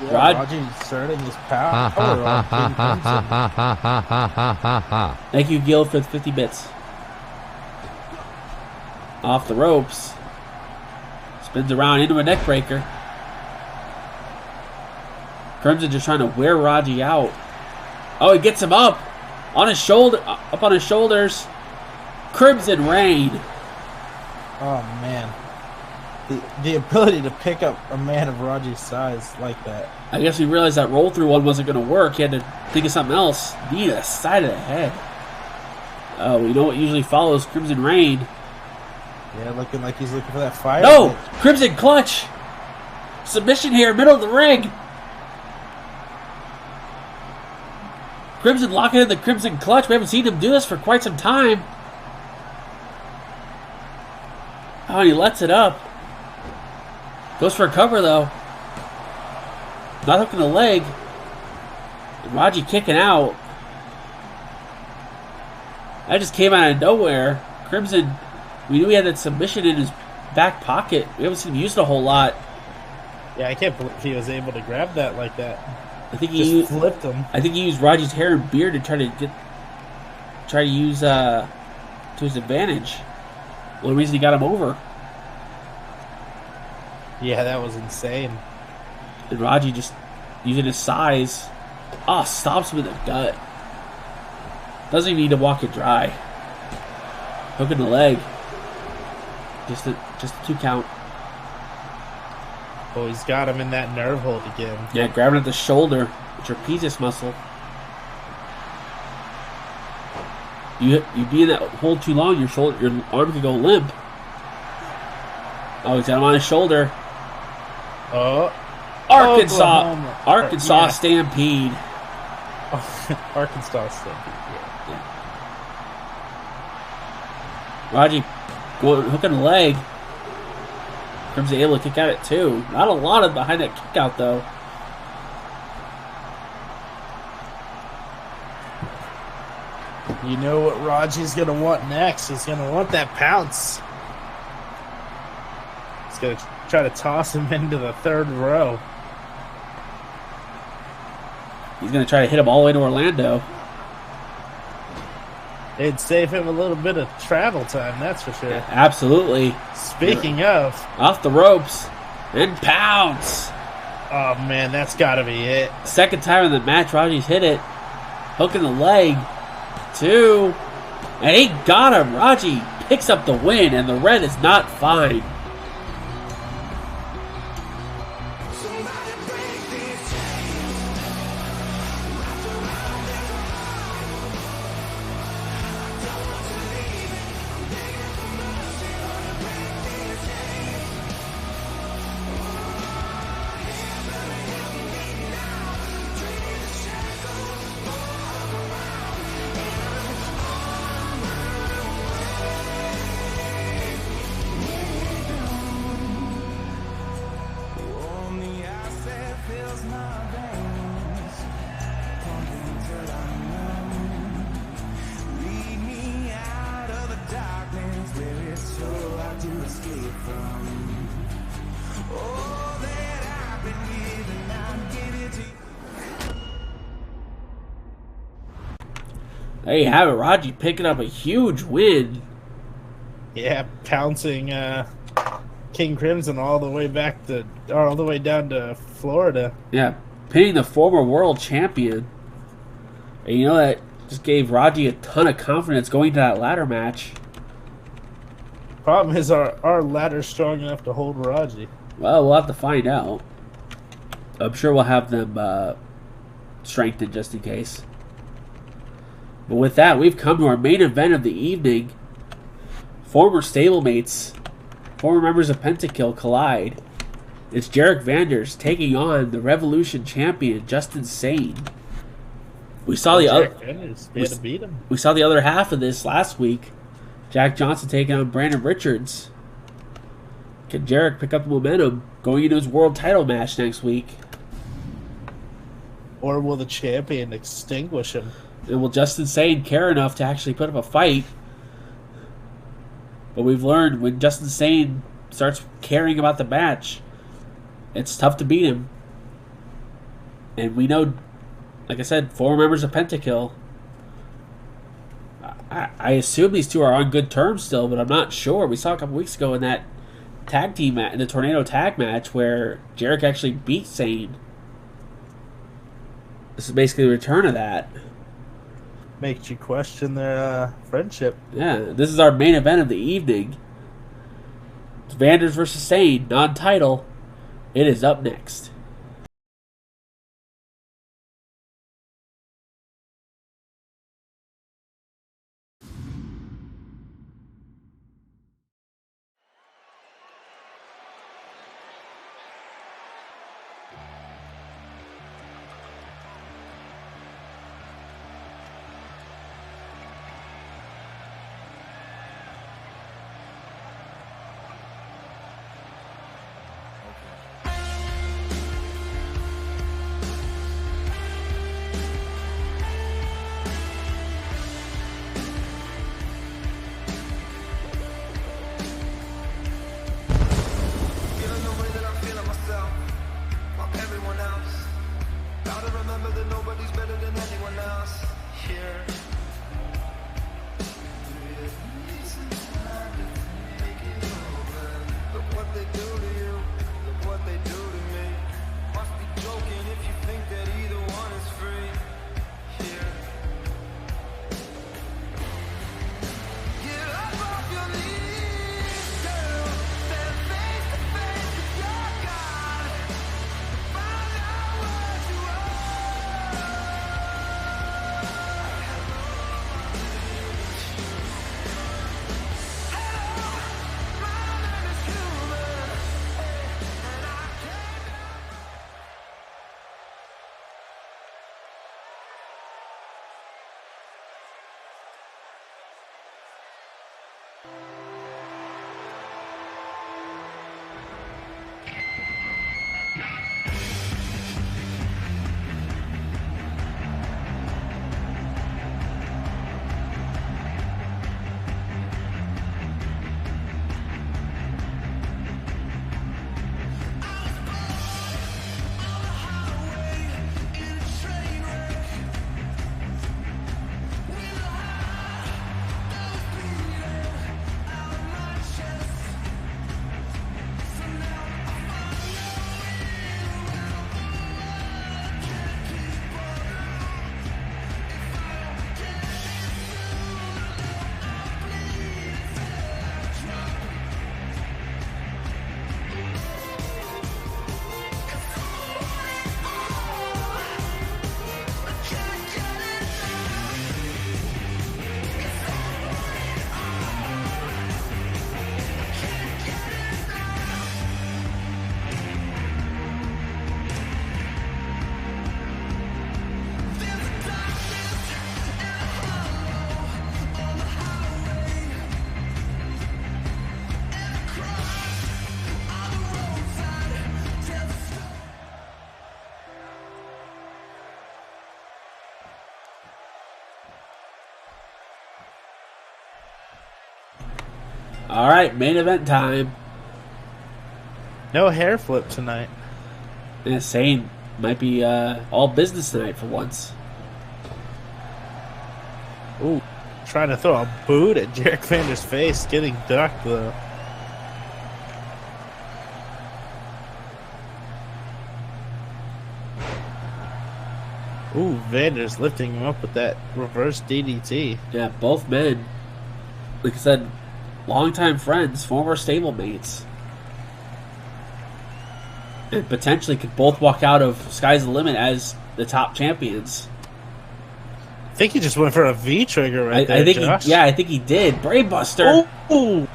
Yeah, Raji inserting his power. Thank you, Gil, for the 50 bits. Off the ropes. Spins around into a neck breaker. Crimson just trying to wear Raji out. Oh, he gets him up. On his shoulder, up on his shoulders. Crimson Rain. Oh man, the ability to pick up a man of Raji's size like that. I guess we realized that roll through one wasn't going to work. He had to think of something else. Knee to the side of the head. We know what usually follows Crimson Rain. Yeah, looking like he's looking for that fire. No! hit. Crimson Clutch! Submission here, middle of the ring. Crimson locking in the Crimson Clutch. We haven't seen him do this for quite some time. Oh, and he lets it up. Goes for a cover, though. Not hooking the leg. And Raji kicking out. That just came out of nowhere. Crimson, we knew he had that submission in his back pocket. We haven't seen him use it a whole lot. Yeah, I can't believe he was able to grab that like that. I think Just flipped him. I think he used Raji's hair and beard to try to use to his advantage. One reason he got him over. Yeah, that was insane. And Raji just using his size. Stops him in the gut. Doesn't even need to walk it dry. Hooking the leg. Just a 2 count. Oh, he's got him in that nerve hold again. Yeah, grabbing at the shoulder, the trapezius muscle. You be in that hold too long, your arm could go limp. Oh, he's got him on his shoulder. Oh, Arkansas Yeah. Stampede. Arkansas Stampede. Yeah. Raji hooking the leg. Crimson able to kick out it too. Not a lot of behind that kick out though. You know what Raji's gonna want next? He's gonna want that pounce. He's gonna try to toss him into the 3rd row. He's gonna try to hit him all the way to Orlando. It'd save him a little bit of travel time, that's for sure. Absolutely. Speaking of, Off the ropes. And pounce. oh man, that's gotta be it. Second time in the match, Raji's hit it. Hooking the leg. 2. And he got him. Raji picks up the win, and the red is not fine. There you have it. Raji picking up a huge win. Yeah, pouncing King Crimson all the way all the way down to Florida. Yeah, pinning the former world champion. And you know that just gave Raji a ton of confidence going to that ladder match. Problem is our ladder's strong enough to hold Raji. Well, we'll have to find out. I'm sure we'll have them strengthened just in case. But with that, we've come to our main event of the evening. Former stablemates, former members of Pentakill collide. It's Jarek Vanders taking on the Revolution champion, Justin Sane. We saw the other. We saw the other half of this last week. Jack Johnson taking on Brandon Richards. Can Jarek pick up the momentum going into his world title match next week? Or will the champion extinguish him? And will Justin Sane care enough to actually put up a fight? But we've learned when Justin Sane starts caring about the match, it's tough to beat him. And we know, like I said, 4 members of Pentakill. I assume these two are on good terms still, but I'm not sure. We saw a couple weeks ago in that tag team match, in the Tornado tag match, where Jarek actually beat Sane. This is basically the return of that. Makes you question their friendship. Yeah, this is our main event of the evening. It's Vanders versus Sane, non-title. It is up next. Feeling the way that I'm feeling myself, like everyone else. Gotta remember that nobody's better than anyone else here. Look what they do to you, look what they do to me. Must be joking if you think that either one is free here. Get up off your knees, girl. Stand face to face with your God. Find out what you Hello, my name is human, and I can't. All right, main event time. No hair flip tonight. Yeah, Sane might be all business tonight for once. Ooh, trying to throw a boot at Jarek Vander's face, getting ducked though. Ooh, Vander's lifting him up with that reverse DDT. Yeah, both men, like I said, longtime friends, former stablemates. And potentially could both walk out of Sky's the Limit as the top champions. I think he just went for a V trigger right there, I think Josh. I think he did. Brainbuster. Ooh.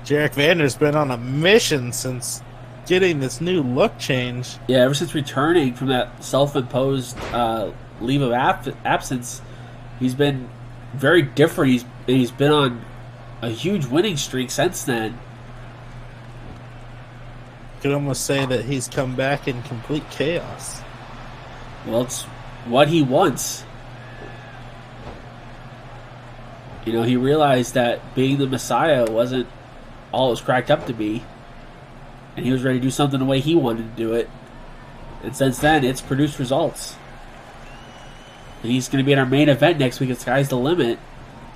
Jarek Vander's been on a mission since getting this new look change. Yeah, ever since returning from that self-imposed leave of absence, he's been very different. He's been on a huge winning streak since then. Could almost say that he's come back in complete chaos. Well, it's what he wants. You know, he realized that being the Messiah wasn't all it was cracked up to be. And he was ready to do something the way he wanted to do it. And since then, it's produced results. And he's going to be in our main event next week at Sky's the Limit,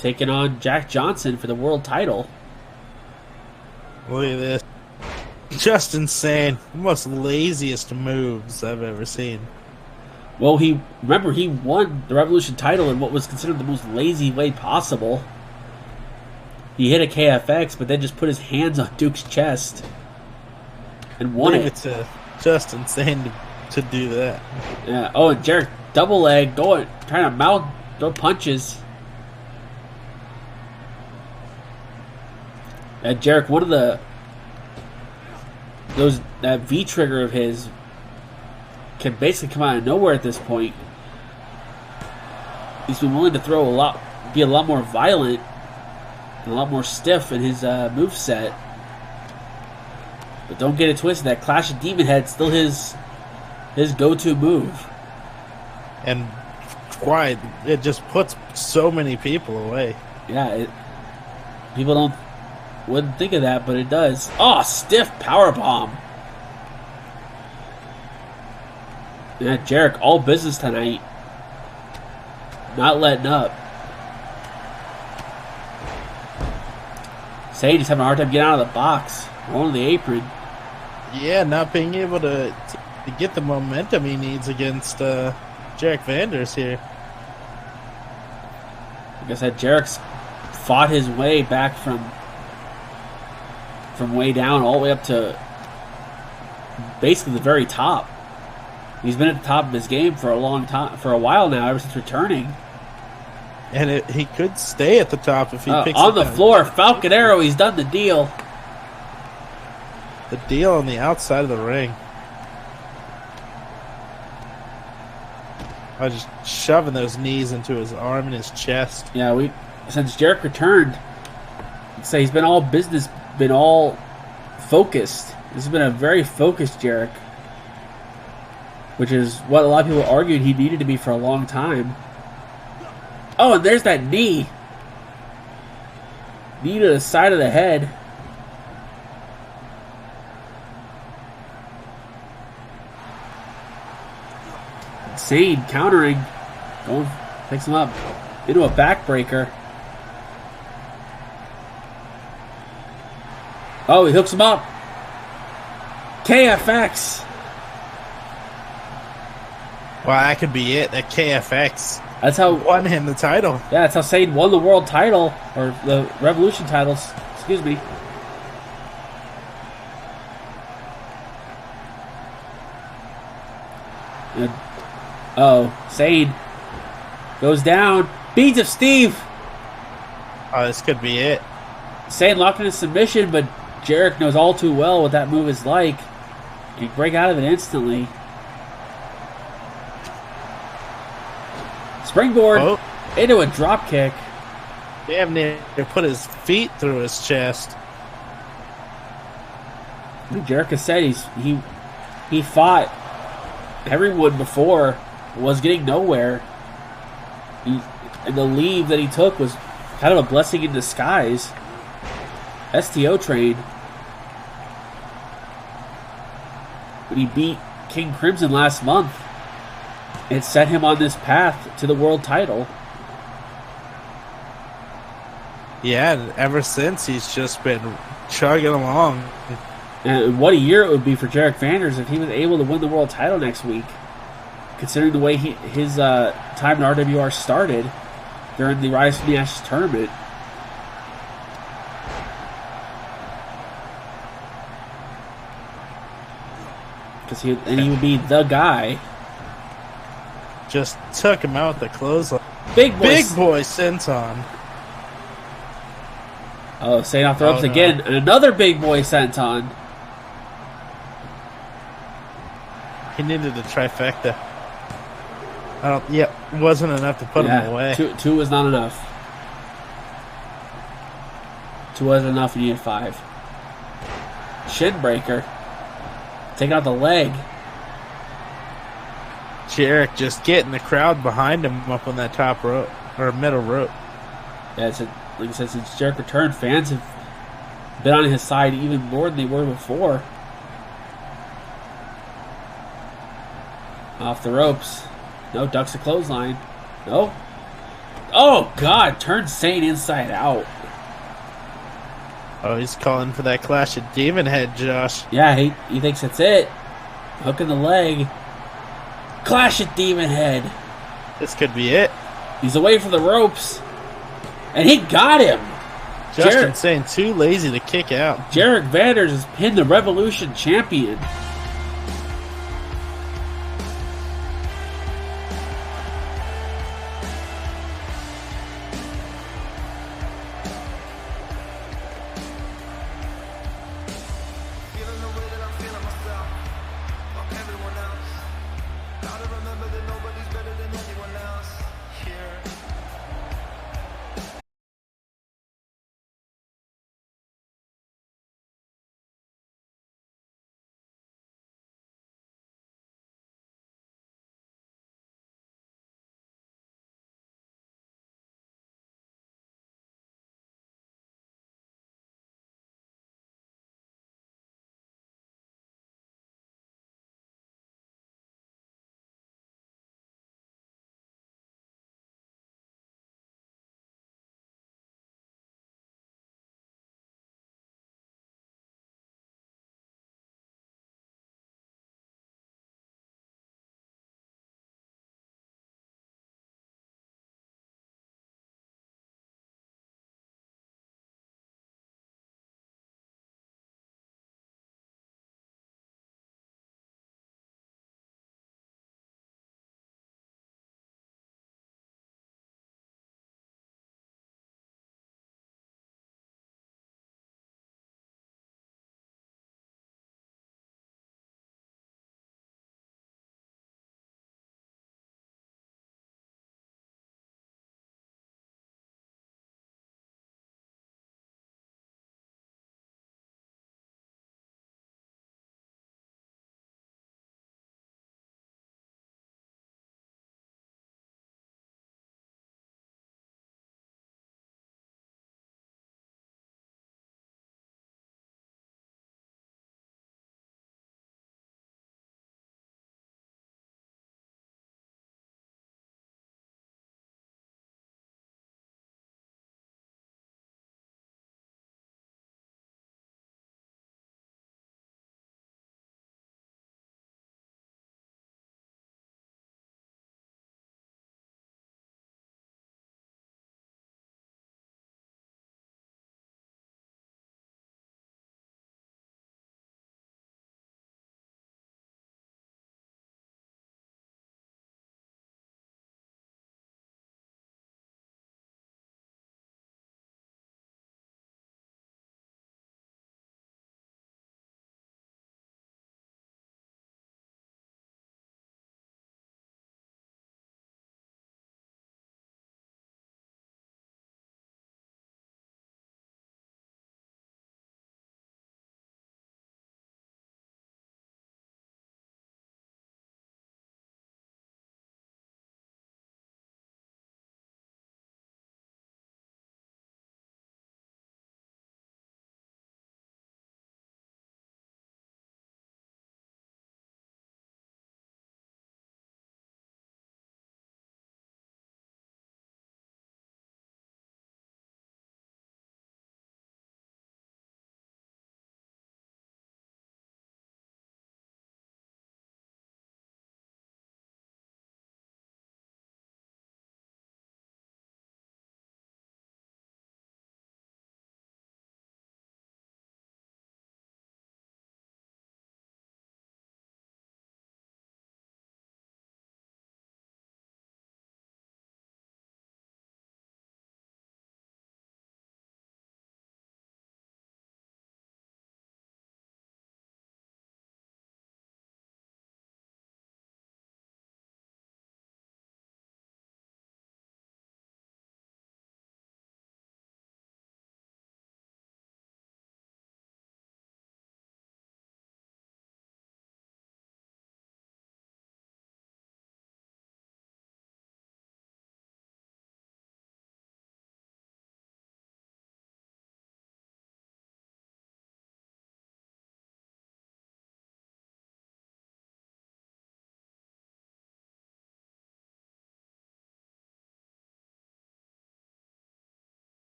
taking on Jack Johnson for the world title. Look at this. Just insane. The most laziest moves I've ever seen. Well, he won the Revolution title in what was considered the most lazy way possible. He hit a KFX, but then just put his hands on Duke's chest and won it. It's just insane to do that. Yeah. Oh, and Jarek double leg trying to throw punches. And Jarek, one of that V trigger of his can basically come out of nowhere at this point. He's been willing to be a lot more violent, and a lot more stiff in his moveset. But don't get it twisted, that Clash of Demon Head still his go-to move. And why it just puts so many people away. Yeah, people wouldn't think of that, but it does. Oh, stiff power bomb. Yeah, Jarek, all business tonight. Not letting up. Sage is having a hard time getting out of the box. Rolling the apron. Yeah, not being able to get the momentum he needs against Jarek Vanders here. Like I said, Jarek's fought his way back from way down all the way up to basically the very top. He's been at the top of his game for a while now, ever since returning. And he could stay at the top if he picks on it the down. floor. Falcon Arrow, he's done the deal. The deal on the outside of the ring. I was just shoving those knees into his arm and his chest. Yeah, since Jarek returned, I'd say he's been all business, been all focused. This has been a very focused Jarek, which is what a lot of people argued he needed to be for a long time. Oh, and there's that knee. Knee to the side of the head. Insane countering. Picks him up into a backbreaker. Oh, he hooks him up. KFX. Well, that could be it. That KFX. That's how won him the title. Yeah, that's how Satan won the world title, or the Revolution titles. Excuse me. And, Sane goes down. Beads of Steve. Oh, this could be it. Sane locked in a submission, but Jarek knows all too well what that move is like. He break out of it instantly. Springboard into a drop kick. Damn near put his feet through his chest. Like Jarek has said, he fought everyone before, was getting nowhere. And the leave that he took was kind of a blessing in disguise. STO train. When he beat King Crimson last month, it set him on this path to the world title. Yeah, and ever since he's just been chugging along. And what a year it would be for Jarek Vanders if he was able to win the world title next week, considering the way his time in RWR started during the Rise from the Ashes tournament. Because he would be the guy. Just took him out the clothesline. Big boy senton. Oh, staying off the ropes again. And another big boy senton. He needed a trifecta. Wasn't enough to put him away. Two was not enough. Two wasn't enough, you needed 5. Shin breaker. Taking out the leg. Jarek just getting the crowd behind him up on that top rope, or middle rope. Yeah, like I said, since Jarek returned, fans have been on his side even more than they were before. Off the ropes. No, ducks a clothesline. No. Oh, God. Turns Sane inside out. Oh, he's calling for that Clash of Demon Head, Josh. Yeah, he thinks that's it. Hook in the leg. Clash at Demon Head. This could be it. He's away from the ropes. And he got him. Justin saying too lazy to kick out. Jarek Vanders has pinned the Revolution champion.